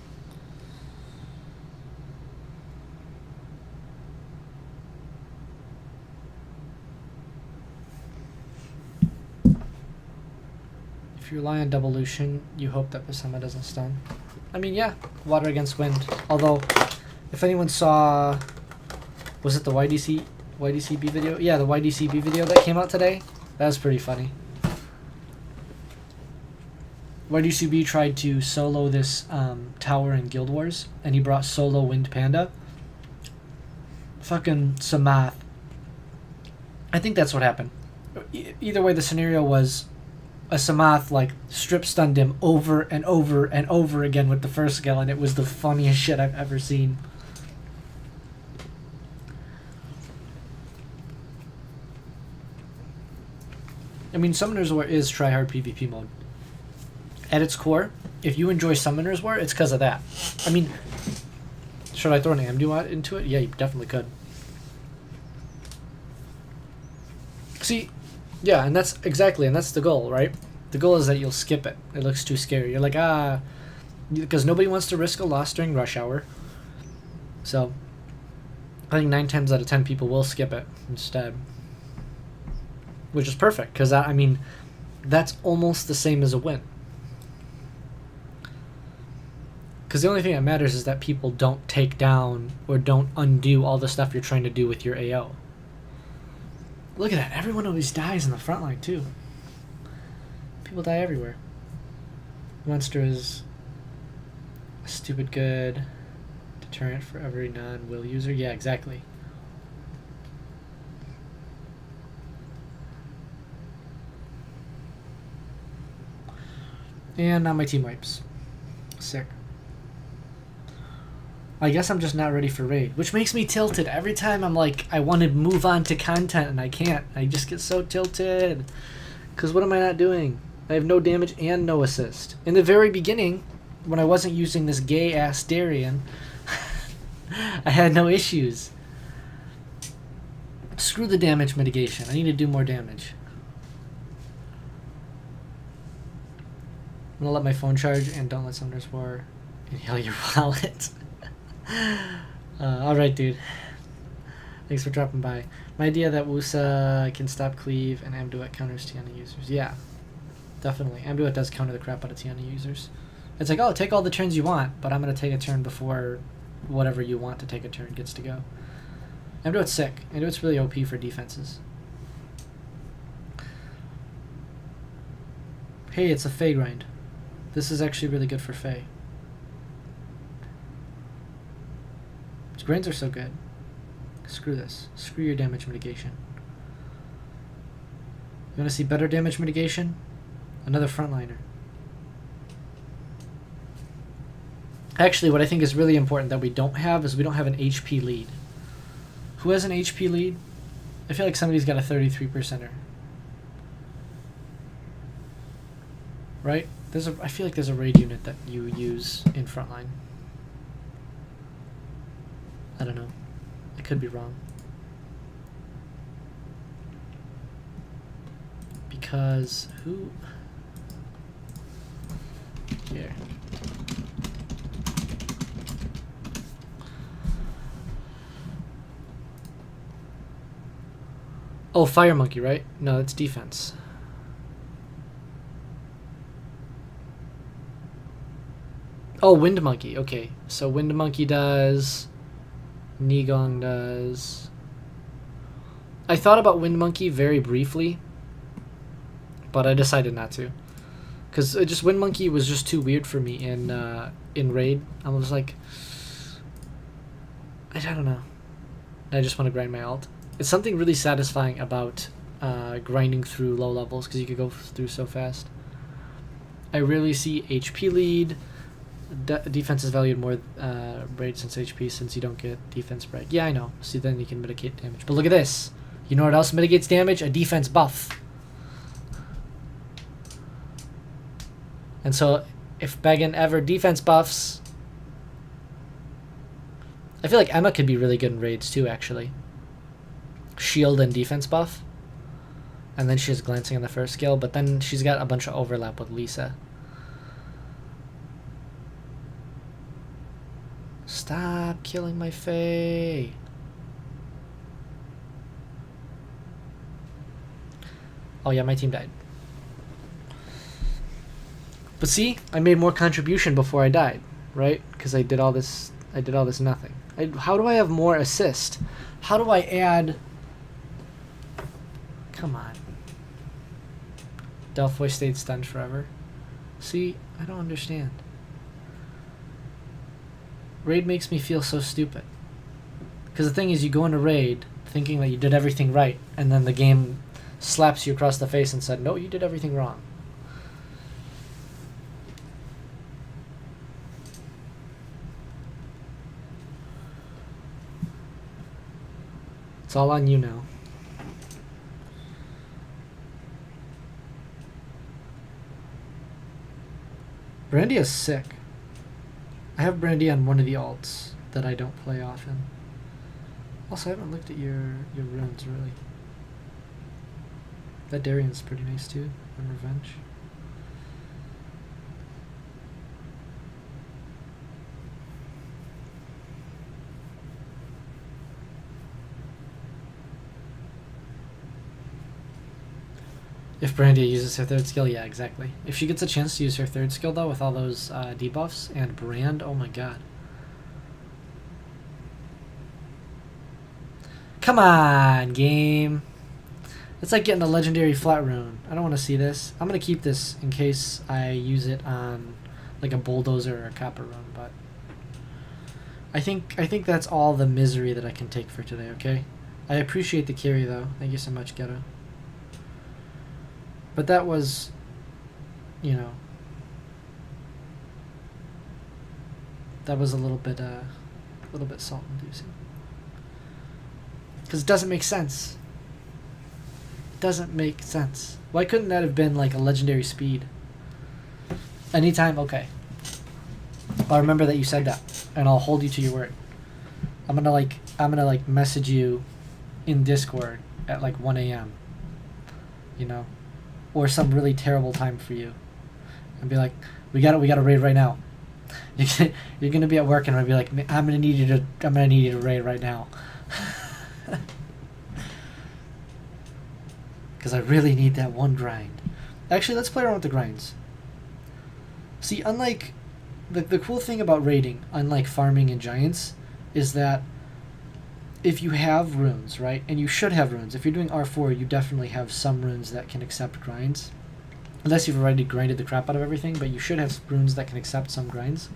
If you rely on double Lucian, you hope that Pisama doesn't stun. I mean, yeah, water against wind. Although, if anyone saw, was it the YDCB video? Yeah, the YDCB video that came out today. That was pretty funny. YDCB tried to solo this tower in Guild Wars, and he brought solo Wind Panda. Fucking Samath. I think that's what happened. Either way, the scenario was a Samath like strip stunned him over and over and over again with the first skill, and it was the funniest shit I've ever seen. I mean, Summoner's War is tryhard PvP mode. At its core, if you enjoy Summoner's War, it's because of that. I mean, should I throw an Amduat into it? Yeah, you definitely could. See, yeah, and that's the goal, right? The goal is that you'll skip it. It looks too scary. You're like, because nobody wants to risk a loss during rush hour. So, I think 9 times out of 10 people will skip it instead. Which is perfect, because I mean, that's almost the same as a win. Because the only thing that matters is that people don't take down or don't undo all the stuff you're trying to do with your AO. Look at that. Everyone always dies in the front line, too. People die everywhere. Monster is a stupid good deterrent for every non-will user. Yeah, exactly. And now my team wipes. Sick. I guess I'm just not ready for raid, which makes me tilted. Every time I'm like, I want to move on to content and I can't. I just get so tilted. Because what am I not doing? I have no damage and no assist. In the very beginning, when I wasn't using this gay-ass Darien, I had no issues. Screw the damage mitigation. I need to do more damage. I'm going to let my phone charge and don't let Summoner's War inhale your wallet. Alright, dude. Thanks for dropping by. My idea that Wusa can stop cleave and Amduet counters Tiana users. Yeah, definitely. Amduet does counter the crap out of Tiana users. It's like, oh, take all the turns you want, but I'm going to take a turn before whatever you want to take a turn gets to go. Amduet's sick. Amduet's really OP for defenses. Hey, it's a Fey grind. This is actually really good for Fey. Grinds are so good. Screw this. Screw your damage mitigation. You want to see better damage mitigation? Another frontliner. Actually, what I think is really important that we don't have is we don't have an HP lead. Who has an HP lead? I feel like somebody's got a 33%er. Right? I feel like there's a raid unit that you use in frontline. I don't know. I could be wrong. Because who? Here. Oh, Fire Monkey, right? No, it's defense. Oh, Wind Monkey. Okay, so Wind Monkey does. Nigong does. I thought about Wind Monkey very briefly, but I decided not to, because just Wind Monkey was just too weird for me in raid. I was like, I don't know. I just want to grind my alt. It's something really satisfying about grinding through low levels because you could go through so fast. I rarely see HP lead. Defense is valued more raid since HP, since you don't get defense break. Yeah, I know. See, then you can mitigate damage. But look at this. You know what else mitigates damage? A defense buff. And so, if Began ever defense buffs, I feel like Emma could be really good in raids too, actually. Shield and defense buff. And then she has glancing on the first skill, but then she's got a bunch of overlap with Lisa. Stop killing my Fae. Oh yeah, my team died. But see, I made more contribution before I died, right? Because I did all this nothing. How do I have more assist? How do I add... Come on. Delphoy stayed stunned forever. See, I don't understand. Raid makes me feel so stupid. Because the thing is, you go into raid thinking that you did everything right, and then the game slaps you across the face and said, no, you did everything wrong. It's all on you now. Brandy is sick. I have Brandy on one of the alts that I don't play often. Also, I haven't looked at your runes, really. That Darian's pretty nice, too, on Revenge. If Brandy uses her third skill, yeah, exactly. If she gets a chance to use her third skill, though, with all those debuffs and Brand, oh my god. Come on, game. It's like getting a legendary flat rune. I don't want to see this. I'm going to keep this in case I use it on like a bulldozer or a copper rune, but I think that's all the misery that I can take for today, okay? I appreciate the carry, though. Thank you so much, Ghetto. But that was, you know, that was a little bit salt-inducing. Because it doesn't make sense. It doesn't make sense. Why couldn't that have been like a legendary speed? Anytime? Okay. I'll remember that you said that, and I'll hold you to your word. I'm gonna message you in Discord at like 1 a.m. You know? Or some really terrible time for you, and be like, we got to raid right now. You're gonna be at work, and I'll be like, I'm gonna need you to raid right now, because I really need that one grind. Actually, let's play around with the grinds. See, unlike the cool thing about raiding, unlike farming in Giants, is that if you have runes, right, and you should have runes. If you're doing R4, you definitely have some runes that can accept grinds. Unless you've already grinded the crap out of everything, but you should have runes that can accept some grinds.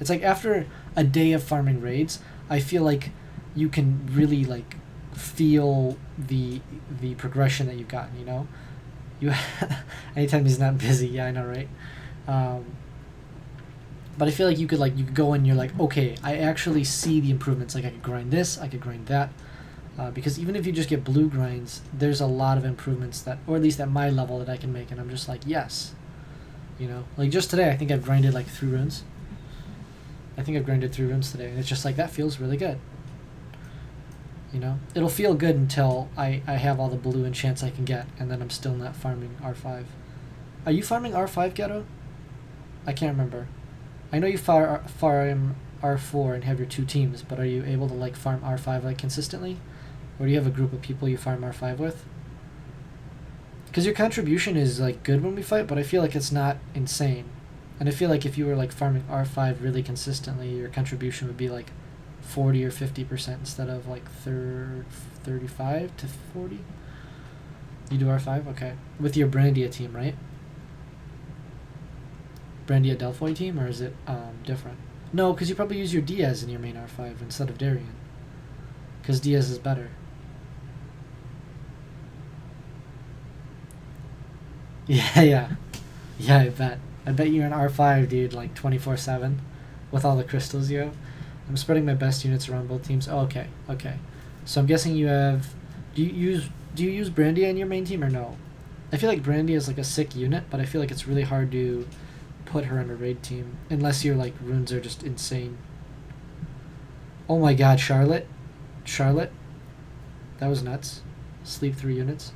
It's like after a day of farming raids, I feel like you can really like feel the progression that you've gotten, you know? Anytime he's not busy, yeah, I know, right? But I feel like you could go and you're like, okay, I actually see the improvements. Like I could grind this, I could grind that. Because even if you just get blue grinds, there's a lot of improvements that, or at least at my level, that I can make, and I'm just like, yes. You know, like just today, I think I've grinded like 3 runes. I think I've grinded 3 runes today, and it's just like, that feels really good. You know, it'll feel good until I have all the blue enchants I can get, and then I'm still not farming R5. Are you farming R5, Ghetto? I can't remember. I know you farm R4 and have your 2 teams, but are you able to like farm R5 like consistently? Or do you have a group of people you farm R5 with? Because your contribution is like good when we fight, but I feel like it's not insane. And I feel like if you were like farming R5 really consistently, your contribution would be like 40 or 50% instead of like 35 to 40. You do R5? Okay. With your Brandia team, right? Brandia Delphoid team, or is it different? No, because you probably use your Diaz in your main R5 instead of Darien. Because Diaz is better. Yeah. Yeah, I bet. I bet you're an R5, dude, like 24/7 with all the crystals you have. I'm spreading my best units around both teams. Oh, okay. So I'm guessing you have... Do you use Brandia in your main team or no? I feel like Brandia is like a sick unit, but I feel like it's really hard to put her on a raid team unless your like runes are just insane. Oh my god, Charlotte. That was nuts. Sleep 3 units.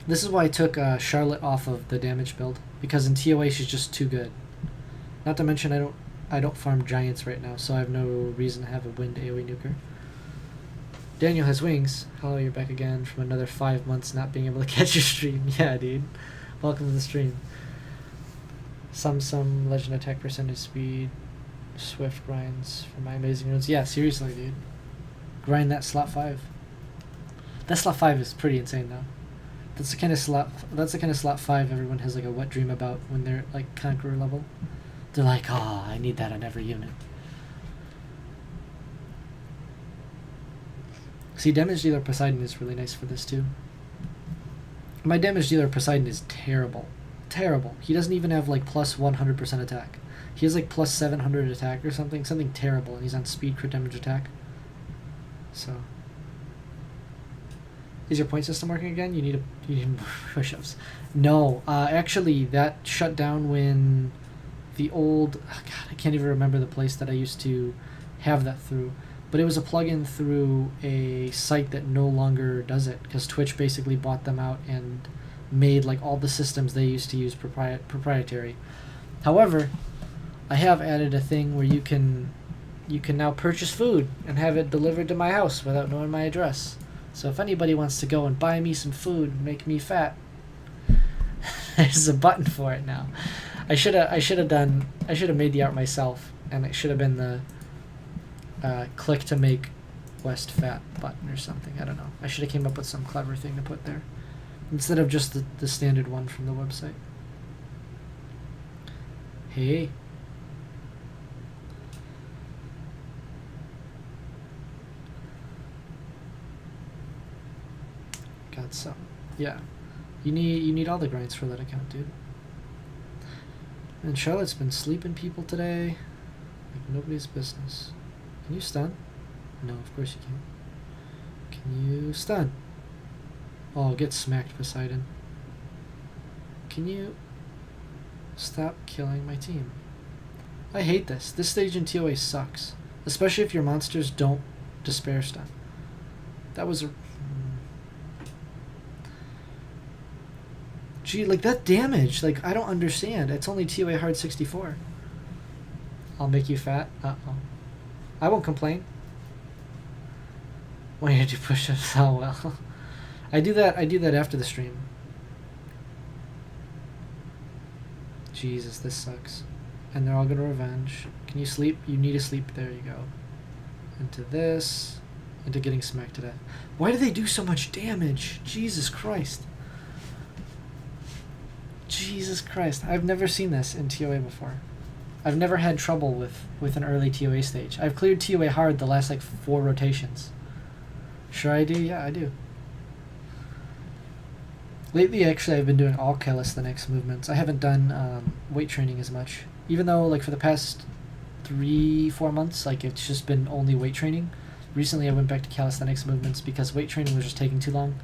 This is why I took Charlotte off of the damage build, because in TOA she's just too good. Not to mention I don't farm giants right now, so I have no reason to have a wind AoE nuker. Daniel has wings. Hello, you're back again from another 5 months not being able to catch your stream. Yeah, dude. Welcome to the stream. Some legend attack percentage speed, swift grinds for my amazing runes. Yeah, seriously, dude. Grind that slot 5. That slot 5 is pretty insane though. That's the kind of slot 5 everyone has like a wet dream about when they're like conqueror level. They're like, oh, I need that on every unit. See, damage dealer Poseidon is really nice for this too. My damage dealer Poseidon is terrible. He doesn't even have like plus 100% attack. He has like plus 700 attack or something terrible, and he's on speed crit damage attack. So, is your point system working again? You need more push-ups. No, actually that shut down when the old... Oh God, I can't even remember the place that I used to have that through. But it was a plugin through a site that no longer does it, because Twitch basically bought them out and made like all the systems they used to use proprietary. However, I have added a thing where you can now purchase food and have it delivered to my house without knowing my address. So if anybody wants to go and buy me some food and make me fat, there's a button for it now. I should have made the art myself, and it should have been the click to make West fat button or something. I don't know. I should have came up with some clever thing to put there instead of just the standard one from the website. Hey. Got some. Yeah. You need all the grinds for that account, dude. And Charlotte's been sleeping people today like nobody's business. Can you stun? No, of course you can't. Can you stun? Oh, get smacked, Poseidon. Can you stop killing my team? I hate this. This stage in TOA sucks. Especially if your monsters don't despair stun. That was a... Gee, like that damage, like I don't understand. It's only TOA hard 64. I'll make you fat. Uh-oh. I won't complain. Why did you push ups? Oh well. I do that after the stream. Jesus, this sucks. And they're all gonna revenge. Can you sleep? You need to sleep. There you go. Into this. Into getting smacked to death. Why do they do so much damage? Jesus Christ. Jesus Christ. I've never seen this in TOA before. I've never had trouble with an early TOA stage. I've cleared TOA hard the last like 4 rotations. Sure I do? Yeah, I do. Lately, actually, I've been doing all calisthenics movements. I haven't done weight training as much. Even though, like, for the past 3-4 months, like, it's just been only weight training. recently I went back to calisthenics movements because weight training was just taking too long.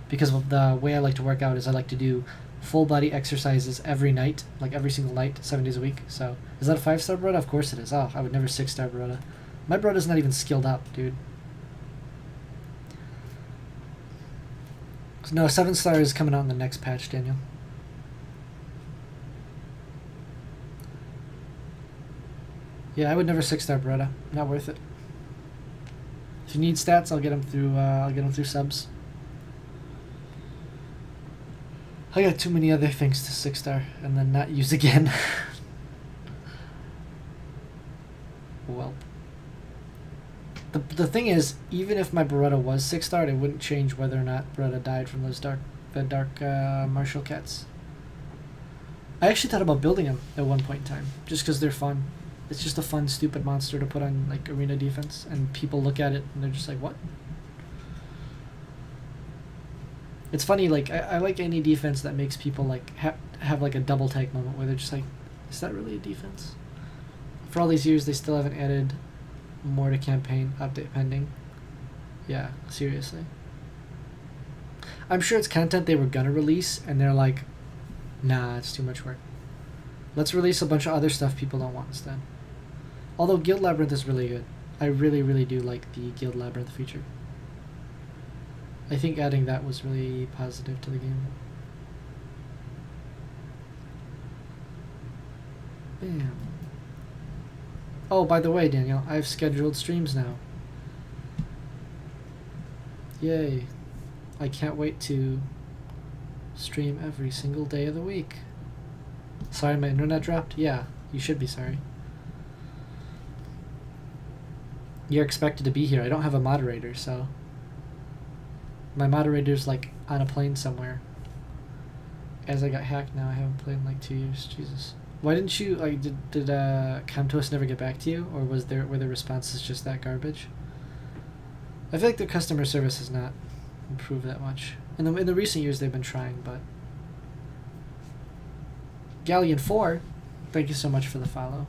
Because the way I like to work out is I like to do full body exercises every night, like every single night, 7 days a week. So, is that a 5-star Beretta? Of course it is. Oh, I would never 6-star Beretta. My Beretta's not even skilled up, dude. No, 7-star is coming out in the next patch, Daniel. Yeah, I would never 6-star Beretta. Not worth it. If you need stats, I'll get them through subs. I got too many other things to 6-star and then not use again. Well, the thing is, even if my Beretta was 6-starred, it wouldn't change whether or not Beretta died from those dark Marshall cats. I actually thought about building them at one point in time, just because they're fun. It's just a fun, stupid monster to put on like arena defense, and people look at it and they're just like, "What?" It's funny, like I like any defense that makes people like have like a double take moment where they're just like, "Is that really a defense?" For all these years, they still haven't added more to campaign update pending. Yeah, seriously. I'm sure it's content they were gonna release, and they're like, "Nah, it's too much work. Let's release a bunch of other stuff people don't want instead." Although Guild Labyrinth is really good. I really, really do like the Guild Labyrinth feature. I think adding that was really positive to the game. Bam. Oh, by the way, Daniel, I have scheduled streams now. Yay. I can't wait to stream every single day of the week. Sorry, my internet dropped? Yeah, you should be sorry. You're expected to be here. I don't have a moderator, so... My moderator's, like, on a plane somewhere. As I got hacked now, I haven't played in, like, 2 years. Jesus. Why didn't you, like, did Comtoast never get back to you? Or were their responses just that garbage? I feel like their customer service has not improved that much. In the recent years, they've been trying, but... Galleon4, thank you so much for the follow.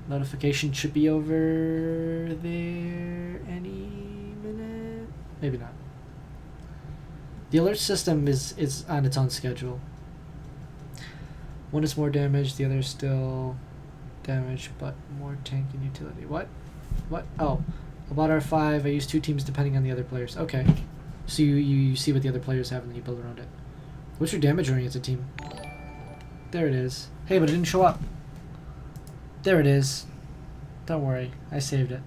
Notification should be over there any minute. Maybe not. The alert system is on its own schedule. One is more damage, the other is still damage, but more tank and utility. What? What? Oh, about R5, I use 2 teams depending on the other players. Okay. So you see what the other players have and then you build around it. What's your damage-oriented team? There it is. Hey, but it didn't show up. There it is. Don't worry, I saved it.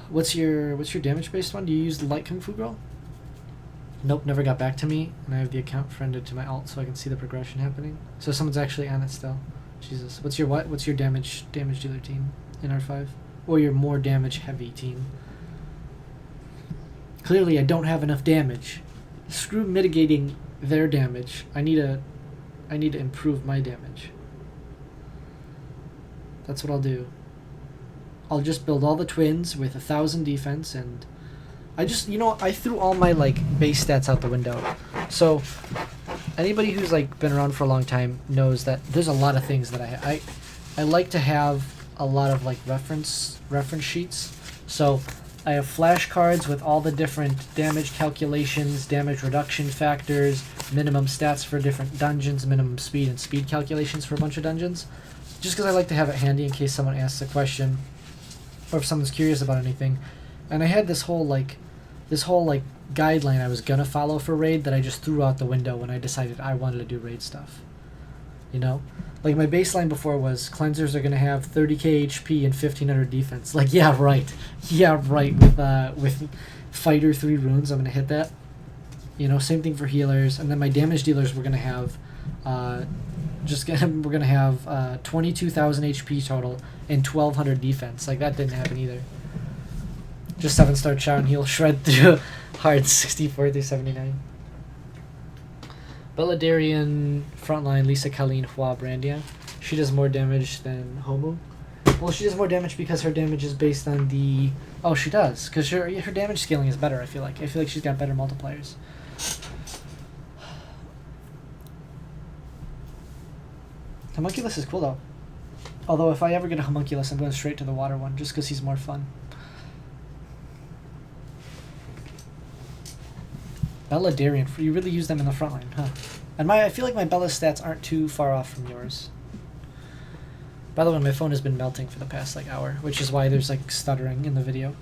What's your damage-based one? Do you use the Light Kung Fu Girl? Nope, never got back to me, and I have the account friended to my alt so I can see the progression happening. So someone's actually on it still. Jesus. What's your what? What's your damage dealer team in R5? Or your more damage-heavy team? Clearly, I don't have enough damage. Screw mitigating their damage. I need to improve my damage. That's what I'll do. I'll just build all the twins with 1,000 defense, and I just, I threw all my like base stats out the window. So anybody who's like been around for a long time knows that there's a lot of things that I like to have a lot of like reference sheets. So I have flashcards with all the different damage calculations, damage reduction factors, minimum stats for different dungeons, minimum speed and speed calculations for a bunch of dungeons. Just because I like to have it handy in case someone asks a question or if someone's curious about anything. And I had this whole guideline I was gonna follow for raid that I just threw out the window when I decided I wanted to do raid stuff. Like my baseline before was cleansers are gonna have 30k HP and 1500 defense. Like, yeah, right. With fighter 3 runes, I'm gonna hit that. Same thing for healers. And then my damage dealers were gonna have we're gonna have 22,000 HP total and 1200 defense. Like, that didn't happen either. Just 7-star Chow and heal shred through hard 64 through 79. Belladarian frontline Lisa Colleen Hua Brandia. She does more damage than Homu. Well, she does more damage because her damage is based on the... Oh, she does, because her damage scaling is better, I feel like. I feel like she's got better multipliers. Homunculus is cool, though. Although if I ever get a homunculus, I'm going straight to the water one, just because he's more fun. Bella Darien, you really use them in the front line, huh? And I feel like my Bella stats aren't too far off from yours. By the way, my phone has been melting for the past like hour, which is why there's like stuttering in the video.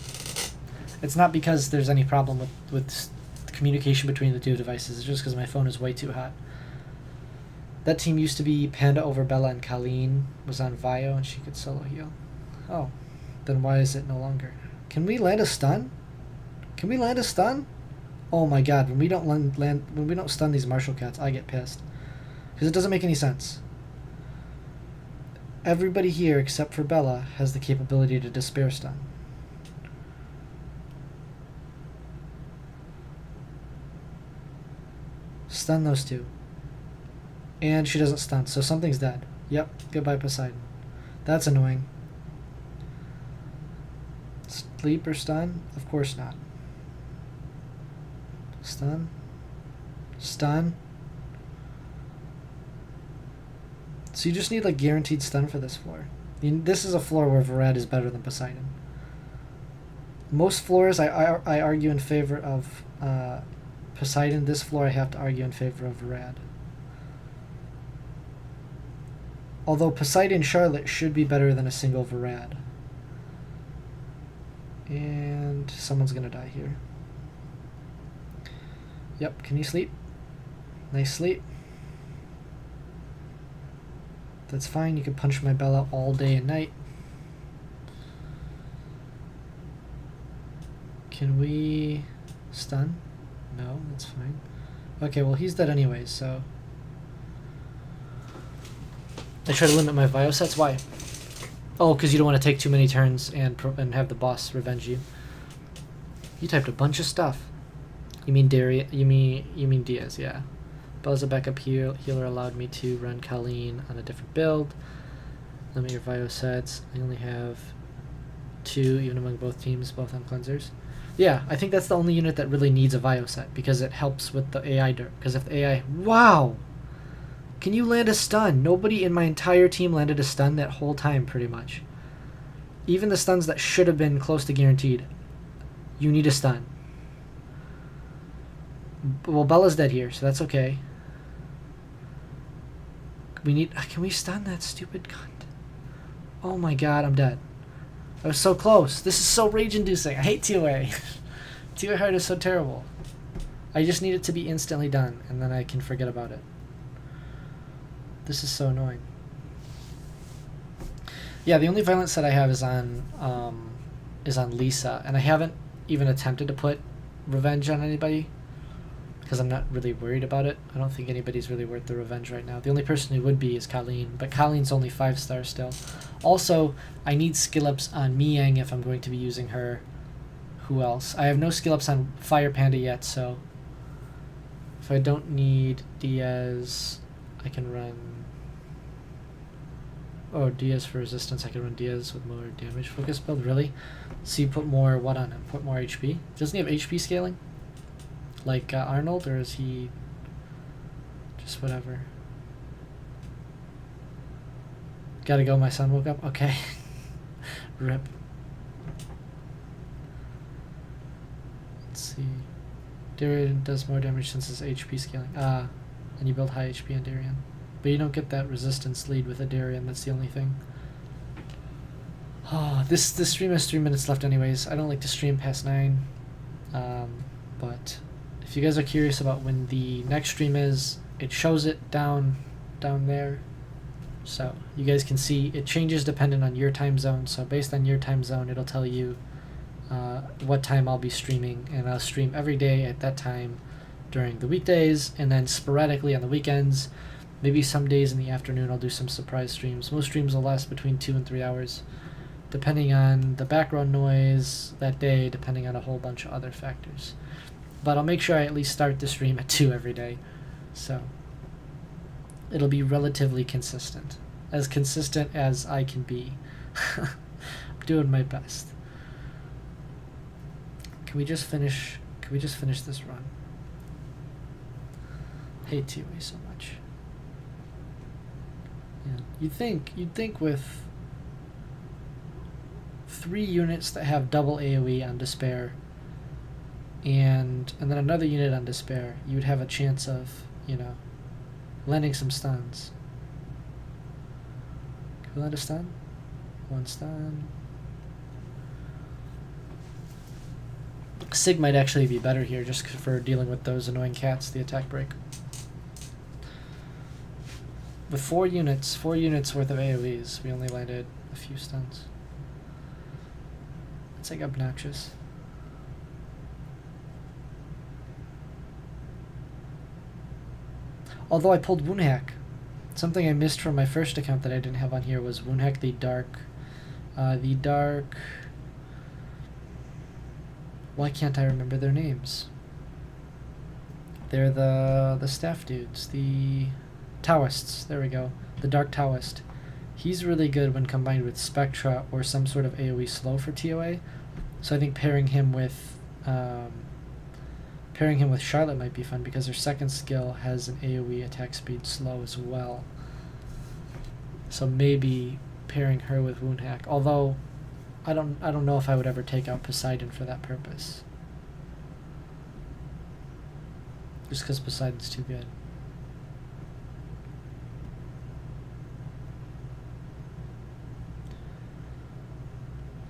It's not because there's any problem with communication between the two devices, it's just because my phone is way too hot. That team used to be Panda over Bella, and Colleen was on Vio and she could solo heal. Oh, then why is it no longer? Can we land a stun? Can we land a stun? Oh my god, when we don't when we don't stun these Marshall cats, I get pissed. Because it doesn't make any sense. Everybody here except for Bella has the capability to despair stun. Stun those two. And she doesn't stun, so something's dead. Yep, goodbye Poseidon. That's annoying. Sleep or stun? Of course not. Stun? Stun? So you just need like guaranteed stun for this floor. This is a floor where Varad is better than Poseidon. Most floors I argue in favor of Poseidon. This floor I have to argue in favor of Varad. Although Poseidon Charlotte should be better than a single Varad. And someone's gonna die here. Yep, can you sleep? Nice sleep. That's fine, you can punch my Bella all day and night. Can we stun? No, that's fine. Okay, well he's dead anyways, so... I try to limit my Vio sets. Why? Oh, because you don't want to take too many turns and have the boss revenge you. You typed a bunch of stuff. You mean Darius? You mean Diaz? Yeah. Bella's a backup healer allowed me to run Colleen on a different build. Limit your Vio sets. I only have 2, even among both teams, both on cleansers. Yeah, I think that's the only unit that really needs a Vio set because it helps with the AI dirt. Because if the AI, wow. Can you land a stun? Nobody in my entire team landed a stun that whole time, pretty much. Even the stuns that should have been close to guaranteed. You need a stun. Well, Bella's dead here, so that's okay. We need... Can we stun that stupid cunt? Oh my god, I'm dead. I was so close. This is so rage-inducing. I hate TOA. TOA hard is so terrible. I just need it to be instantly done, and then I can forget about it. This is so annoying. Yeah, the only violent set I have is on Lisa, and I haven't even attempted to put revenge on anybody because I'm not really worried about it. I don't think anybody's really worth the revenge right now. The only person who would be is Colleen, but Colleen's only 5-star still. Also, I need skill ups on Miang if I'm going to be using her. Who else? I have no skill ups on Fire Panda yet, so if I don't need Diaz, I can run... Oh, Diaz for resistance. I can run Diaz with more damage focus build. Really? So you put more what on him? Put more HP? Doesn't he have HP scaling? Like Arnold, or is he just whatever? Gotta go, my son woke up. Okay. Rip. Let's see. Darian does more damage since his HP scaling. And you build high HP on Darian. But you don't get that resistance lead with a Darian, that's the only thing. Oh, this stream has 3 minutes left anyways. I don't like to stream past 9. But if you guys are curious about when the next stream is, it shows it down there. So you guys can see it changes dependent on your time zone. So based on your time zone, it'll tell you what time I'll be streaming. And I'll stream every day at that time during the weekdays, and then sporadically on the weekends. Maybe some days in the afternoon I'll do some surprise streams. Most streams will last between 2 and 3 hours, depending on the background noise that day, depending on a whole bunch of other factors. But I'll make sure I at least start the stream at 2 every day. So it'll be relatively consistent. As consistent as I can be. I'm doing my best. Can we just finish this run? Hate TOA so much. Yeah. You'd think with 3 units that have double AoE on Despair, and then another unit on Despair, you would have a chance of, you know, landing some stuns. Can we land a stun? 1 stun. Sig might actually be better here just for dealing with those annoying cats, the attack break. With 4 units worth of AoEs, we only landed a few stuns. It's like obnoxious. Although I pulled Wound Hack. Something I missed from my first account that I didn't have on here was Wound Hack the Dark. Why can't I remember their names? They're the staff dudes, the Taoists. There we go. The Dark Taoist. He's really good when combined with Spectra or some sort of AoE slow for TOA. So I think pairing him with Charlotte might be fun because her second skill has an AoE attack speed slow as well. So maybe pairing her with Wound Hack. Although I don't know if I would ever take out Poseidon for that purpose. Just because Poseidon's too good.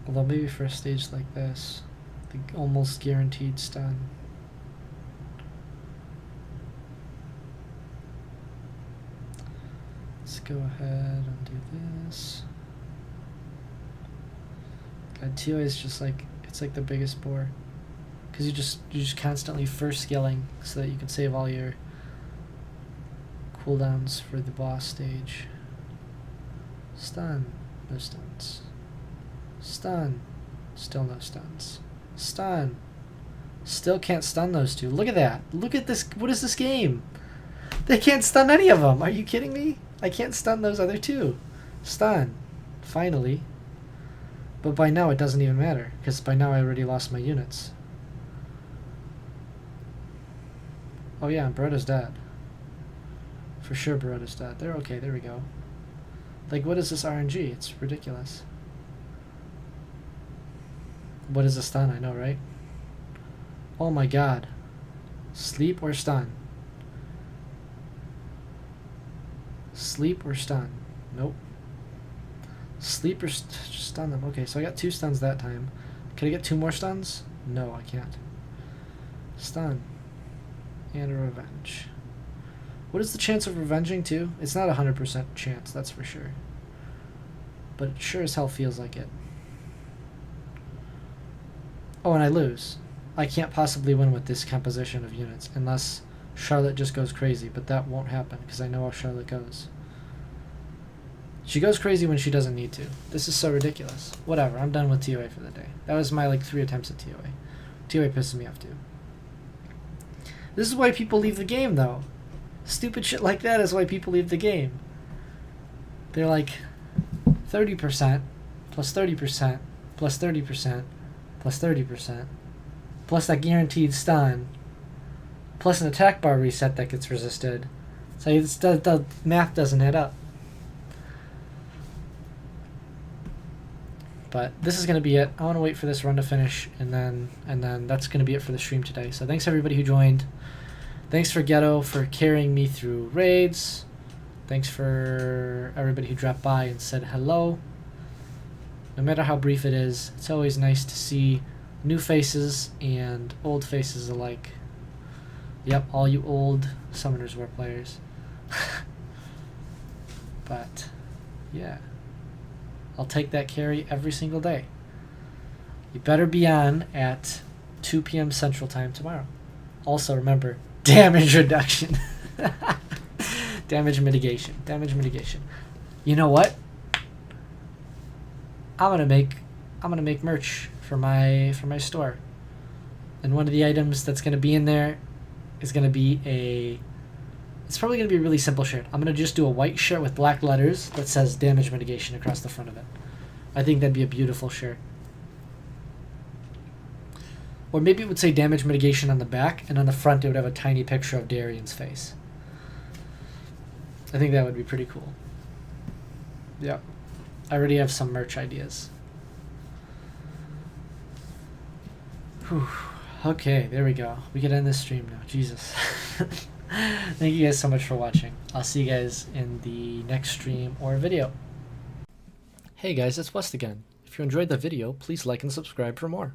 Although maybe for a stage like this, the almost guaranteed stun. Let's go ahead and do this. God, TOA is just like, it's like the biggest bore. Because you're just constantly first skilling so that you can save all your cooldowns for the boss stage. Stun, no stuns. Stun, still no stuns. Stun, still can't stun those two. Look at that. Look at this. What is this game? They can't stun any of them. Are you kidding me? I can't stun those other two. Stun, finally. But by now it doesn't even matter, because by now I already lost my units. Oh yeah, and Barota's dead. For sure Barota's dead. They're okay, there we go. Like, what is this RNG? It's ridiculous. What is a stun? I know, right? Oh my god. Sleep or stun? Sleep or stun? Nope. Sleep or stun them. Okay, so I got 2 stuns that time. Can I get 2 more stuns? No, I can't. Stun. And a revenge. What is the chance of revenging too? It's not a 100% chance, that's for sure. But it sure as hell feels like it. Oh, and I lose. I can't possibly win with this composition of units unless Charlotte just goes crazy, but that won't happen because I know how Charlotte goes. She goes crazy when she doesn't need to. This is so ridiculous. Whatever, I'm done with TOA for the day. That was my 3 attempts at TOA. TOA pisses me off too. This is why people leave the game though. Stupid shit like that is why people leave the game. They're like 30% plus 30% plus 30% plus 30% plus that guaranteed stun plus an attack bar reset that gets resisted. So the math doesn't add up. But this is going to be it. I want to wait for this run to finish, and then that's going to be it for the stream today. So thanks everybody who joined. Thanks for Ghetto for carrying me through raids. Thanks for everybody who dropped by and said hello. No matter how brief it is, it's always nice to see new faces and old faces alike. Yep, all you old Summoners War players. But, yeah. I'll take that carry every single day. You better be on at 2 p.m. Central Time tomorrow. Also, remember, damage reduction. Damage mitigation. Damage mitigation. You know what? I'm gonna make merch for my store. And one of the items that's gonna be in there is gonna be it's probably going to be a really simple shirt. I'm going to just do a white shirt with black letters that says damage mitigation across the front of it. I think that'd be a beautiful shirt. Or maybe it would say damage mitigation on the back, and on the front it would have a tiny picture of Darian's face. I think that would be pretty cool. Yep. I already have some merch ideas. Whew. Okay, there we go. We can end this stream now. Jesus. Thank you guys so much for watching. I'll see you guys in the next stream or video. Hey guys, it's West again. If you enjoyed the video, please like and subscribe for more.